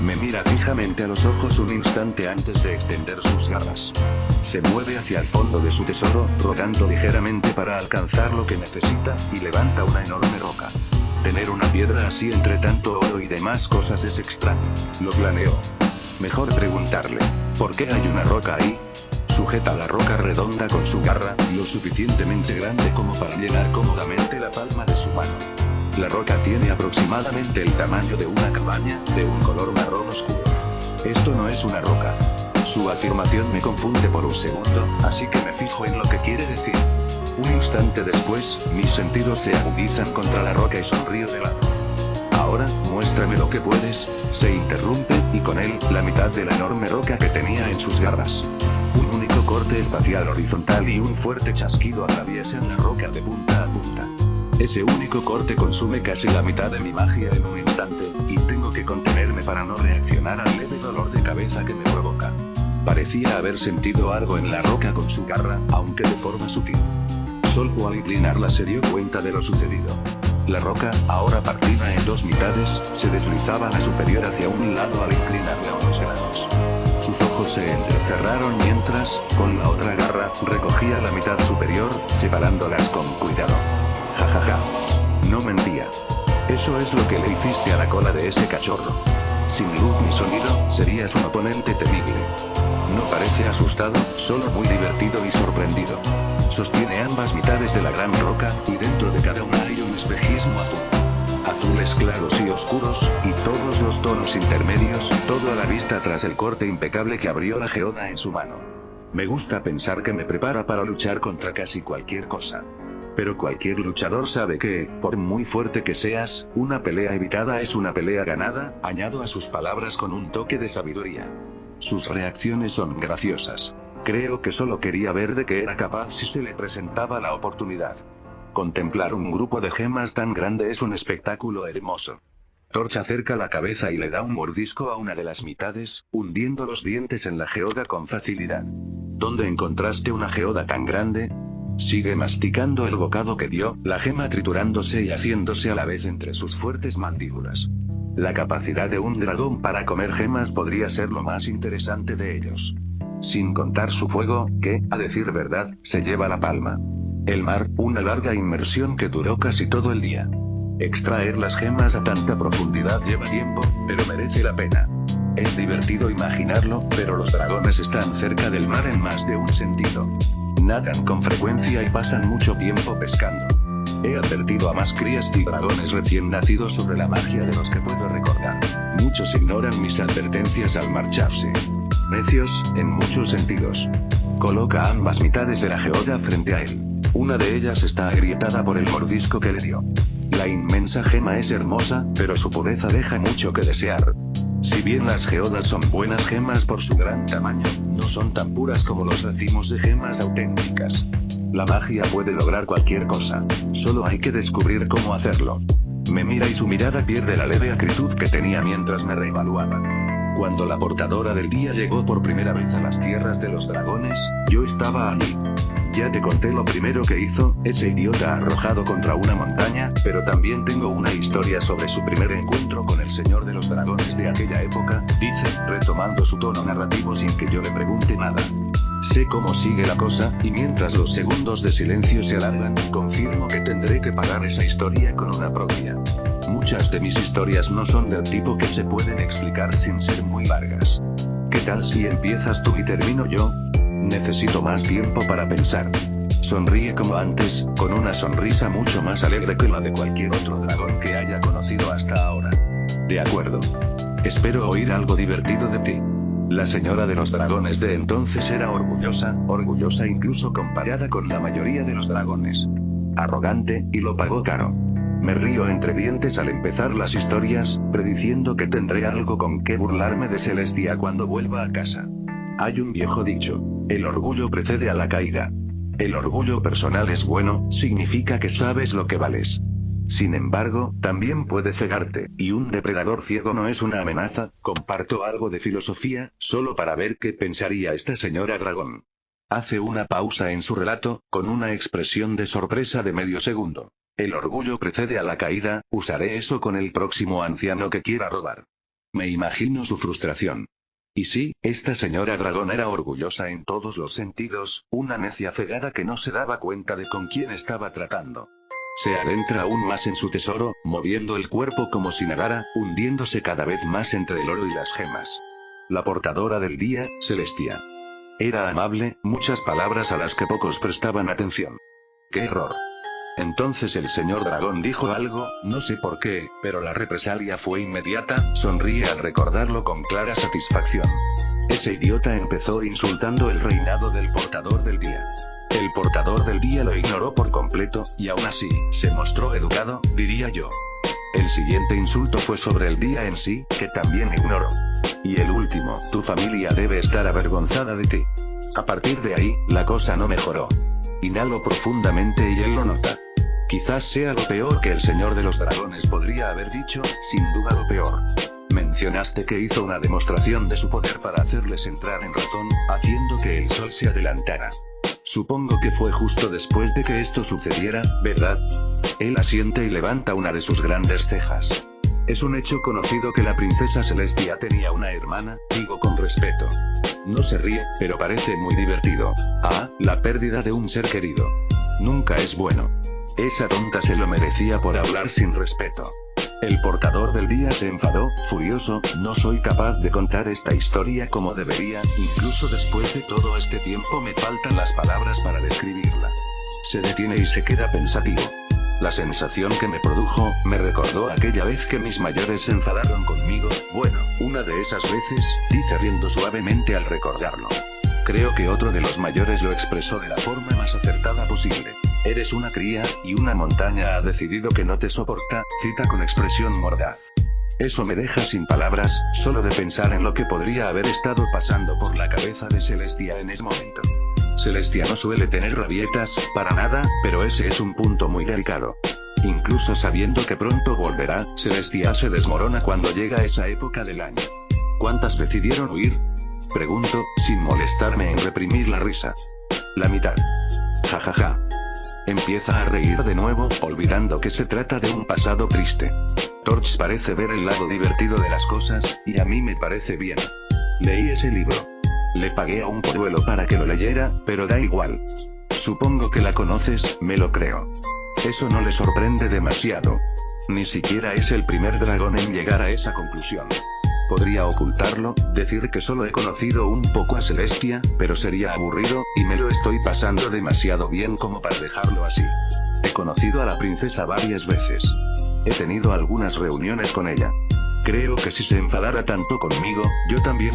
Me mira fijamente a los ojos un instante antes de extender sus garras. Se mueve hacia el fondo de su tesoro, rogando ligeramente para alcanzar lo que necesita, y levanta una enorme roca. Tener una piedra así entre tanto oro y demás cosas es extraño. Lo planeó. Mejor preguntarle, ¿por qué hay una roca ahí? Sujeta la roca redonda con su garra, lo suficientemente grande como para llenar cómodamente la palma de su mano. La roca tiene aproximadamente el tamaño de una cabaña, de un color marrón oscuro. Esto no es una roca. Su afirmación me confunde por un segundo, así que me fijo en lo que quiere decir. Un instante después, mis sentidos se agudizan contra la roca y sonrío de lado. Ahora, muéstrame lo que puedes, se interrumpe, y con él, la mitad de la enorme roca que tenía en sus garras. Un único corte espacial horizontal y un fuerte chasquido atraviesan la roca de punta a punta. Ese único corte consume casi la mitad de mi magia en un instante, y tengo que contenerme para no reaccionar al leve dolor de cabeza que me provoca. Parecía haber sentido algo en la roca con su garra, aunque de forma sutil. Solo al inclinarla se dio cuenta de lo sucedido. La roca, ahora partida en dos mitades, se deslizaba a la superior hacia un lado al inclinarla unos grados. Sus ojos se entrecerraron mientras, con la otra garra, recogía la mitad superior, separándolas con cuidado. Jajaja. No mentía. Eso es lo que le hiciste a la cola de ese cachorro. Sin luz ni sonido, serías un oponente temible. No parece asustado, solo muy divertido y sorprendido. Sostiene ambas mitades de la gran roca, y dentro de cada una hay un espejismo azul. Azules claros y oscuros, y todos los tonos intermedios, todo a la vista tras el corte impecable que abrió la geoda en su mano. Me gusta pensar que me prepara para luchar contra casi cualquier cosa. Pero cualquier luchador sabe que, por muy fuerte que seas, una pelea evitada es una pelea ganada, añado a sus palabras con un toque de sabiduría. Sus reacciones son graciosas. Creo que solo quería ver de qué era capaz si se le presentaba la oportunidad. Contemplar un grupo de gemas tan grande es un espectáculo hermoso. Torch acerca la cabeza y le da un mordisco a una de las mitades, hundiendo los dientes en la geoda con facilidad. ¿Dónde encontraste una geoda tan grande? Sigue masticando el bocado que dio, la gema triturándose y haciéndose a la vez entre sus fuertes mandíbulas. La capacidad de un dragón para comer gemas podría ser lo más interesante de ellos. Sin contar su fuego, que, a decir verdad, se lleva la palma. El mar, una larga inmersión que duró casi todo el día. Extraer las gemas a tanta profundidad lleva tiempo, pero merece la pena. Es divertido imaginarlo, pero los dragones están cerca del mar en más de un sentido. Nadan con frecuencia y pasan mucho tiempo pescando. He advertido a más crías y dragones recién nacidos sobre la magia de los que puedo recordar. Muchos ignoran mis advertencias al marcharse. Necios, en muchos sentidos. Coloca ambas mitades de la geoda frente a él. Una de ellas está agrietada por el mordisco que le dio. La inmensa gema es hermosa, pero su pureza deja mucho que desear. Si bien las geodas son buenas gemas por su gran tamaño, no son tan puras como los racimos de gemas auténticas. La magia puede lograr cualquier cosa, solo hay que descubrir cómo hacerlo. Me mira y su mirada pierde la leve acritud que tenía mientras me reevaluaba. Cuando la portadora del día llegó por primera vez a las tierras de los dragones, yo estaba allí. Ya te conté lo primero que hizo, ese idiota arrojado contra una montaña, pero también tengo una historia sobre su primer encuentro con el señor de los dragones de aquella época, dice, retomando su tono narrativo sin que yo le pregunte nada. Sé cómo sigue la cosa, y mientras los segundos de silencio se alargan, confirmo que tendré que pagar esa historia con una propia. Muchas de mis historias no son del tipo que se pueden explicar sin ser muy largas. ¿Qué tal si empiezas tú y termino yo? Necesito más tiempo para pensar. Sonríe como antes, con una sonrisa mucho más alegre que la de cualquier otro dragón que haya conocido hasta ahora. De acuerdo. Espero oír algo divertido de ti. La señora de los dragones de entonces era orgullosa incluso comparada con la mayoría de los dragones. Arrogante, y lo pagó caro. Me río entre dientes al empezar las historias, prediciendo que tendré algo con qué burlarme de Celestia cuando vuelva a casa. Hay un viejo dicho: el orgullo precede a la caída. El orgullo personal es bueno, significa que sabes lo que vales. Sin embargo, también puede cegarte, y un depredador ciego no es una amenaza. Comparto algo de filosofía, solo para ver qué pensaría esta señora dragón. Hace una pausa en su relato, con una expresión de sorpresa de medio segundo. El orgullo precede a la caída, usaré eso con el próximo anciano que quiera robar. Me imagino su frustración. Y sí, esta señora dragón era orgullosa en todos los sentidos, una necia cegada que no se daba cuenta de con quién estaba tratando. Se adentra aún más en su tesoro, moviendo el cuerpo como si nadara, hundiéndose cada vez más entre el oro y las gemas. La portadora del día, Celestia. Era amable, muchas palabras a las que pocos prestaban atención. ¡Qué error! Entonces el señor dragón dijo algo, no sé por qué, pero la represalia fue inmediata. Sonríe al recordarlo con clara satisfacción. Ese idiota empezó insultando el reinado del portador del día. El portador del día lo ignoró por completo, y aún así, se mostró educado, diría yo. El siguiente insulto fue sobre el día en sí, que también ignoró. Y el último: tu familia debe estar avergonzada de ti. A partir de ahí, la cosa no mejoró. Inhalo profundamente y él lo nota. Quizás sea lo peor que el señor de los dragones podría haber dicho, sin duda lo peor. Mencionaste que hizo una demostración de su poder para hacerles entrar en razón, haciendo que el sol se adelantara. Supongo que fue justo después de que esto sucediera, ¿verdad? Él asiente y levanta una de sus grandes cejas. Es un hecho conocido que la princesa Celestia tenía una hermana, digo con respeto. No se ríe, pero parece muy divertido. Ah, la pérdida de un ser querido. Nunca es bueno. Esa tonta se lo merecía por hablar sin respeto. El portador del día se enfadó, furioso. No soy capaz de contar esta historia como debería, incluso después de todo este tiempo me faltan las palabras para describirla. Se detiene y se queda pensativo. La sensación que me produjo, me recordó aquella vez que mis mayores se enfadaron conmigo. Bueno, una de esas veces, dice riendo suavemente al recordarlo. Creo que otro de los mayores lo expresó de la forma más acertada posible. Eres una cría, y una montaña ha decidido que no te soporta, cita con expresión mordaz. Eso me deja sin palabras, solo de pensar en lo que podría haber estado pasando por la cabeza de Celestia en ese momento. Celestia no suele tener rabietas, para nada, pero ese es un punto muy delicado. Incluso sabiendo que pronto volverá, Celestia se desmorona cuando llega esa época del año. ¿Cuántas decidieron huir? Pregunto, sin molestarme en reprimir la risa. La mitad. Jajaja. Empieza a reír de nuevo, olvidando que se trata de un pasado triste. Torch parece ver el lado divertido de las cosas, y a mí me parece bien. Leí ese libro. Le pagué a un polluelo para que lo leyera, pero da igual. Supongo que la conoces, me lo creo. Eso no le sorprende demasiado. Ni siquiera es el primer dragón en llegar a esa conclusión. Podría ocultarlo, decir que solo he conocido un poco a Celestia, pero sería aburrido, y me lo estoy pasando demasiado bien como para dejarlo así. He conocido a la princesa varias veces. He tenido algunas reuniones con ella. Creo que si se enfadara tanto conmigo, yo también